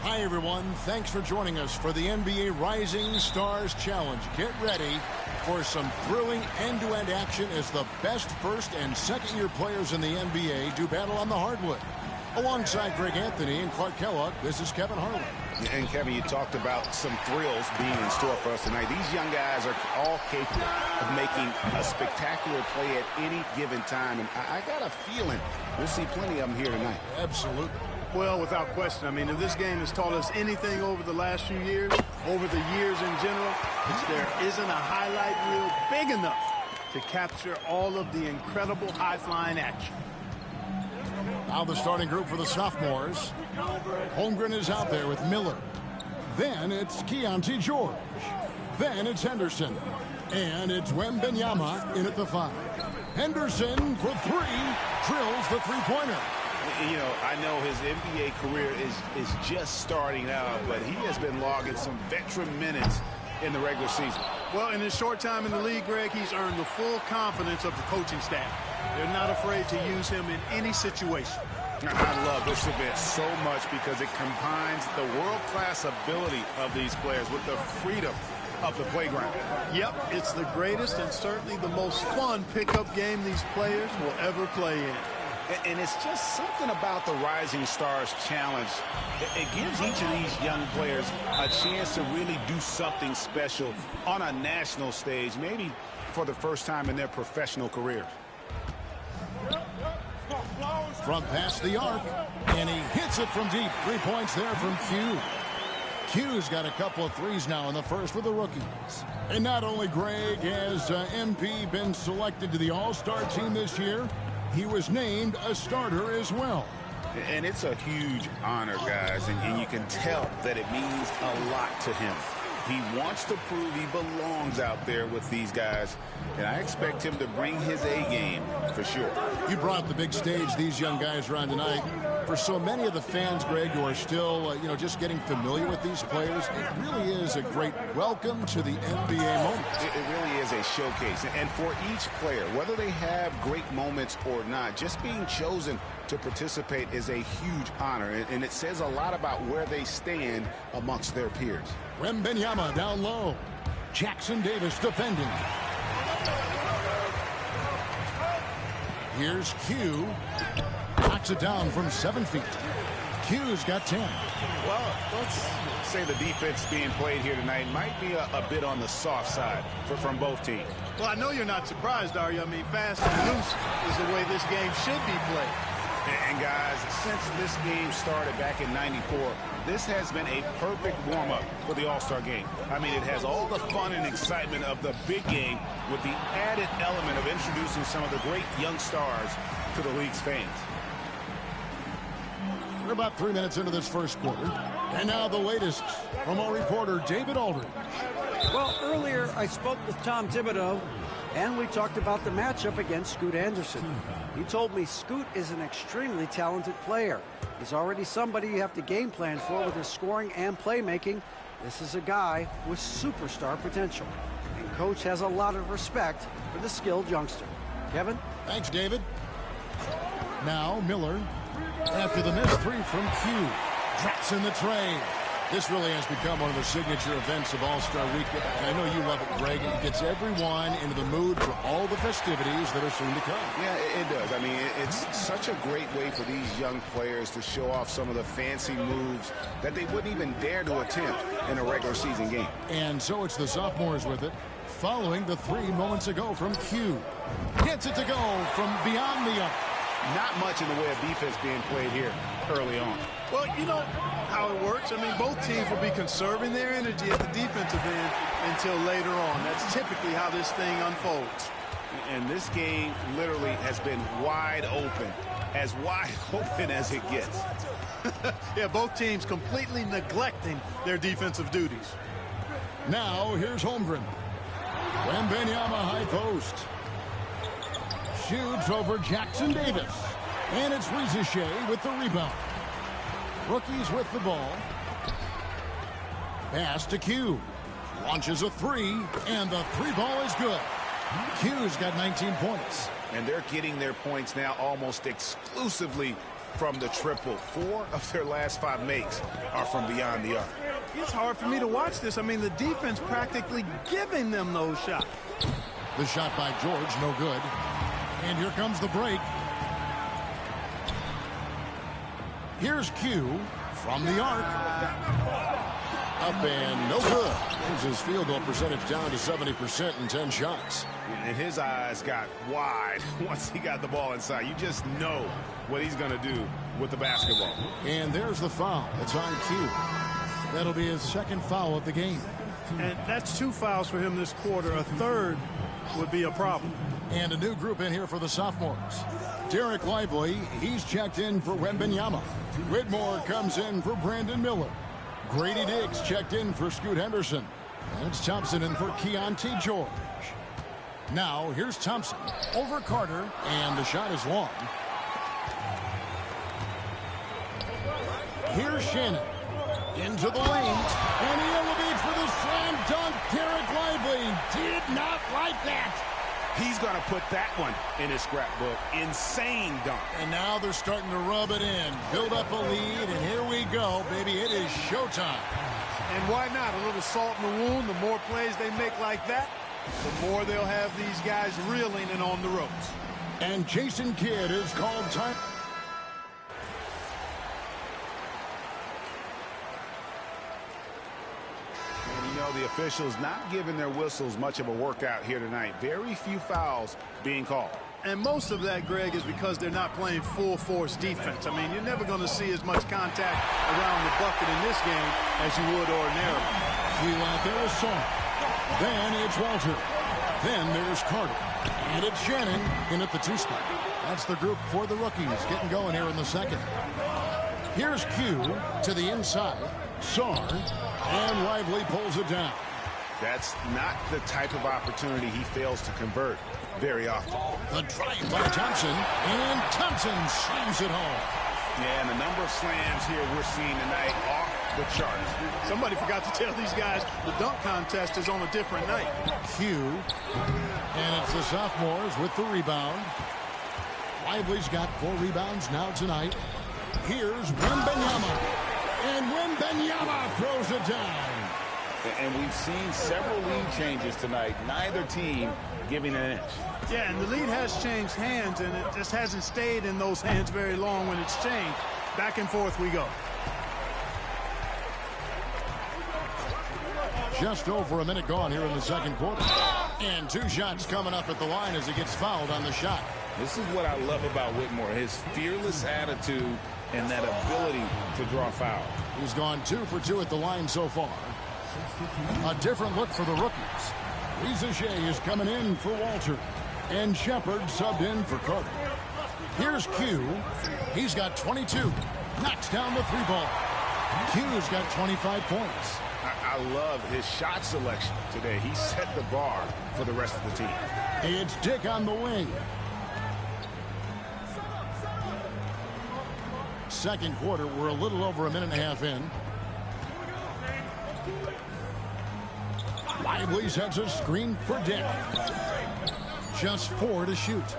Hi, everyone. Thanks for joining us for the NBA Rising Stars Challenge. Get ready for some thrilling end-to-end action as the best first and second-year players in the NBA do battle on the hardwood. Alongside Greg Anthony and Clark Kellogg, this is Kevin Harlan. And Kevin, you talked about some thrills being in store for us tonight. These young guys are all capable of making a spectacular play at any given time. And I got a feeling we'll see plenty of them here tonight. Absolutely. Well, without question. I mean, if this game has taught us anything over the last few years, over the years in general, it's there isn't a highlight reel big enough to capture all of the incredible high-flying action. Now the starting group for the sophomores. Holmgren is out there with Miller. Then it's Keontae George. Then it's Henderson. And it's Wembanyama in at the 5. Henderson for 3, drills the three-pointer. You know, I know his NBA career is just starting out, but he has been logging some veteran minutes in the regular season. Well, in his short time in the league, Greg, he's earned the full confidence of the coaching staff. They're not afraid to use him in any situation. I love this event so much because it combines the world-class ability of these players with the freedom of the playground. Yep, it's the greatest and certainly the most fun pickup game these players will ever play in. And it's just something about the Rising Stars Challenge. It gives each of these young players a chance to really do something special on a national stage, maybe for the first time in their professional careers. From past the arc, and he hits it from deep. 3 points there from Q. Q's got a couple of threes now in the first with the rookies. And not only, Greg, has MP been selected to the All-Star team this year, he was named a starter as well. And it's a huge honor, guys, and you can tell that it means a lot to him. He wants to prove he belongs out there with these guys, and I expect him to bring his A game for sure. You brought the big stage these young guys are on tonight. For so many of the fans, Greg, who are still, just getting familiar with these players, it really is a great welcome to the NBA moment. It really is a showcase. And for each player, whether they have great moments or not, just being chosen to participate is a huge honor. And it says a lot about where they stand amongst their peers. Wembanyama down low. Jackson Davis defending. Here's Q. Knocks it down from 7 feet. Q's got 10. Well, let's say the defense being played here tonight might be a bit on the soft side from both teams. Well, I know you're not surprised, are you? I mean, fast and loose is the way this game should be played. And guys, since this game started back in '94, this has been a perfect warm-up for the All-Star game. I mean, it has all the fun and excitement of the big game with the added element of introducing some of the great young stars to the league's fans. We're about 3 minutes into this first quarter. And now the latest from our reporter, David Aldridge. Well, earlier I spoke with Tom Thibodeau, and we talked about the matchup against Scoot Anderson. He told me Scoot is an extremely talented player. He's already somebody you have to game plan for with his scoring and playmaking. This is a guy with superstar potential. And Coach has a lot of respect for the skilled youngster. Kevin? Thanks, David. Now Miller, after the missed three from Q, drops in the tray. This really has become one of the signature events of All-Star Weekend. I know you love it, Greg. It gets everyone into the mood for all the festivities that are soon to come. Yeah, it does. I mean, it's such a great way for these young players to show off some of the fancy moves that they wouldn't even dare to attempt in a regular season game. And so it's the sophomores with it, following the 3 moments ago from Q. Gets it to go from beyond the arc. Not much in the way of defense being played here early on. Well, you know how it works. I mean, both teams will be conserving their energy at the defensive end until later on. That's typically how this thing unfolds. And this game literally has been wide open as it gets. Yeah, both teams completely neglecting their defensive duties. Now, here's Holmgren. Wembanyama high post. Shoots over Jackson Davis. And it's Rizachet with the rebound. Rookies with the ball. Pass to Q. Launches a three, and the three ball is good. Q's got 19 points. And they're getting their points now almost exclusively from the triple. 4 of their last 5 makes are from beyond the arc. It's hard for me to watch this. I mean, the defense practically giving them those shots. The shot by George, no good. And here comes the break. Here's Q from the arc. Up and no good. Brings his field goal percentage down to 70% in 10 shots. And his eyes got wide once he got the ball inside. You just know what he's going to do with the basketball. And there's the foul. It's on Q. That'll be his second foul of the game. And that's 2 fouls for him this quarter. A third would be a problem. And a new group in here for the sophomores. Derek Lively, he's checked in for Wembanyama. Whitmore comes in for Brandon Miller. Grady Diggs checked in for Scoot Henderson. And it's Thompson in for Keontae George. Now, here's Thompson over Carter, and the shot is long. Here's Shannon. Into the lane, and he elevates for the slam dunk. Derek Lively did not like that. He's going to put that one in his scrapbook. Insane dunk. And now they're starting to rub it in. Build up a lead, and here we go, baby. It is showtime. And why not? A little salt in the wound. The more plays they make like that, the more they'll have these guys reeling and on the ropes. And Jason Kidd is called time. The officials not giving their whistles much of a workout here tonight. Very few fouls being called. And most of that, Greg, is because they're not playing full force defense. I mean, you're never going to see as much contact around the bucket in this game as you would ordinarily. You out there with Saul. Then it's Walter. Then there's Carter. And it's Shannon in at the 2 spot. That's the group for the rookies getting going here in the second. Here's Q to the inside. Saar. And Lively pulls it down. That's not the type of opportunity he fails to convert very often. The drive by Thompson, and Thompson slams it home. Yeah, and the number of slams here we're seeing tonight off the charts. Somebody forgot to tell these guys the dunk contest is on a different night. Q. And it's the sophomores with the rebound. Lively's got 4 rebounds now tonight. Here's Wembanyama. And Wembanyama throws it down. And we've seen several lead changes tonight. Neither team giving an inch. Yeah, and the lead has changed hands, and it just hasn't stayed in those hands very long when it's changed. Back and forth we go. Just over a minute gone here in the second quarter. And 2 shots coming up at the line as he gets fouled on the shot. This is what I love about Whitmore, his fearless attitude and that ability to draw foul. He's gone 2 for 2 at the line so far. A different look for the rookies. Lisa Shea is coming in for Walter. And Shepard subbed in for Carter. Here's Q. He's got 22. Knocks down the 3-ball. Q's got 25 points. I love his shot selection today. He set the bar for the rest of the team. It's Dick on the wing. Second quarter, we're a little over a minute and a half in. Lively sets a screen for Dick. Just 4 to shoot.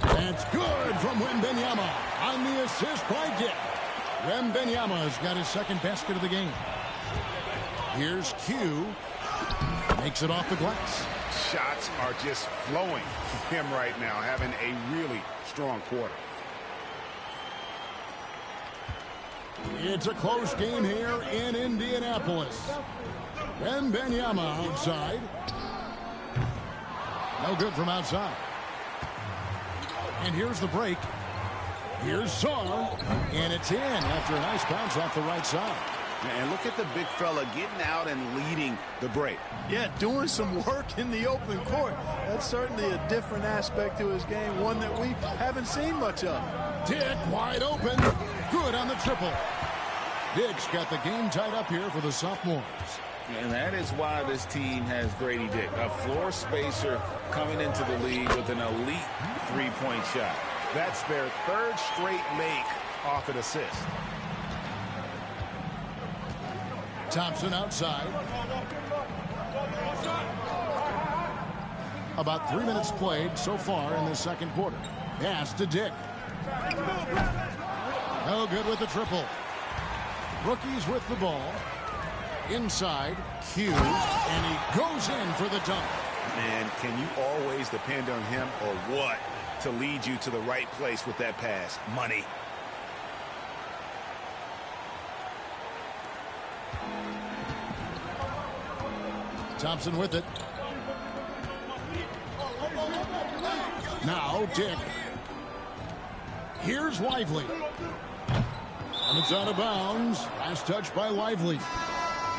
That's good from Wembanyama on the assist by Dick. Wembanyama's got his second basket of the game. Here's Q. Makes it off the glass. Shots are just flowing from him right now, having a really strong quarter. It's a close game here in Indianapolis. Wembanyama outside. No good from outside. And here's the break. Here's Saw. And it's in after a nice bounce off the right side. And look at the big fella getting out and leading the break. Yeah, doing some work in the open court. That's certainly a different aspect to his game, one that we haven't seen much of. Dick wide open. Good on the triple. Dick's got the game tied up here for the sophomores. And that is why this team has Grady Dick, a floor spacer coming into the league with an elite 3-point shot. That's their 3rd straight make off an assist. Thompson outside. About 3 minutes played so far in the second quarter. Pass to Dick. No good with the triple. Rookies with the ball. Inside, Q, and he goes in for the dunk. Man, can you always depend on him or what to lead you to the right place with that pass? Money. Thompson with it. Now Dick. Here's Lively. And it's out of bounds. Last touch by Lively.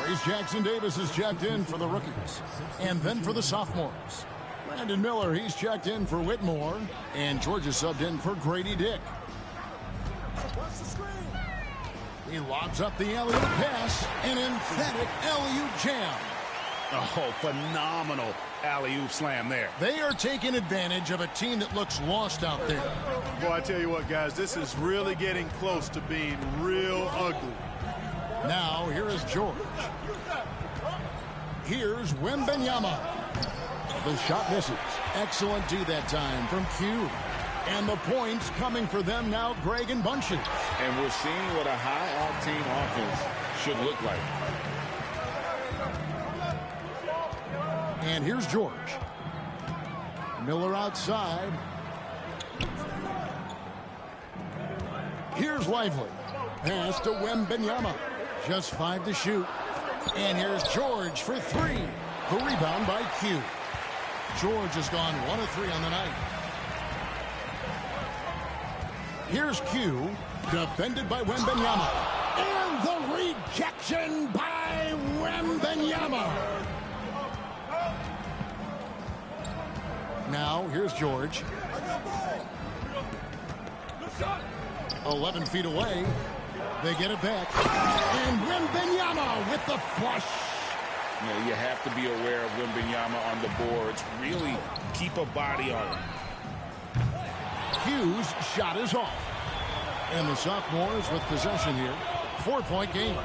Grace Jackson-Davis is checked in for the rookies. And then for the sophomores. Landon Miller, he's checked in for Whitmore. And Georgia subbed in for Grady Dick. He lobs up the alley-oop pass. An emphatic alley-oop jam. Oh, phenomenal alley-oop slam there. They are taking advantage of a team that looks lost out there. Boy, I tell you what, guys, this is really getting close to being real ugly. Now, here is George. Here's Wembanyama. The shot misses. Excellent D that time from Q. And the points coming for them now, Greg and Bunchen. And we're seeing what a high-octane offense should look like. And here's George. Miller outside. Here's Lively. Pass to Wembanyama. Just 5 to shoot. And here's George for 3. The rebound by Q. George has gone 1 of 3 on the night. Here's Q. Defended by Wembanyama. And the rejection by Wembanyama. Now, here's George. 11 feet away. They get it back. And Wembanyama with the flush. You know, you have to be aware of Wembanyama on the boards. Really keep a body on him. Q's shot is off. And the sophomores with possession here. 4-point game.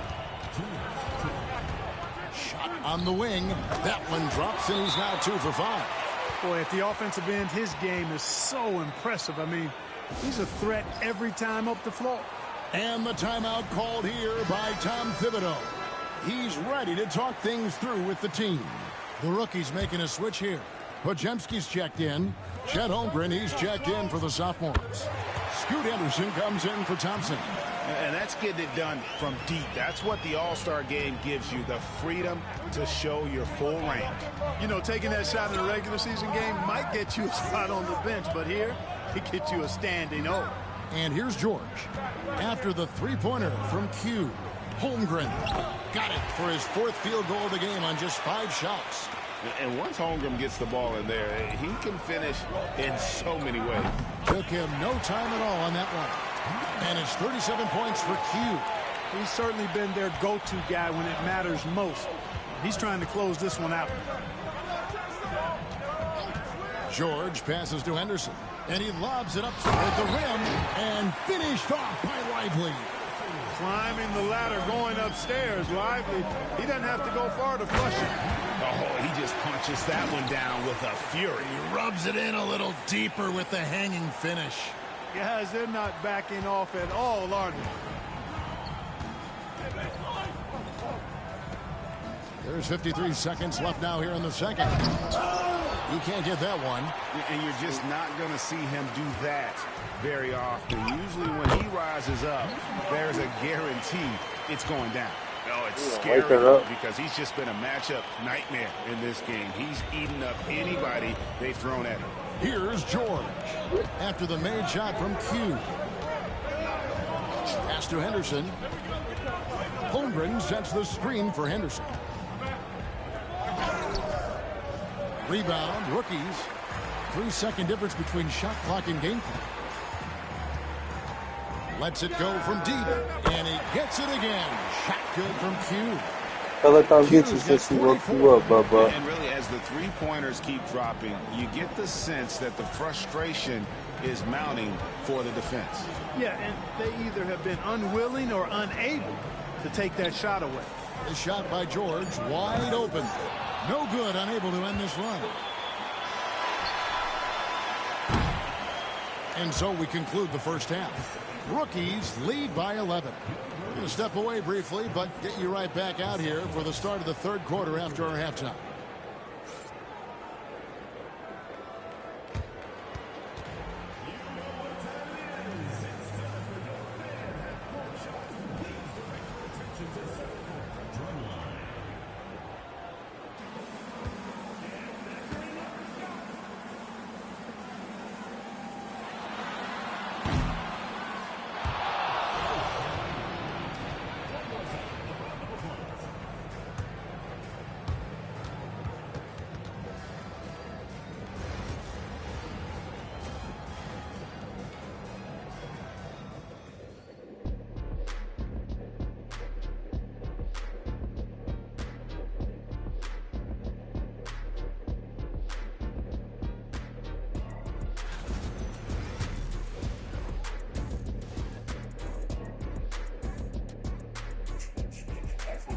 Shot on the wing. That one drops, and he's now 2 for 5. Boy, at the offensive end, his game is so impressive. I mean, he's a threat every time up the floor. And the timeout called here by Tom Thibodeau. He's ready to talk things through with the team. The rookie's making a switch here. Podziemski's checked in. Chet Holmgren, he's checked in for the sophomores. Scoot Henderson comes in for Thompson. And that's getting it done from deep. That's what the All-Star game gives you, the freedom to show your full range. You know, taking that shot in a regular season game might get you a spot on the bench, but here, it gets you a standing O. And here's George. After the three-pointer from Q, Holmgren got it for his 4th field goal of the game on just 5 shots. And once Holmgren gets the ball in there, he can finish in so many ways. Took him no time at all on that one. And it's 37 points for Q. He's certainly been their go-to guy when it matters most. He's trying to close this one out. George passes to Henderson. And he lobs it up at the rim and finished off by Lively. Climbing the ladder, going upstairs. Lively, he doesn't have to go far to flush it. Oh, he just punches that one down with a fury. He rubs it in a little deeper with the hanging finish. Guys, they're not backing off at all, are they? There's 53 seconds left now here in the second. He can't get that one. And you're just not going to see him do that very often. Usually when he rises up, there's a guarantee it's going down. No, it's scary because he's just been a matchup nightmare in this game. He's eaten up anybody they've thrown at him. Here's George after the made shot from Q. Pass to Henderson. Holmgren sets the screen for Henderson. Rebound, rookies. 3-second difference between shot clock and game clock. Lets it go from deep, and he gets it again. Shot good from Q. Let them get you since he woke you up, Bubba. And really, as the three-pointers keep dropping, you get the sense that the frustration is mounting for the defense. Yeah, and they either have been unwilling or unable to take that shot away. The shot by George, wide open. No good, unable to end this run. And so we conclude the first half. Rookies lead by 11. We're going to step away briefly, but get you right back out here for the start of the third quarter after our halftime.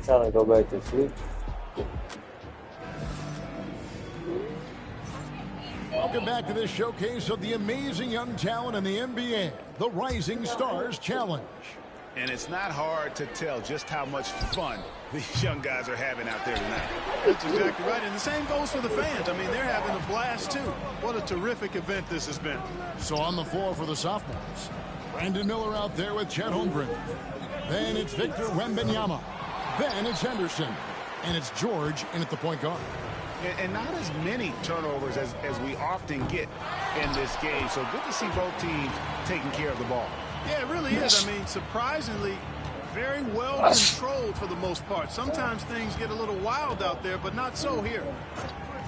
Trying to go back to sleep. Welcome back to this showcase of the amazing young talent in the NBA, the Rising Stars Challenge. And it's not hard to tell just how much fun these young guys are having out there tonight. That's exactly right. And the same goes for the fans. I mean, they're having a blast, too. What a terrific event this has been. So on the floor for the sophomores, Brandon Miller out there with Chet Holmgren. Then it's Victor Wembanyama. Then it's Henderson. And it's George in at the point guard. And not as many turnovers as we often get in this game. So good to see both teams taking care of the ball. Yeah, it really is. I mean, surprisingly, very well controlled for the most part. Sometimes things get a little wild out there, but not so here.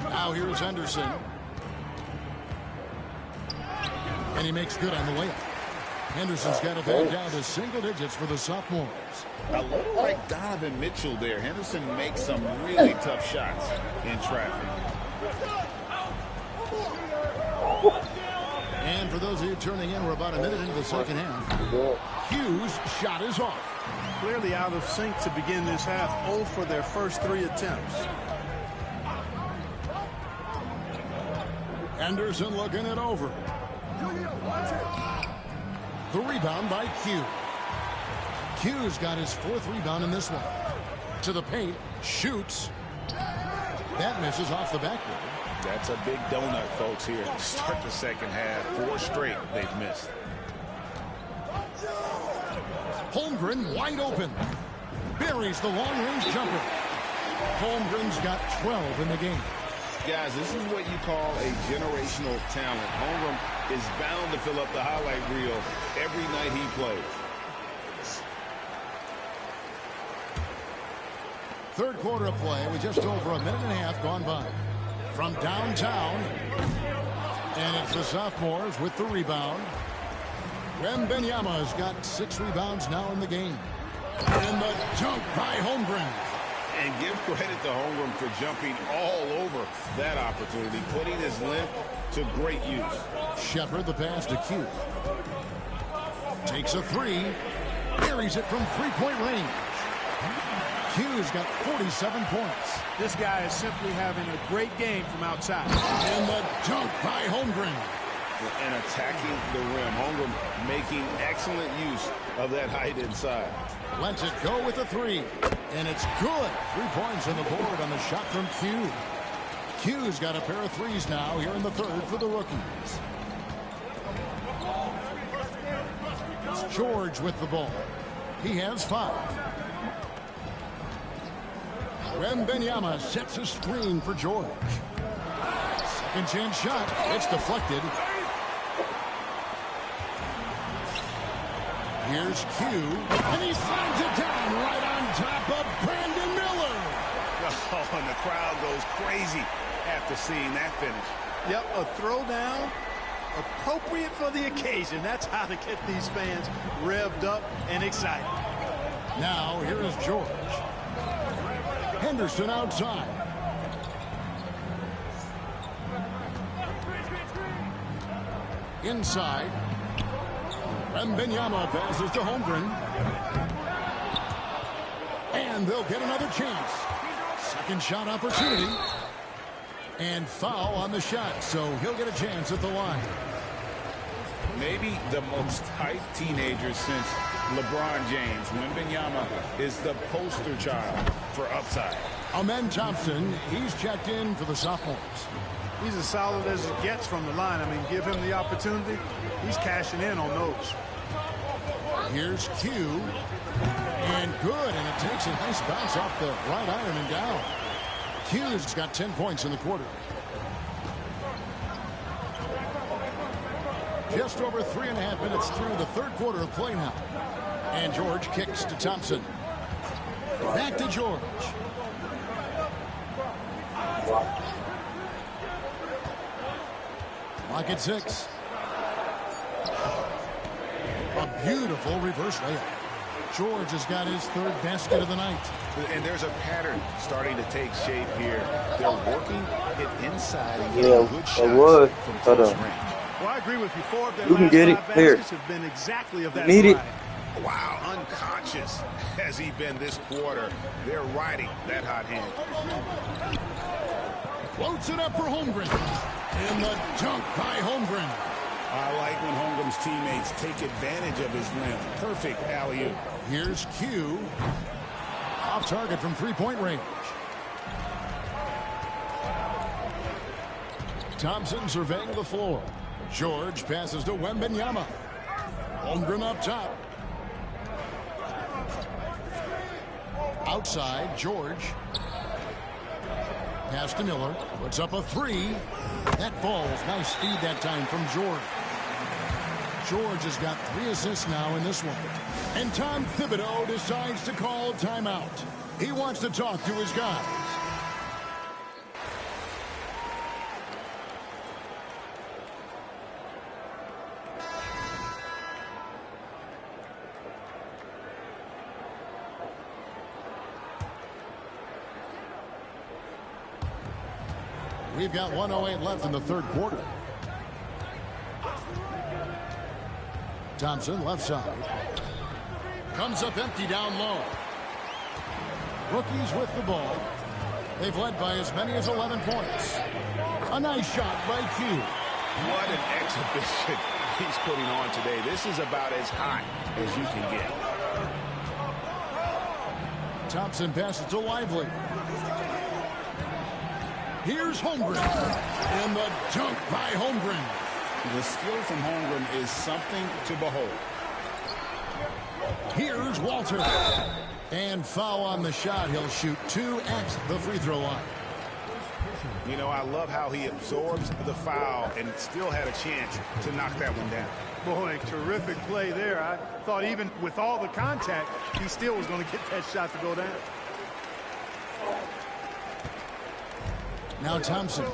Now here's Henderson. And he makes good on the layup. Henderson's got it back down to single digits for the sophomores. A little like Donovan Mitchell there. Henderson makes some really tough shots in traffic. And for those of you turning in, we're about a minute into the second half. Hughes' shot is off. Clearly out of sync to begin this half. 0 for their first 3 attempts. Anderson looking it over. The rebound by Q. Q's got his 4th rebound in this one. To the paint, shoots. That misses off the backboard. That's a big donut, folks, here to start the second half. 4 straight they've missed. Holmgren wide open. Buries the long-range jumper. Holmgren's got 12 in the game. Guys, this is what you call a generational talent. Holmgren is bound to fill up the highlight reel every night he plays. Third quarter of play with just over a minute and a half gone by. From downtown, and it's the sophomores with the rebound. Wembanyama's got 6 rebounds now in the game. And the dunk by Holmgren. And give credit to Holmgren for jumping all over that opportunity, putting his length to great use. Shepard the pass to Q. Takes a 3. Buries it from 3-point range. Q's got 47 points. This guy is simply having a great game from outside. And the dunk by Holmgren. And attacking the rim. Holmgren making excellent use of that height inside. Lets it go with a 3. And it's good. 3 points on the board on the shot from Q. Q's got a pair of 3s now here in the third for the rookies. George with the ball. He has 5. Wembanyama sets a screen for George. Second chance shot. It's deflected. Here's Q. And he slams it down right on top of Brandon Miller. Oh, and the crowd goes crazy after seeing that finish. Yep, a throwdown appropriate for the occasion. That's how to get these fans revved up and excited. Now, here is George. Henderson outside. Inside. Wembanyama passes to Holmgren. And they'll get another chance. Second shot opportunity. And foul on the shot, so he'll get a chance at the line. Maybe the most hyped teenager since LeBron James. Wembanyama is the poster child for upside. Amen Thompson, he's checked in for the sophomores. He's as solid as it gets from the line. I mean, give him the opportunity. He's cashing in on those. Here's Q. And good, and it takes a nice bounce off the right iron and down. Q's got 10 points in the quarter. Just over 3.5 minutes through the third quarter of play now. And George kicks to Thompson. Back to George. Lock at 6. A beautiful reverse layup. George has got his 3rd basket of the night. And there's a pattern starting to take shape here. They're working it inside and Yeah, getting good it shots was. from Hold close on. range. Well, I agree with you. 4 of their You can last get it. 5 Here. baskets have been exactly of that Need it. variety. Wow, unconscious has he been this quarter. They're riding that hot hand. Floats it up for Holmgren. And the dunk by Holmgren. I like when Holmgren's teammates take advantage of his length. Perfect alley-oop. Here's Q. Off target from 3-point range. Thompson surveying the floor. George passes to Wembanyama. Holmgren up top. Outside, George. Pass to Miller. Puts up a 3. That falls. Nice feed that time from George. George has got 3 assists now in this one. And Tom Thibodeau decides to call timeout. He wants to talk to his guys. We've got 1:08 left in the third quarter. Thompson, left side. Comes up empty down low. Rookies with the ball. They've led by as many as 11 points. A nice shot by Q. What an exhibition he's putting on today. This is about as hot as you can get. Thompson passes to Lively. Here's Holmgren. And the dunk by Holmgren. The skill from Holmgren is something to behold. Here's Walter. And foul on the shot. He'll shoot 2 at the free throw line. You know, I love how he absorbs the foul and still had a chance to knock that one down. Boy, terrific play there. I thought even with all the contact, he still was going to get that shot to go down. Now Thompson.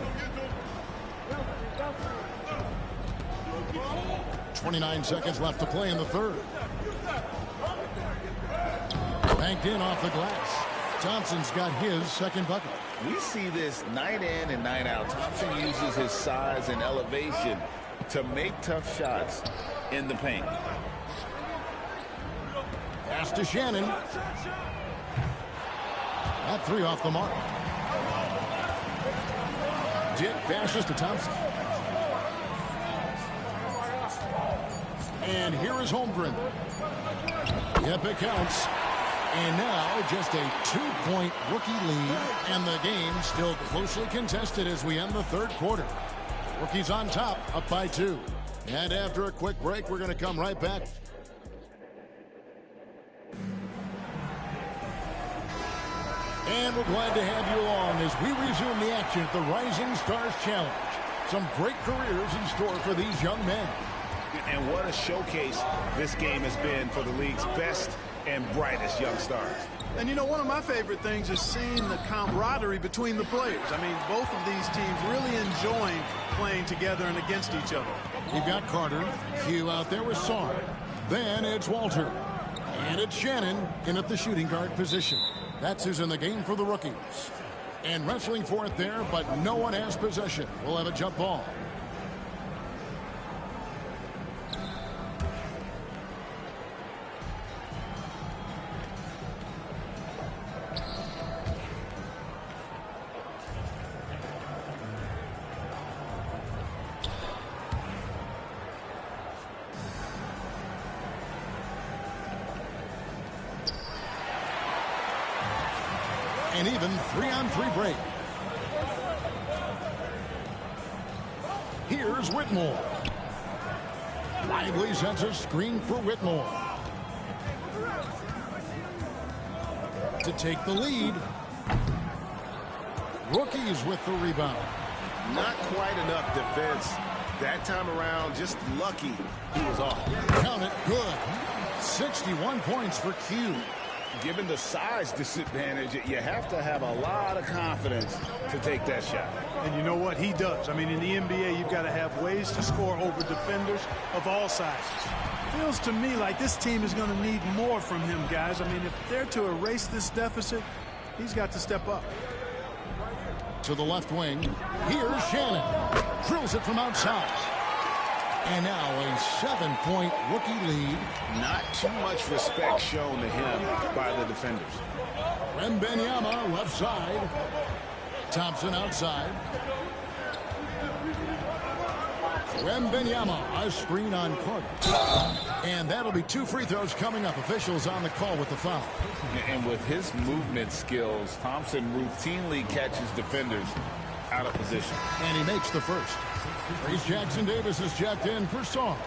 29 seconds left to play in the third. Banked in off the glass. Thompson's got his second bucket. We see this night in and night out. Thompson uses his size and elevation to make tough shots in the paint. Pass to Shannon. That 3 off the mark. Dick passes to Thompson. And here is Holmgren. Yep, it counts. And now just a 2-point rookie lead. And the game still closely contested as we end the third quarter. Rookies on top, up by 2. And after a quick break, we're going to come right back. And we're glad to have you along as we resume the action at the Rising Stars Challenge. Some great careers in store for these young men. And what a showcase this game has been for the league's best and brightest young stars. And you know, one of my favorite things is seeing the camaraderie between the players. I mean, both of these teams really enjoying playing together and against each other. We've got Carter, Q out there with Saar. Then it's Walter. And it's Shannon in at the shooting guard position. That's who's in the game for the rookies. And wrestling for it there, but no one has possession. We'll have a jump ball. An even 3-on-3 break. Here's Whitmore. Lively sends a screen for Whitmore. To take the lead. Rookies with the rebound. Not quite enough defense. That time around, just lucky he was off. Count it, good. 61 points for Q. Given the size disadvantage, you have to have a lot of confidence to take that shot. And you know what? He does. I mean, in the NBA, you've got to have ways to score over defenders of all sizes. Feels to me like this team is going to need more from him, guys. I mean, if they're to erase this deficit, he's got to step up. To the left wing. Here's Shannon. Drills it from outside. And now a 7-point rookie lead. Not too much respect shown to him by the defenders. Wembanyama left side. Thompson outside. Wembanyama, a screen on Carter. And that'll be 2 free throws coming up. Officials on the call with the foul. And with his movement skills, Thompson routinely catches defenders out of position. And he makes the first. Trace Jackson-Davis is checked in for Saar.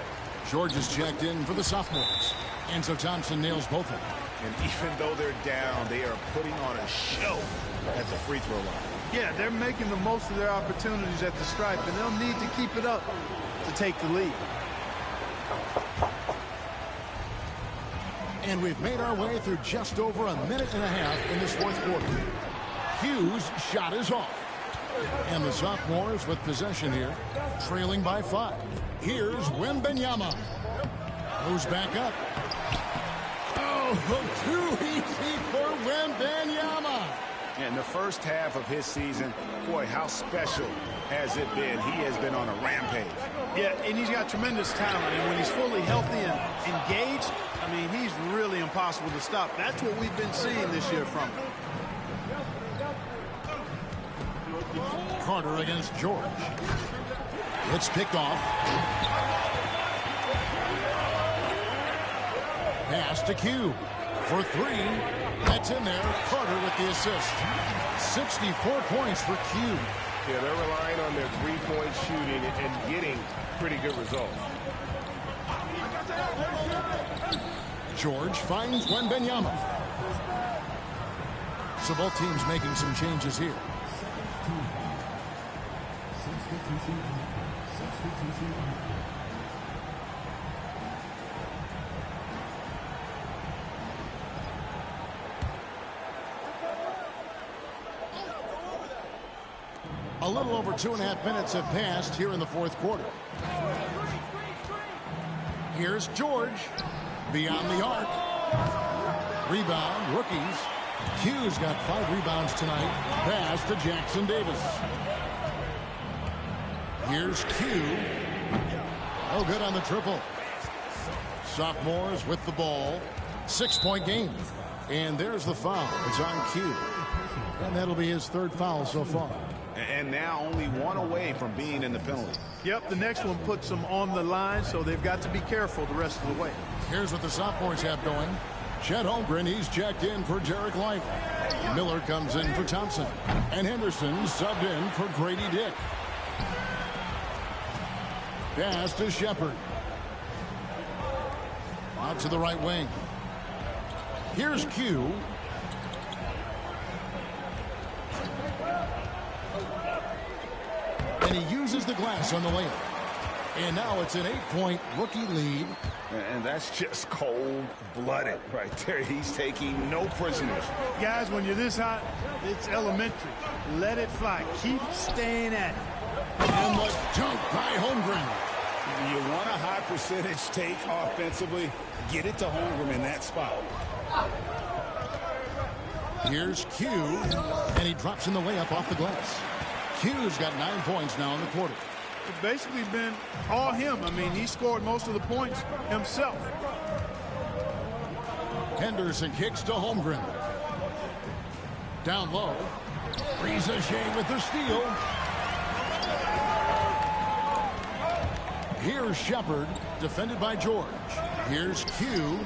George is checked in for the sophomores. And so Thompson nails both of them. And even though they're down, they are putting on a show at the free throw line. Yeah, they're making the most of their opportunities at the stripe, and they'll need to keep it up to take the lead. And we've made our way through just over a minute and a half in this fourth quarter. Hughes' shot is off. And the sophomores with possession here, trailing by 5. Here's Wembanyama. Goes back up. Oh, too easy for Wembanyama. In the first half of his season, boy, how special has it been. He has been on a rampage. Yeah, and he's got tremendous talent. And when he's fully healthy and engaged, I mean, he's really impossible to stop. That's what we've been seeing this year from him. Carter against George. It's picked off. Pass to Q for three. That's in there. Carter with the assist. 64 points for Q. Yeah, they're relying on their three-point shooting and getting pretty good results. George finds Wembanyama. So both teams making some changes here. A little over 2.5 minutes have passed here in the fourth quarter. Here's George. Beyond the arc. Rebound, rookies. Q's got 5 rebounds tonight. Pass to Jackson Davis. Here's Q. No good on the triple. Sophomores with the ball. 6-point game. And there's the foul. It's on Q. And that'll be his 3rd foul so far. And now only 1 away from being in the penalty. Yep, the next one puts them on the line, so they've got to be careful the rest of the way. Here's what the sophomores have going. Chet Holmgren, he's checked in for Derek Lively. Miller comes in for Thompson. And Henderson subbed in for Grady Dick. Pass to Shepard. Out to the right wing. Here's Q. And he uses the glass on the layup. And now it's an 8-point rookie lead. And that's just cold-blooded right there. He's taking no prisoners. Guys, when you're this hot, it's elementary. Let it fly. Keep staying at it. And the dunk by Holmgren. You want a high percentage take offensively, get it to Holmgren in that spot. Here's Q. And he drops in the layup off the glass. Q's got 9 points now in the quarter. It's basically been all him. I mean, he scored most of the points himself. Henderson kicks to Holmgren. Down low. Rizachet with the steal. Here's Shepard, defended by George. Here's Q,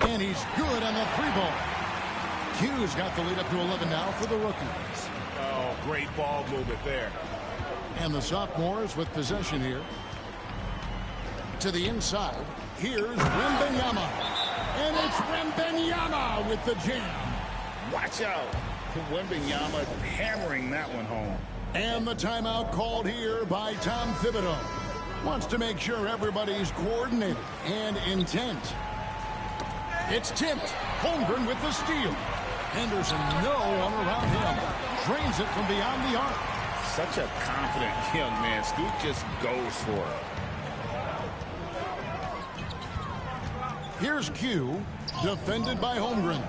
and he's good on the 3-ball. Q's got the lead up to 11 now for the rookies. Oh, great ball movement there. And the sophomores with possession here. To the inside. Here's Wembanyama. And it's Wembanyama with the jam. Watch out. Wembanyama hammering that one home. And the timeout called here by Tom Thibodeau. Wants to make sure everybody's coordinated and intent. It's tipped. Holmgren with the steal. Henderson, no one around him. Drains it from beyond the arc. Such a confident young man. Scoot just goes for it. Here's Q, defended by Holmgren.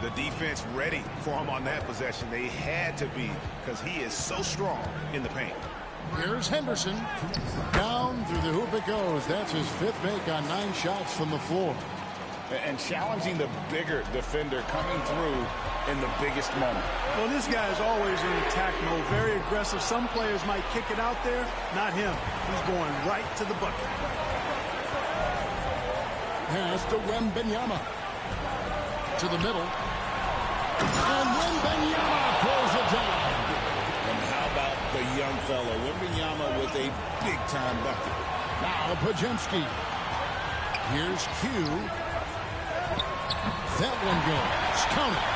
The defense ready for him on that possession. They had to be because he is so strong in the paint. Here's Henderson. Down through the hoop it goes. That's his 5th make on 9 shots from the floor. And challenging the bigger defender coming through in the biggest moment. Well, this guy is always in attack mode, very aggressive. Some players might kick it out there, not him. He's going right to the bucket. Pass to Wembanyama. To the middle. And Wembanyama pulls it down. And how about the young fellow? Wembanyama with a big-time bucket. Now Pajemski. Here's Q. That one goes. Count it.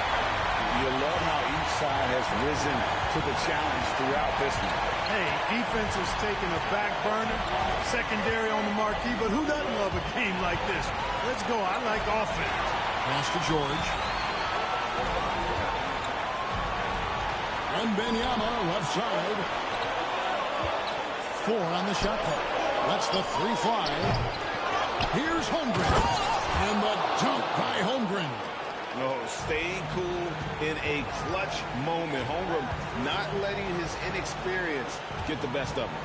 You love how each side has risen to the challenge throughout this one. Hey, defense is taking a back burner, secondary on the marquee, but who doesn't love a game like this? Let's go. I like offense. Pass to George. Wembanyama left side. 4 on the shot clock. That's the 3 fly. Here's Holmgren. And the dunk by Holmgren. No, staying cool in a clutch moment. Holmgren not letting his inexperience get the best of him.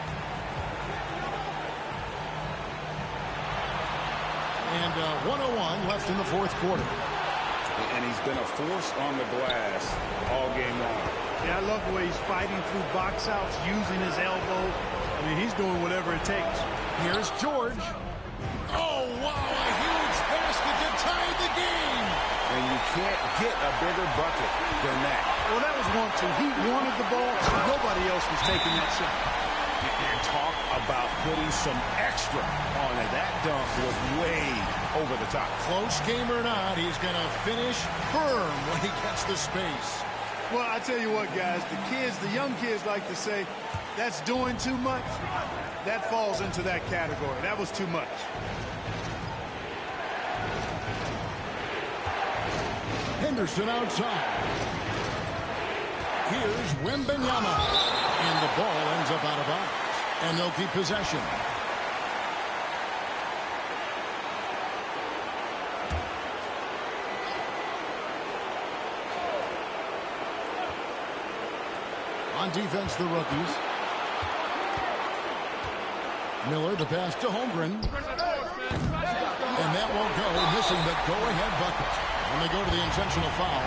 And 1:01 left in the fourth quarter. And he's been a force on the glass all game long. Yeah, I love the way he's fighting through box outs, using his elbows. I mean, he's doing whatever it takes. Here's George. Oh, wow, a huge basket to tie the game. And you can't get a bigger bucket than that. Well, that was 1-2. He wanted the ball, so nobody else was taking that shot. And talk about putting some extra on it. That dunk was way over the top. Close game or not, he's going to finish firm when he gets the space. Well, I tell you what, guys, the young kids like to say, that's doing too much. That falls into that category. That was too much. Henderson outside. Here's Wembanyama. And the ball ends up out of bounds. And they'll keep possession. On defense, the rookies. Miller, the pass to Holmgren. And that won't go, missing the go-ahead bucket. And they go to the intentional foul.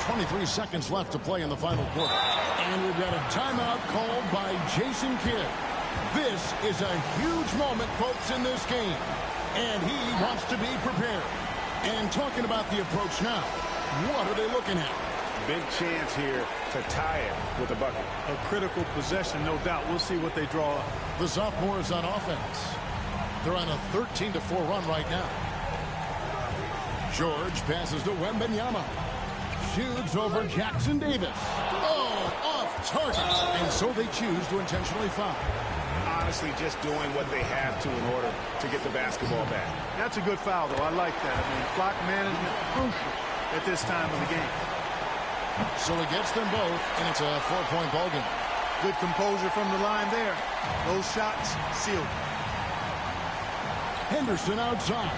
.23 seconds left to play in the final quarter. And we've got a timeout called by Jason Kidd. This is a huge moment, folks, in this game. And he wants to be prepared. And talking about the approach now, what are they looking at? Big chance here to tie it with a bucket. A critical possession, no doubt. We'll see what they draw up. The sophomores on offense. They're on a 13-4 run right now. George passes to Wembanyama. Shoots over Jackson Davis. Oh, off target. And so they choose to intentionally foul. Honestly, just doing what they have to in order to get the basketball back. That's a good foul, though. I like that. I mean, clock management, crucial at this time of the game. So he gets them both, and it's a 4-point ball game. Good composure from the line there. Those shots sealed. Henderson outside.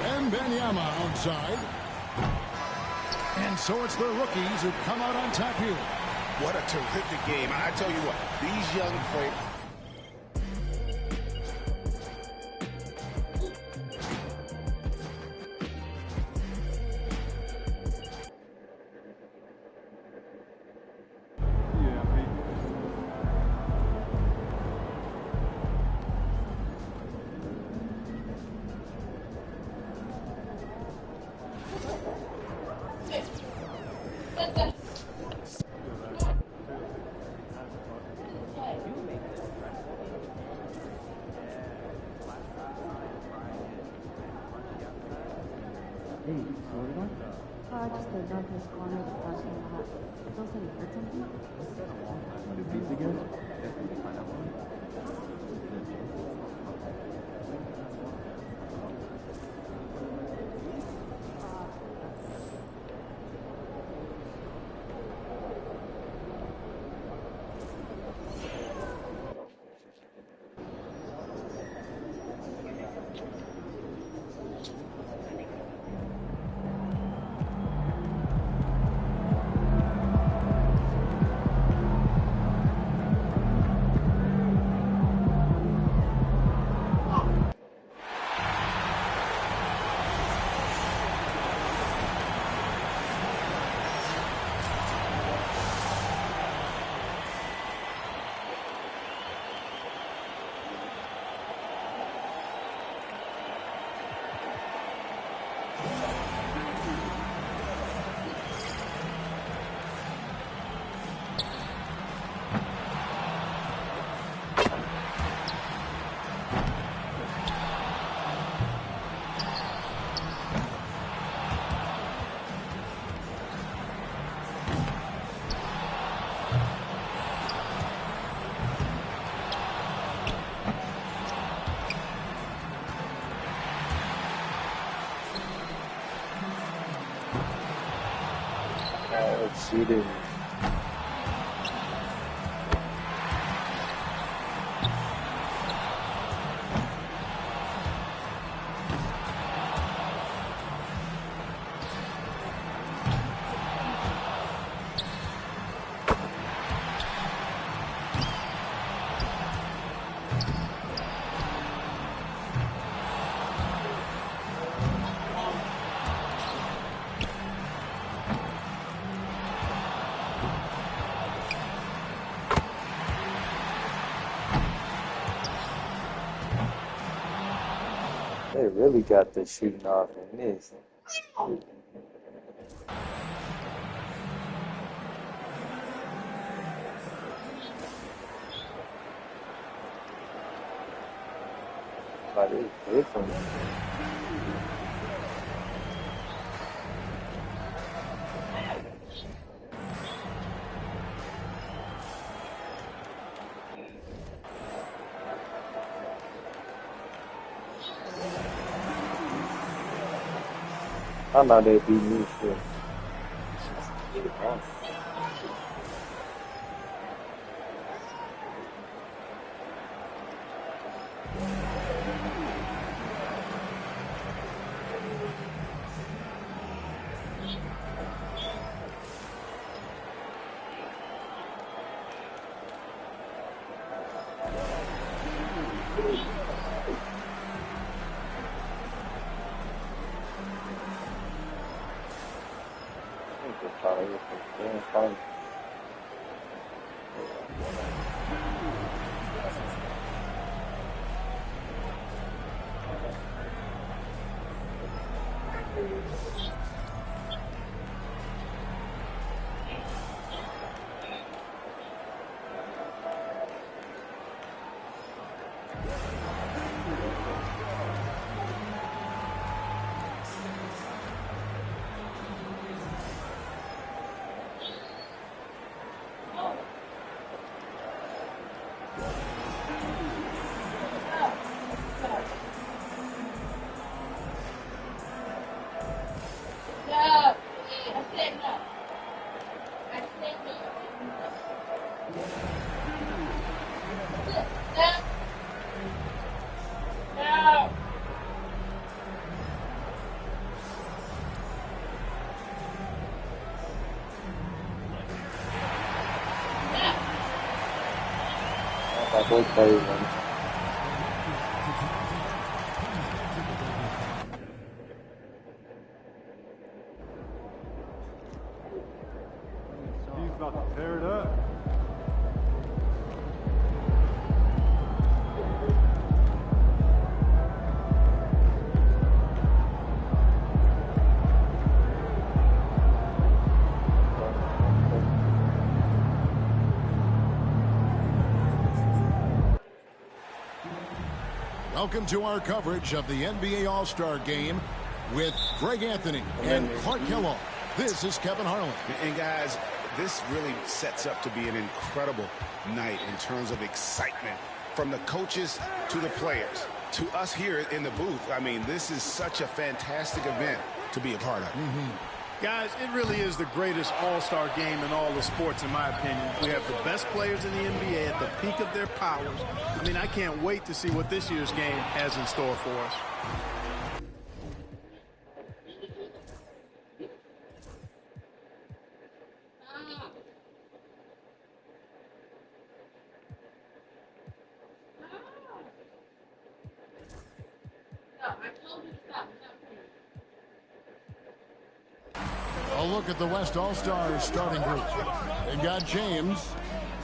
Wembanyama outside. And so it's the rookies who come out on top here. What a terrific game. I tell you what, these young players... Just the darkest corner of the parking lot. It's also heard something? What is these again? Definitely find out one. Cheating. really got the shooting off in this. But it's different. I know they beat me shit. He's about to tear it up. Welcome to our coverage of the NBA All-Star Game with Greg Anthony and Clark Kellogg. This is Kevin Harlan. And guys, this really sets up to be an incredible night in terms of excitement from the coaches to the players to us here in the booth. I mean, this is such a fantastic event to be a part of. Guys, it really is the greatest all-star game in all the sports, in my opinion. We have the best players in the NBA at the peak of their powers. I mean, I can't wait to see what this year's game has in store for us. A look at the West All-Stars starting group. They've got James,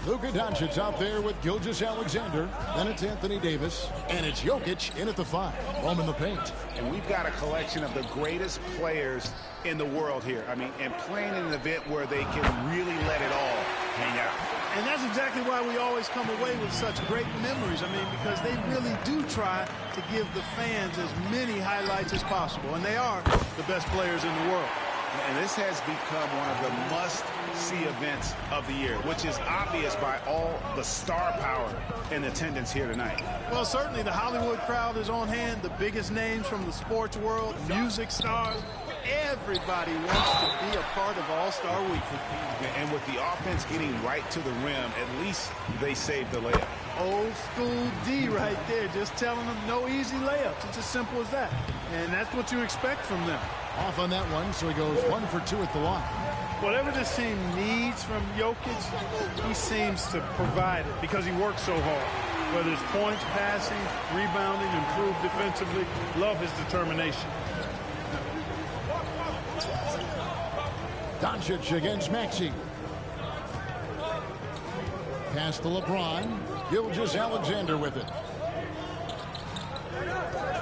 Luka Doncic out there with Gilgeous-Alexander. Then it's Anthony Davis, and it's Jokic in at the 5, home in the paint. And we've got a collection of the greatest players in the world here. I mean, and playing in an event where they can really let it all hang out. And that's exactly why we always come away with such great memories. I mean, because they really do try to give the fans as many highlights as possible. And they are the best players in the world. And this has become one of the must-see events of the year, which is obvious by all the star power in attendance here tonight. Well, certainly the Hollywood crowd is on hand, the biggest names from the sports world, music stars. Everybody wants to be a part of All-Star Week. And with the offense getting right to the rim, at least they saved the layup. Old school D right there, just telling them no easy layups. It's as simple as that. And that's what you expect from them. Off on that one, so he goes 1 for 2 at the line. Whatever this team needs from Jokic, he seems to provide it because he works so hard. Whether it's points, passing, rebounding, improved defensively, love his determination. Doncic against Maxey. Pass to LeBron. Gilgeous-Alexander with it.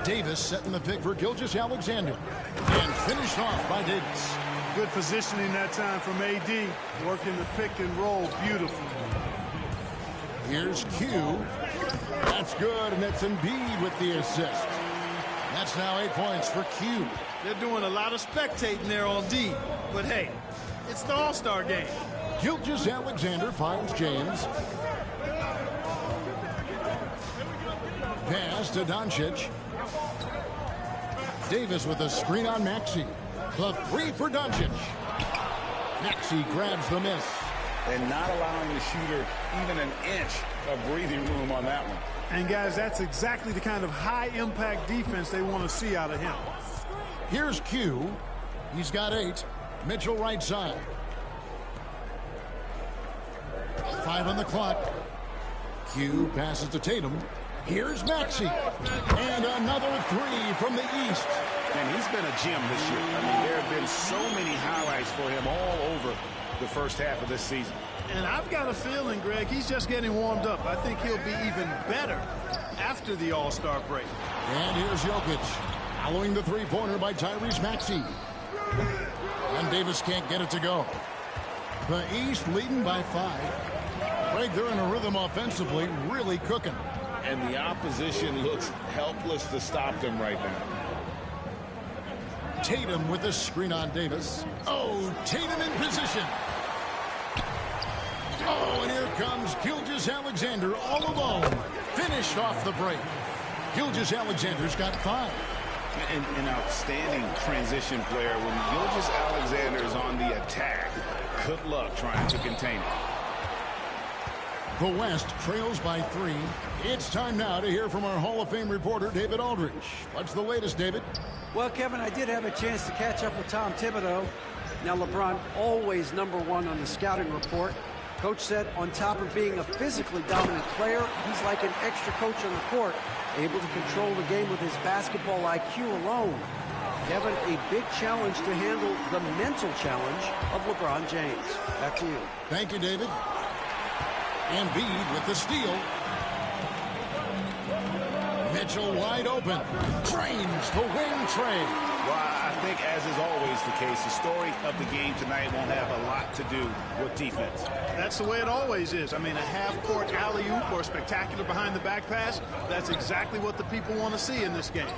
Davis setting the pick for Gilgeous-Alexander. And finished off by Davis. Good positioning that time from AD. Working the pick and roll beautifully. Here's Q. That's good, and that's Embiid with the assist. That's now 8 points for Q. They're doing a lot of spectating there on D. But hey, it's the All-Star game. Gilgeous-Alexander finds James. Pass to Doncic. Davis with a screen on Maxey. The three for Doncic. Maxey grabs the miss. And not allowing the shooter even an inch of breathing room on that one. And guys, that's exactly the kind of high-impact defense they want to see out of him. Here's Q. He's got 8. Mitchell right side. 5 on the clock. Q passes to Tatum. Here's Maxey. And another 3 from the East. And he's been a gem this year. I mean, there have been so many highlights for him all over the first half of this season. And I've got a feeling, Greg, he's just getting warmed up. I think he'll be even better after the All-Star break. And here's Jokic. Following the three-pointer by Tyrese Maxey. And Davis can't get it to go. The East leading by 5. Greg, they're in a rhythm offensively, really cooking. And the opposition looks helpless to stop them right now. Tatum with a screen on Davis. Oh, Tatum in position. Oh, and here comes Gilgeous-Alexander all alone. Finished off the break. Gilgeous-Alexander's got 5. An outstanding transition player. When Gilgeous-Alexander is on the attack, good luck trying to contain it. The West trails by 3. It's time now to hear from our Hall of Fame reporter, David Aldridge. What's the latest, David? Well, Kevin, I did have a chance to catch up with Tom Thibodeau. Now, LeBron always #1 on the scouting report. Coach said on top of being a physically dominant player, he's like an extra coach on the court, able to control the game with his basketball IQ alone. Kevin, a big challenge to handle the mental challenge of LeBron James. Back to you. Thank you, David. Embiid with the steal. Mitchell wide open. Trains the wing trade. Well, I think, as is always the case, the story of the game tonight won't have a lot to do with defense. That's the way it always is. I mean, a half-court alley-oop or a spectacular behind-the-back pass, that's exactly what the people want to see in this game.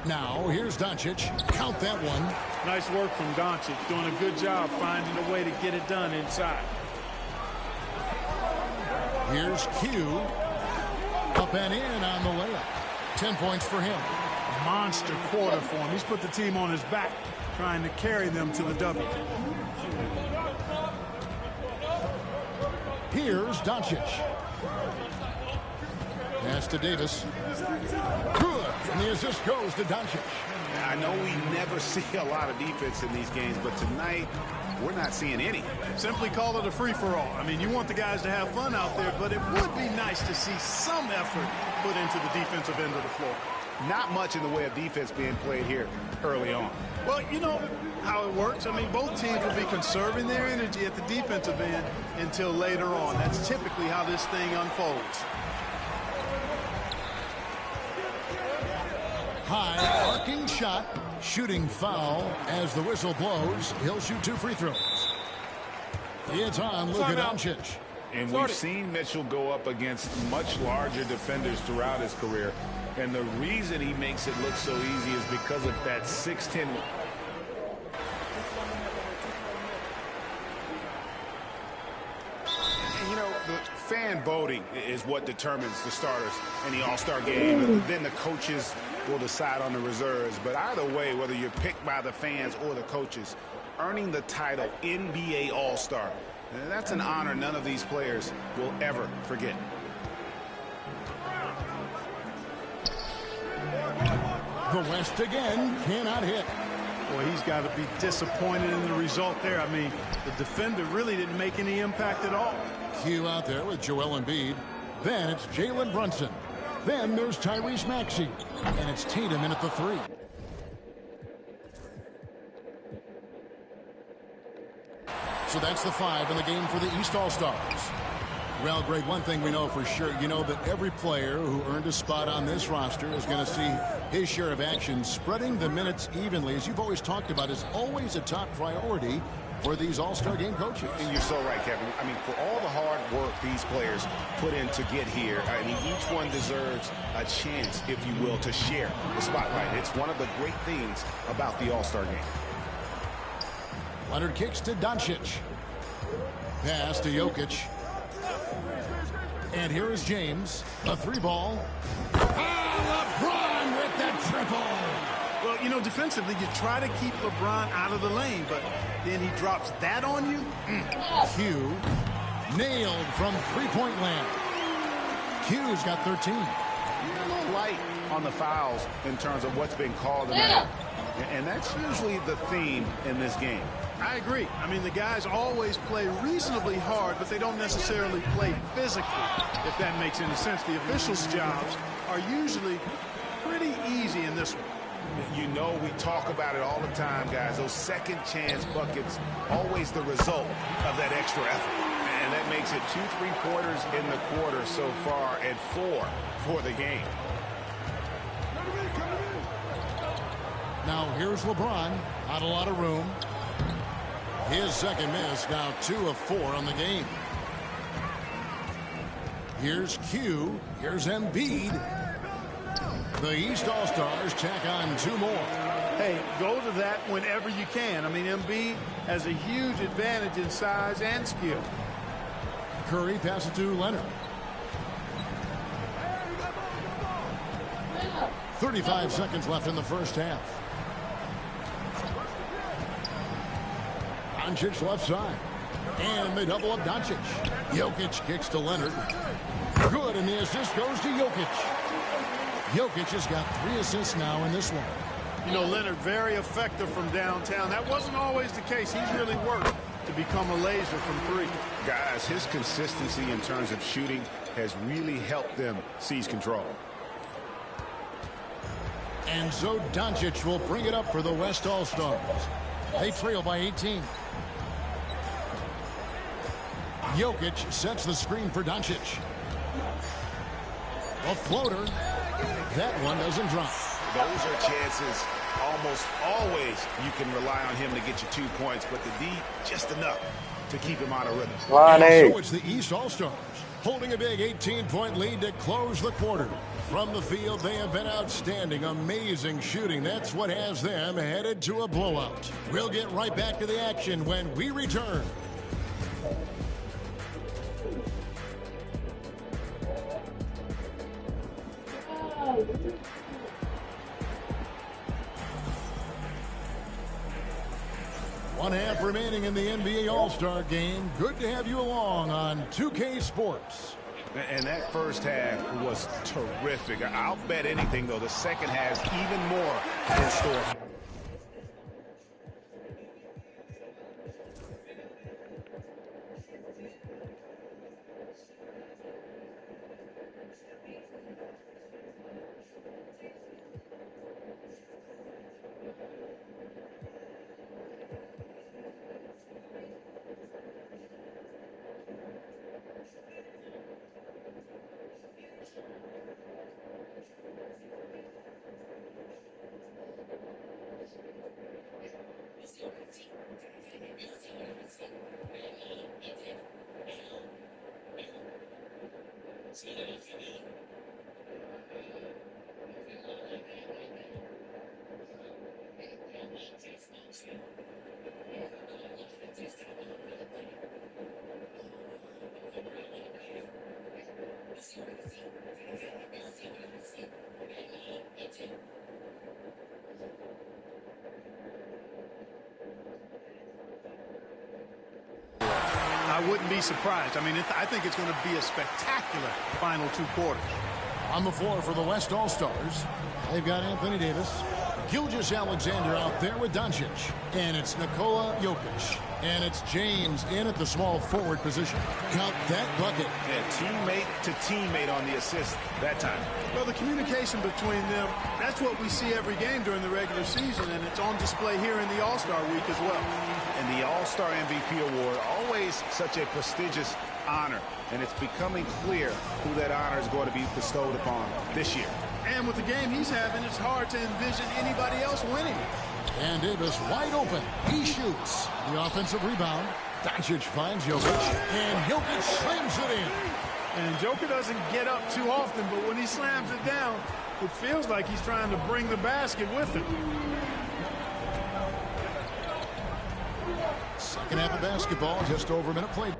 Now, here's Doncic. Count that one. Nice work from Doncic. Doing a good job finding a way to get it done inside. Here's Q. Up and in on the layup. 10 points for him. Monster quarter for him. He's put the team on his back, trying to carry them to the W. Here's Doncic. Pass to Davis. Good. And the assist goes to Doncic. I know we never see a lot of defense in these games, but tonight we're not seeing any. Simply call it a free-for-all. I mean, you want the guys to have fun out there, but it would be nice to see some effort put into the defensive end of the floor. Not much in the way of defense being played here early on. Well, you know how it works. I mean, both teams will be conserving their energy at the defensive end until later on. That's typically how this thing unfolds. High arcing shot, shooting foul as the whistle blows. He'll shoot 2 free throws. It's on Luka Doncic. And we've seen Mitchell go up against much larger defenders throughout his career. And the reason he makes it look so easy is because of that 6'10". You know, the fan voting is what determines the starters in the All-Star game. And then the coaches will decide on the reserves. But either way, whether you're picked by the fans or the coaches, earning the title NBA All-Star, that's an honor none of these players will ever forget. The West again cannot hit. Boy, he's got to be disappointed in the result there. I mean, the defender really didn't make any impact at all. Q out there with Joel Embiid. Then it's Jalen Brunson. Then there's Tyrese Maxey. And it's Tatum in at the 3. So that's the 5 in the game for the East All-Stars. Well, Greg, one thing we know for sure, you know that every player who earned a spot on this roster is going to see his share of action. Spreading the minutes evenly, as you've always talked about, is always a top priority for these All-Star game coaches. And you're so right, Kevin. I mean, for all the hard work these players put in to get here, I mean, each one deserves a chance, if you will, to share the spotlight. It's one of the great things about the All-Star game. Leonard kicks to Doncic. Pass to Jokic. And here is James. A three ball. LeBron with the triple. Well, you know, defensively, you try to keep LeBron out of the lane, but then he drops that on you. Q nailed from three-point land. Q's got 13. You're a little light on the fouls in terms of what's been called tonight. And that's usually the theme in this game. I agree. I mean, the guys always play reasonably hard, but they don't necessarily play physically, if that makes any sense. The officials' jobs are usually pretty easy in this one. You know, we talk about it all the time, guys. Those second chance buckets, always the result of that extra effort. And that makes it 2 3-pointers in the quarter so far and 4 for the game. Now here's LeBron. Not a lot of room. His second miss, now 2 of 4 on the game. Here's Q. Here's Embiid. The East All-Stars tack on 2 more. Hey, go to that whenever you can. I mean, Embiid has a huge advantage in size and skill. Curry passes to Leonard. 35 seconds left in the first half. Doncic left side. And they double up Doncic. Jokic kicks to Leonard. Good, and the assist goes to Jokic. Jokic has got 3 assists now in this one. You know, Leonard, very effective from downtown. That wasn't always the case. He's really worked to become a laser from 3. Guys, his consistency in terms of shooting has really helped them seize control. And so Doncic will bring it up for the West All-Stars. They trail by 18. Jokic sets the screen for Doncic. A floater. That one doesn't drop. Those are chances almost always you can rely on him to get you 2 points, but the D just enough to keep him out of rhythm. So it's the East All-Stars holding a big 18-point lead to close the quarter. From the field, they have been outstanding. Amazing shooting. That's what has them headed to a blowout. We'll get right back to the action when we return. One half remaining in the NBA All-Star game. Good to have you along on 2K Sports. And that first half was terrific. I'll bet anything, though, the second half even more in store. I wouldn't be surprised. I mean, I think it's going to be a spectacular final 2 quarters. On the floor for the West All-Stars, they've got Anthony Davis, Gilgeous-Alexander out there with Doncic, and it's Nikola Jokic, and it's James in at the small forward position. Count that bucket. Yeah, teammate to teammate on the assist that time. Well, the communication between them, that's what we see every game during the regular season, and it's on display here in the All-Star week as well. And the All-Star MVP award, always such a prestigious honor. And it's becoming clear who that honor is going to be bestowed upon this year. And with the game he's having, it's hard to envision anybody else winning it. And Davis wide open. He shoots. The offensive rebound. Doncic finds Jokic. And Jokic slams it in. And Joker doesn't get up too often, but when he slams it down, it feels like he's trying to bring the basket with him. Second half of basketball, just over a minute played.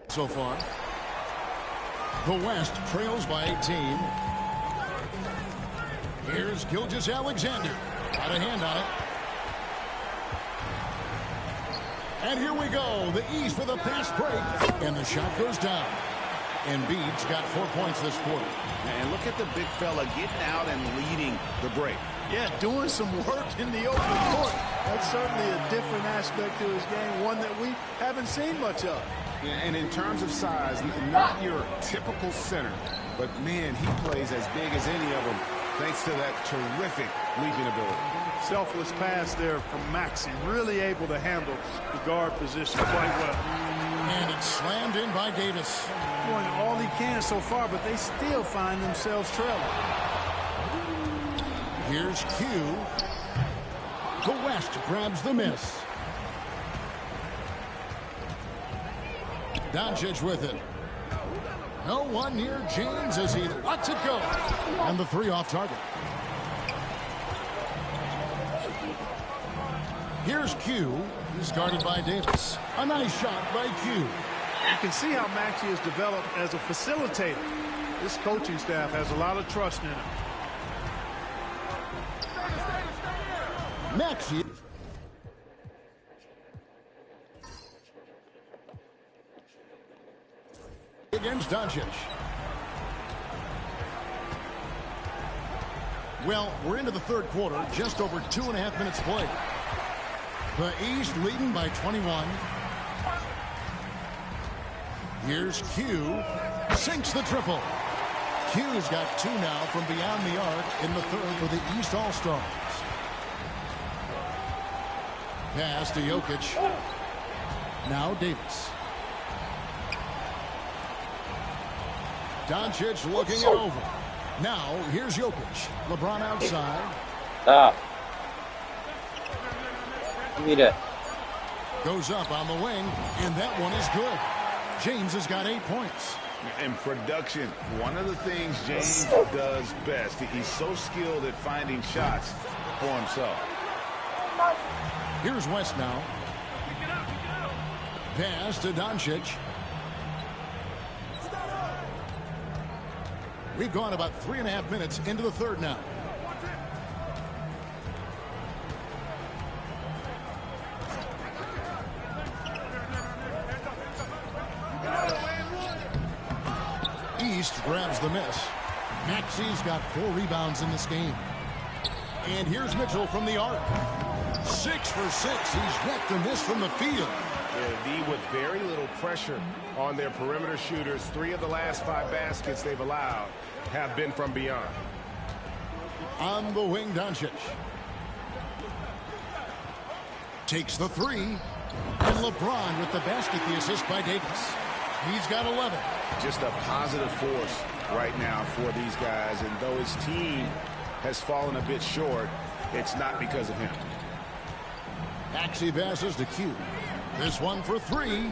So far, the West trails by 18. Here's Gilgeous-Alexander. Got a hand on it. And here we go. The East with a fast break. And the shot goes down. Embiid's got 4 points this quarter. And look at the big fella getting out and leading the break. Yeah, doing some work in the open court. That's certainly a different aspect to his game, one that we haven't seen much of. And in terms of size, not your typical center, but man, he plays as big as any of them thanks to that terrific leaping ability. Selfless pass there from Maxey, really able to handle the guard position quite well. And it's slammed in by Davis. Doing all he can so far, but they still find themselves trailing. Here's Q. The West grabs the miss. Doncic with it. No one near James as he lets it go. And the three off target. Here's Q. He's guarded by Davis. A nice shot by Q. You can see how Maxey has developed as a facilitator. This coaching staff has a lot of trust in him. Maxey. Against Doncic. Well, we're into the third quarter, just over 2.5 minutes played. The East leading by 21. Here's Q. Sinks the triple. Q's got 2 now from beyond the arc in the third for the East All-Stars. Pass to Jokic. Now Davis. Doncic looking it over. Now, here's Jokic. LeBron outside. Stop. Give me that. Goes up on the wing, and that one is good. James has got 8 points. And production, one of the things James does best. He's so skilled at finding shots for himself. Here's West now. Pass to Doncic. We've gone about 3.5 minutes into the third now. East grabs the miss. Maxey's got 4 rebounds in this game. And here's Mitchell from the arc. 6 for 6. He's yet to miss from the field. Yeah, D with very little pressure on their perimeter shooters. 3 of the last 5 baskets they've allowed have been from beyond. On the wing, Doncic. Takes the 3. And LeBron with the basket, the assist by Davis. He's got 11. Just a positive force right now for these guys. And though his team has fallen a bit short, it's not because of him. Maxey passes to Q. This one for 3.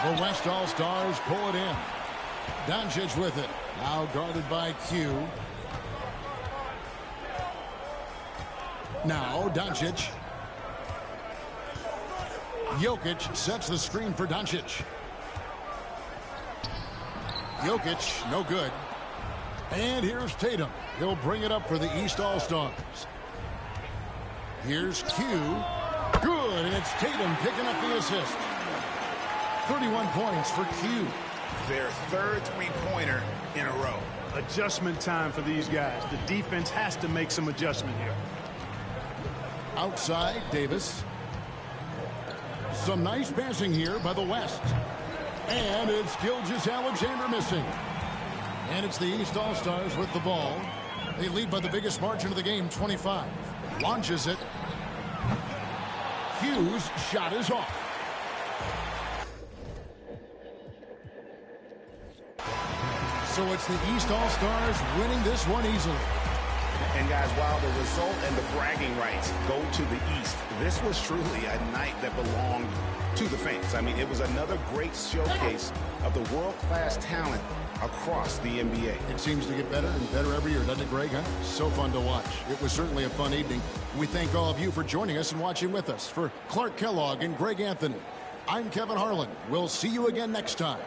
The West All-Stars pull it in. Doncic with it. Now guarded by Q. Now Doncic. Jokic sets the screen for Doncic. Jokic, no good. And here's Tatum. He'll bring it up for the East All-Stars. Here's Q. Good, and it's Tatum picking up the assist. 31 points for Q. Their third three-pointer in a row. Adjustment time for these guys. The defense has to make some adjustment here. Outside, Davis. Some nice passing here by the West. And it's Gilgeous-Alexander missing. And it's the East All-Stars with the ball. They lead by the biggest margin of the game, 25. Launches it. Hughes' shot is off. So it's the East All-Stars winning this one easily. And guys, while the result and the bragging rights go to the East, this was truly a night that belonged to the fans. I mean, it was another great showcase of the world-class talent across the NBA. It seems to get better and better every year, doesn't it, Greg? Huh? So fun to watch. It was certainly a fun evening. We thank all of you for joining us and watching with us. For Clark Kellogg and Greg Anthony, I'm Kevin Harlan. We'll see you again next time.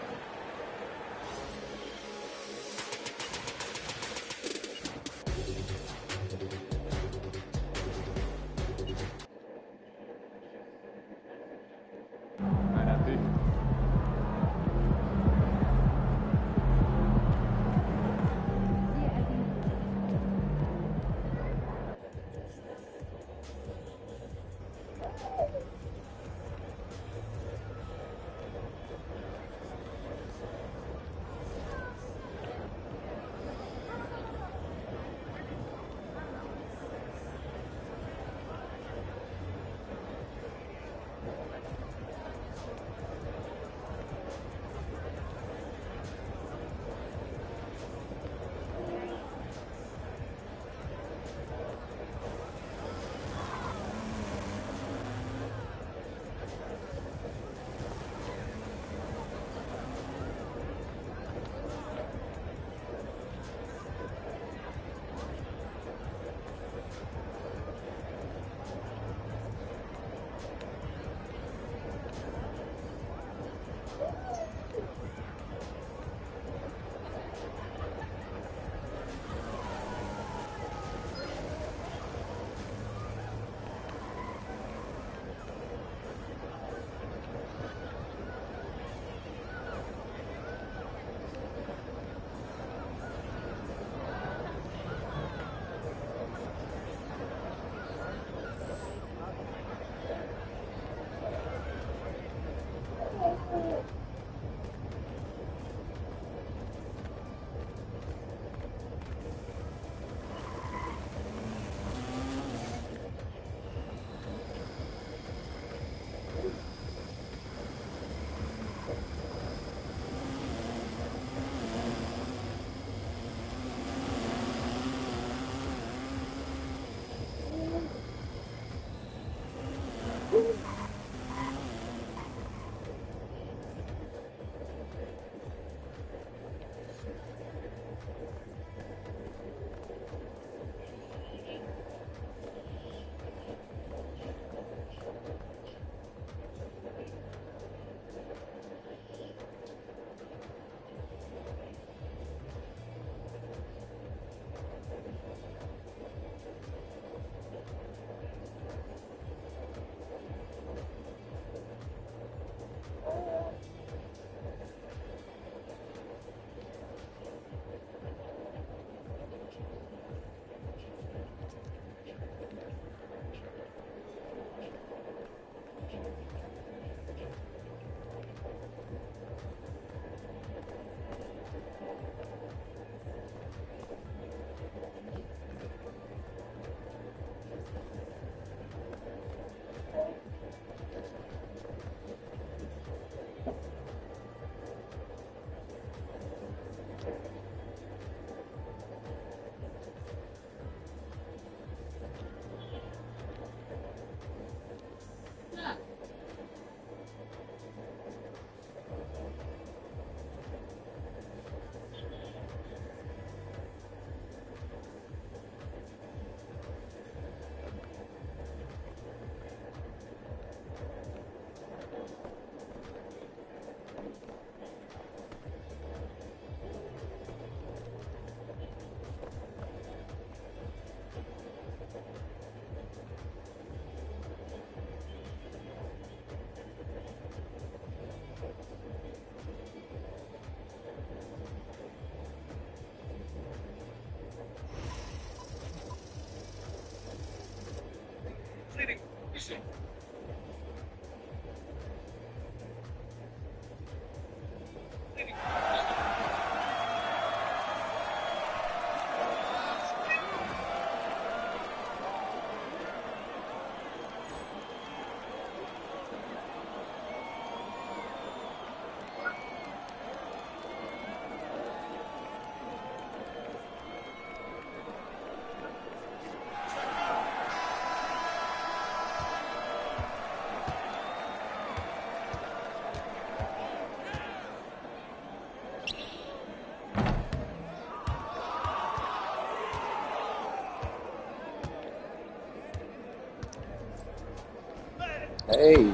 Hey.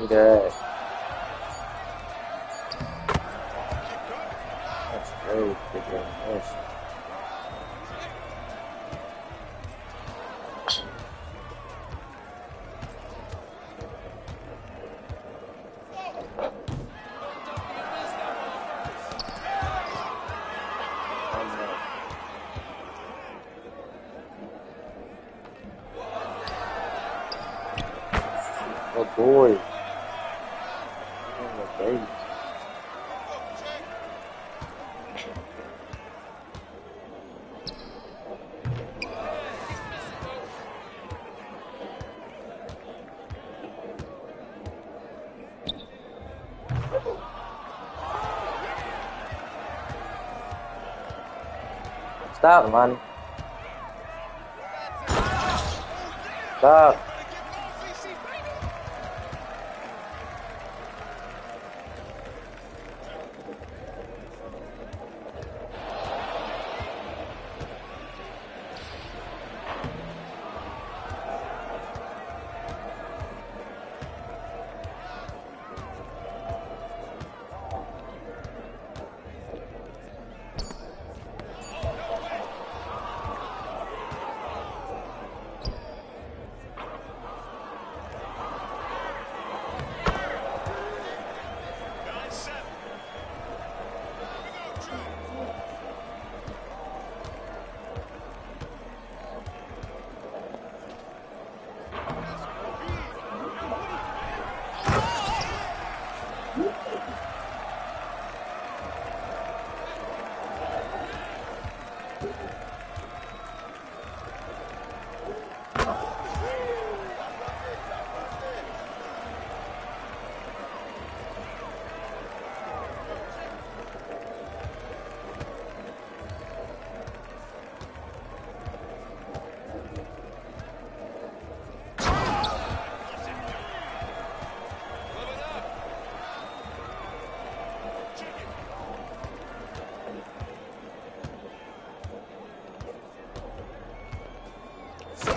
That. That's very freaking nice. Oh boy. Stop, man. Stop.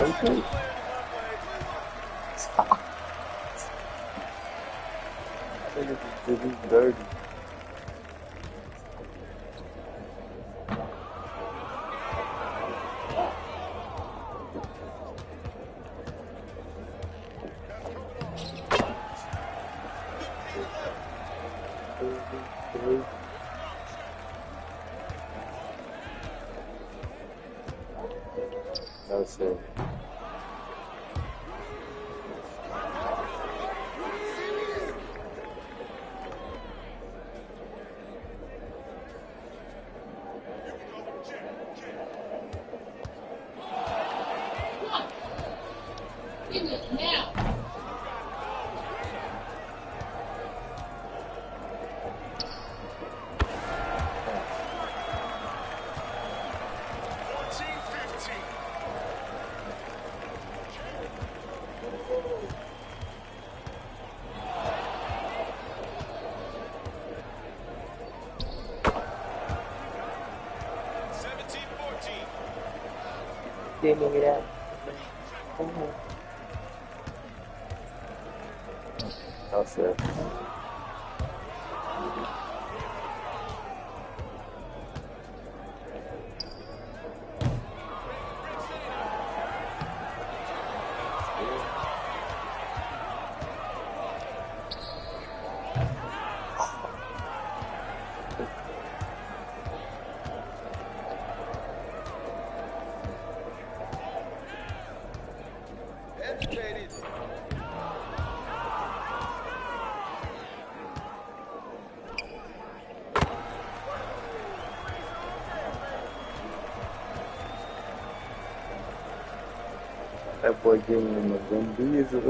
Okay. Stop. I think this is dirty. That's it. Give me that. That's it. That boy giving him a Vin Diesel.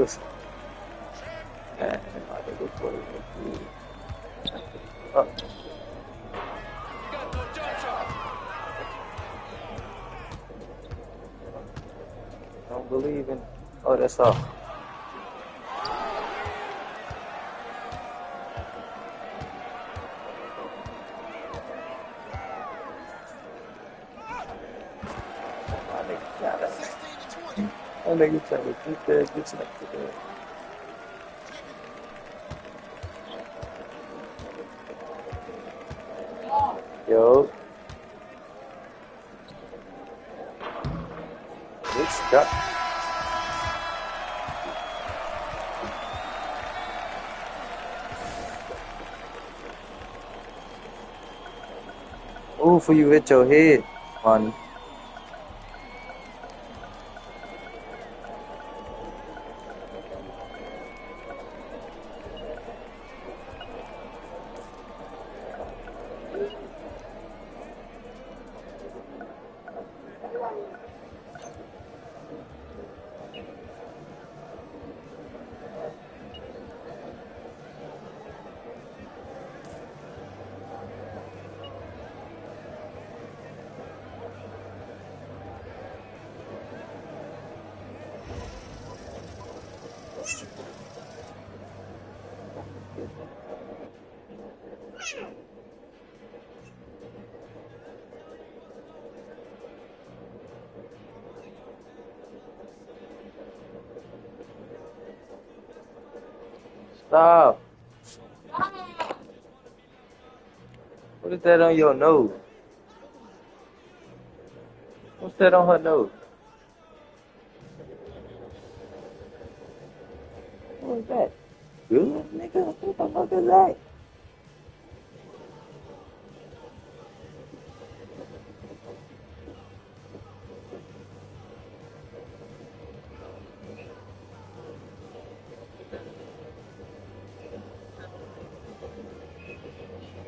Man, I think it's what it is. I don't believe in. Oh, that's all. That nigga trying to keep that bitch next to that. Yo. It's got. Ooh, for you hit your head, honey. Stop. What is that on your nose? What's that on her nose? What is that? Good, nigga? What the fuck is that?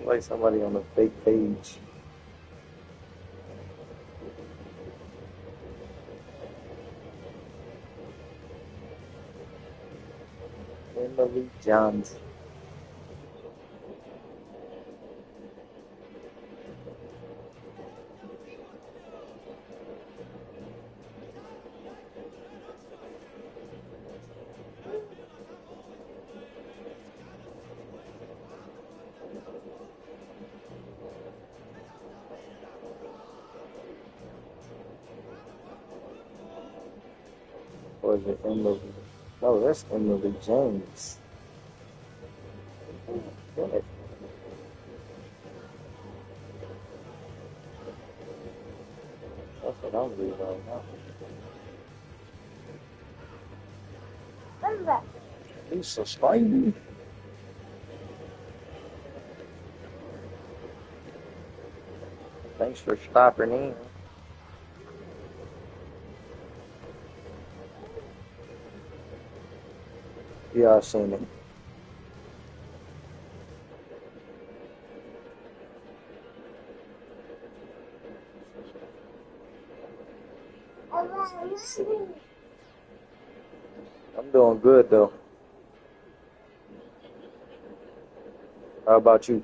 Like somebody on a fake page. Emily Johns. Or is it Emily? No, that's Emily James. Good. That's what I'm reading right now. He's so slimy. Thanks for stopping in. Yeah, I've seen it. I'm doing good though. How about you?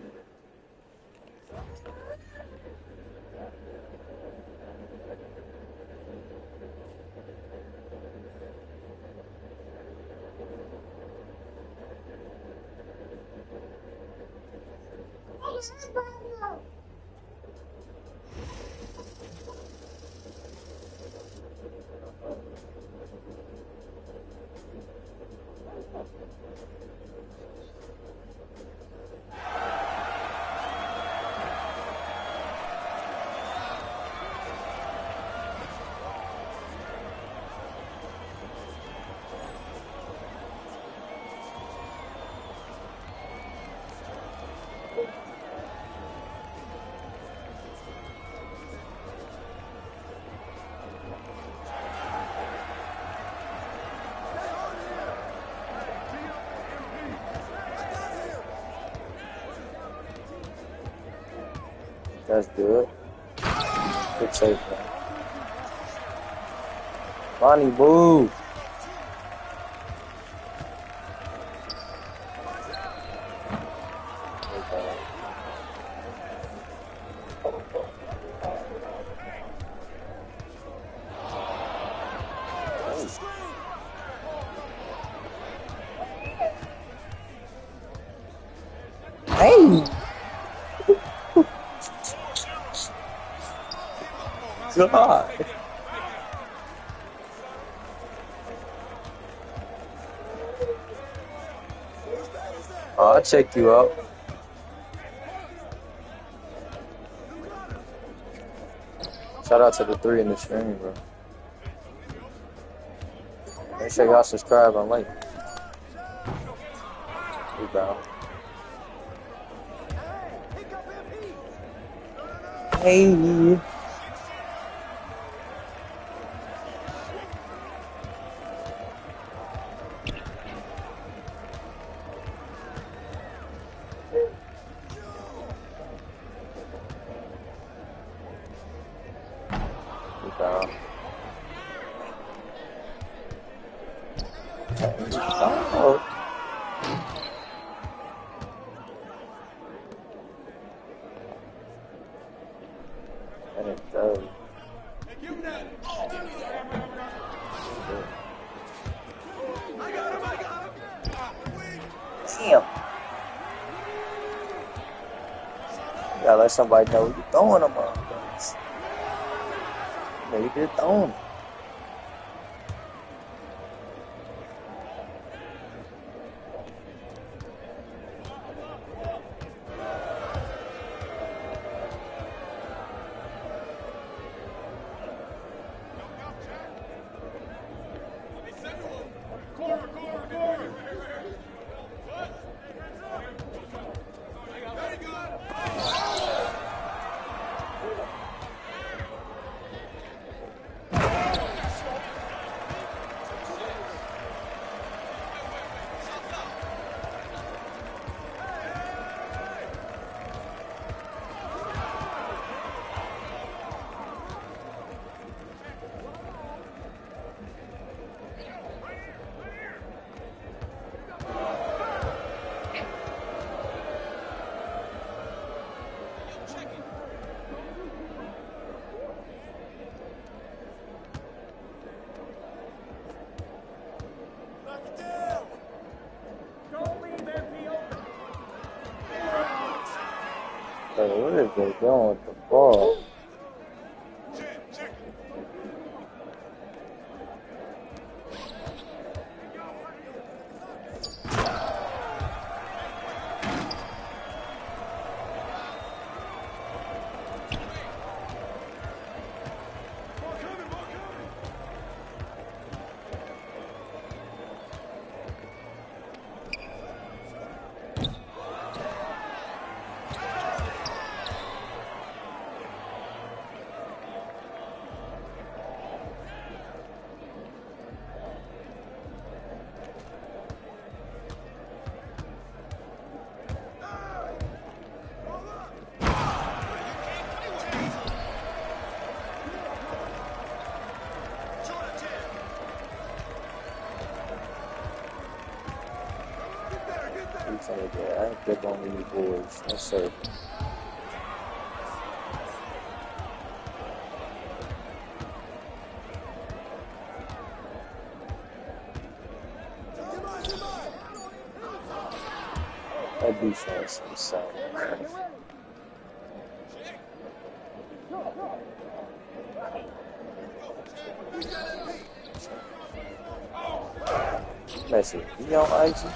That's good. Good save, man. Bonnie, move. Hey! God! Oh, I'll check you out. Shout out to the 3 in the stream, bro. Make sure y'all subscribe and like. Rebound. Hey! Rebound. Oh. And it does. Damn. You gotta let somebody know you're throwing them on. Yeah, you did throw them. Hey, what is they doing with the ball? I ain't big on these boys. Yes, sir. That defense is insane, man. Messi, you on icy?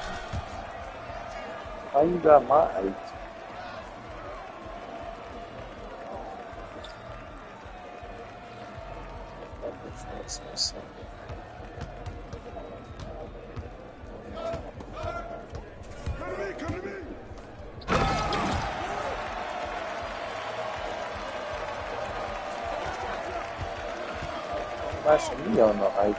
How you got my ice? That's insane. Messi, you on the ice?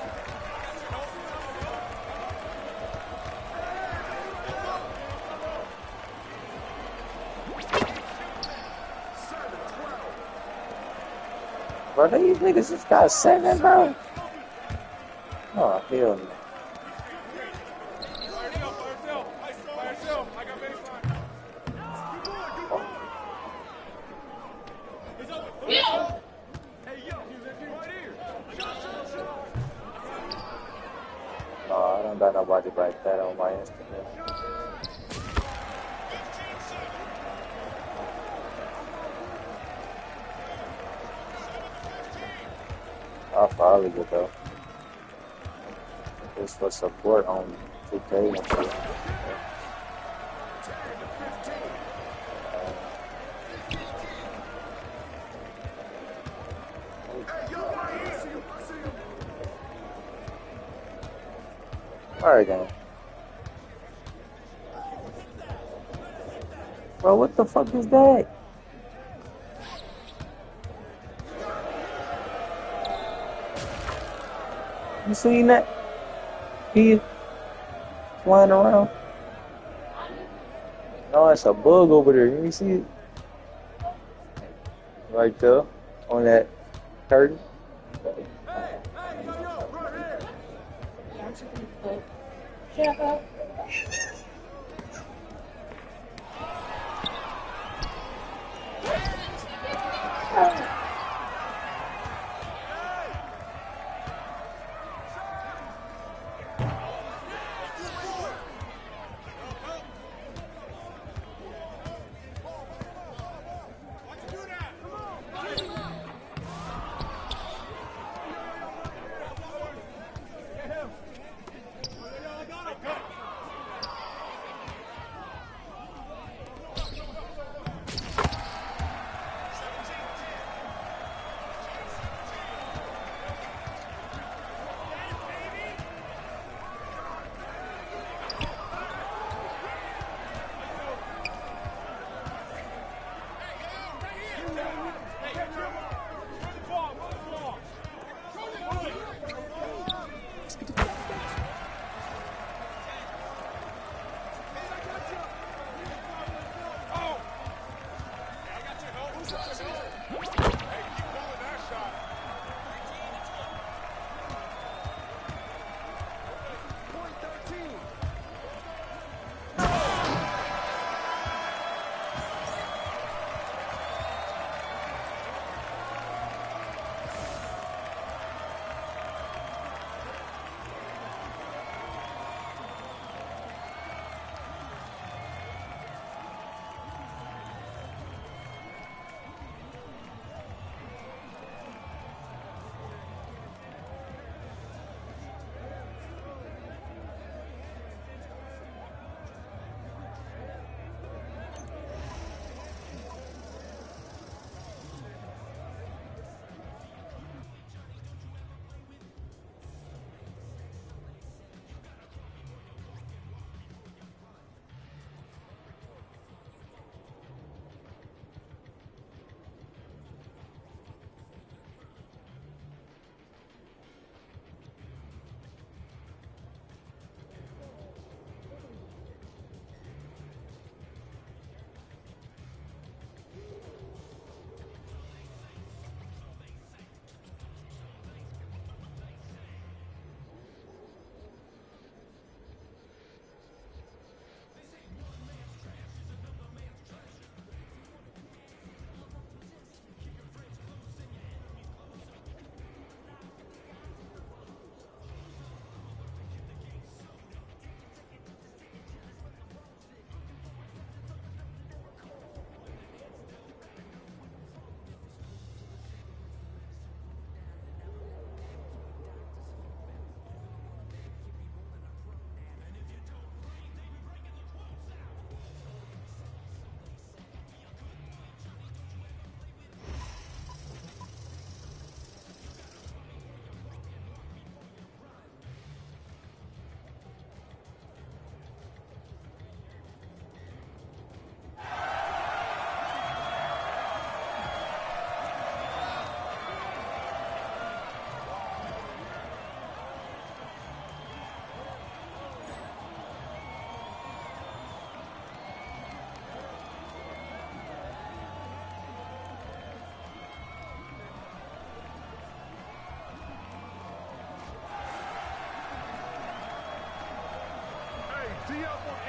Bro, these niggas just got 7, bro. Oh, hell no. No, I don't got nobody like that on my Instagram. I'll follow you though. It's for support on 2K and shit. Alright then. Bro, what the fuck is that? You seen that? He flying around. No, it's a bug over there. You see it? Right there on that curtain. Shut up.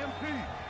MP.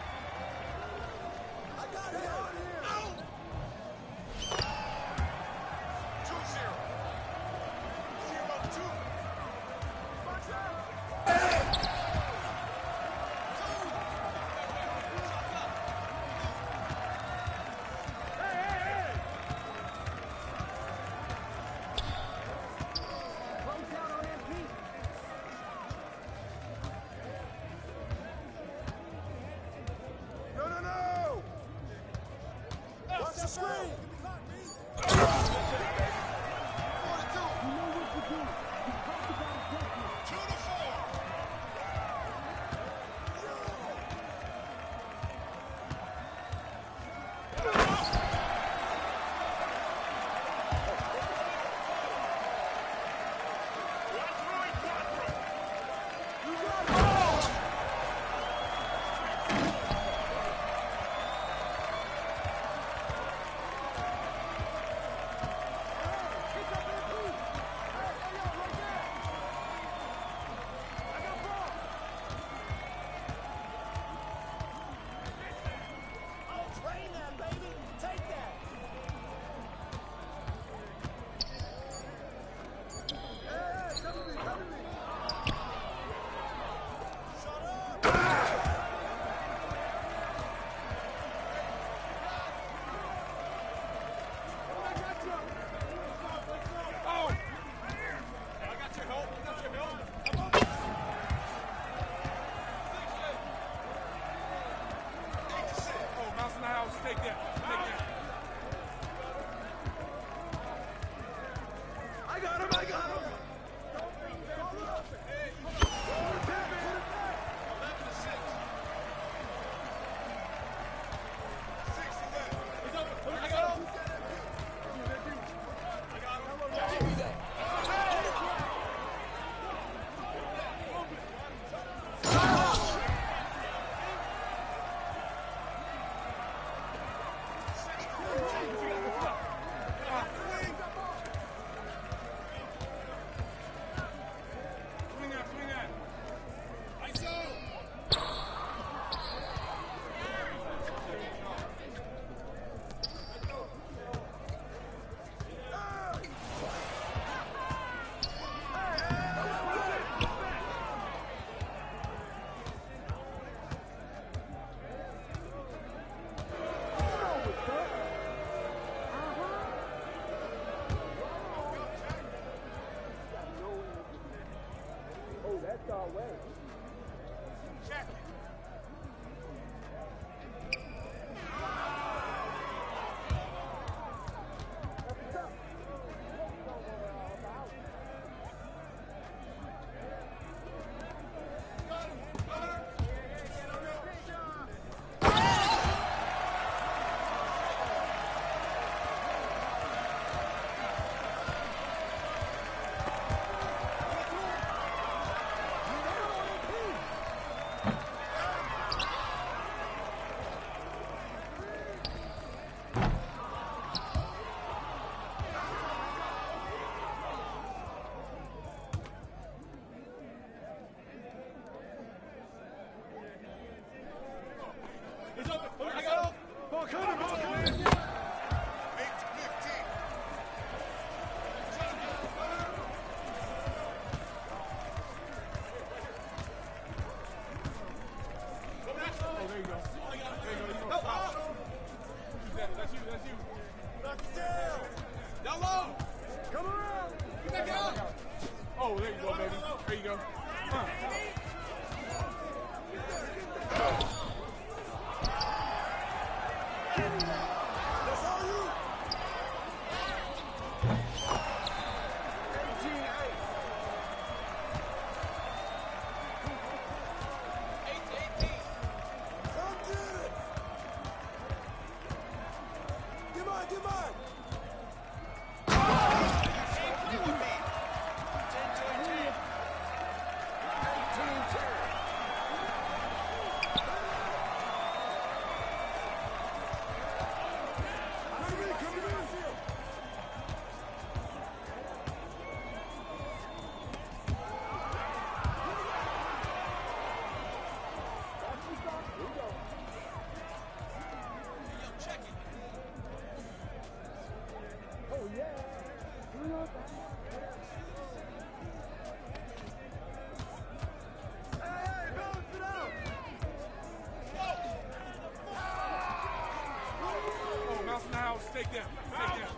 Take them. Take them.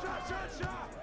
Shot, shot, shot.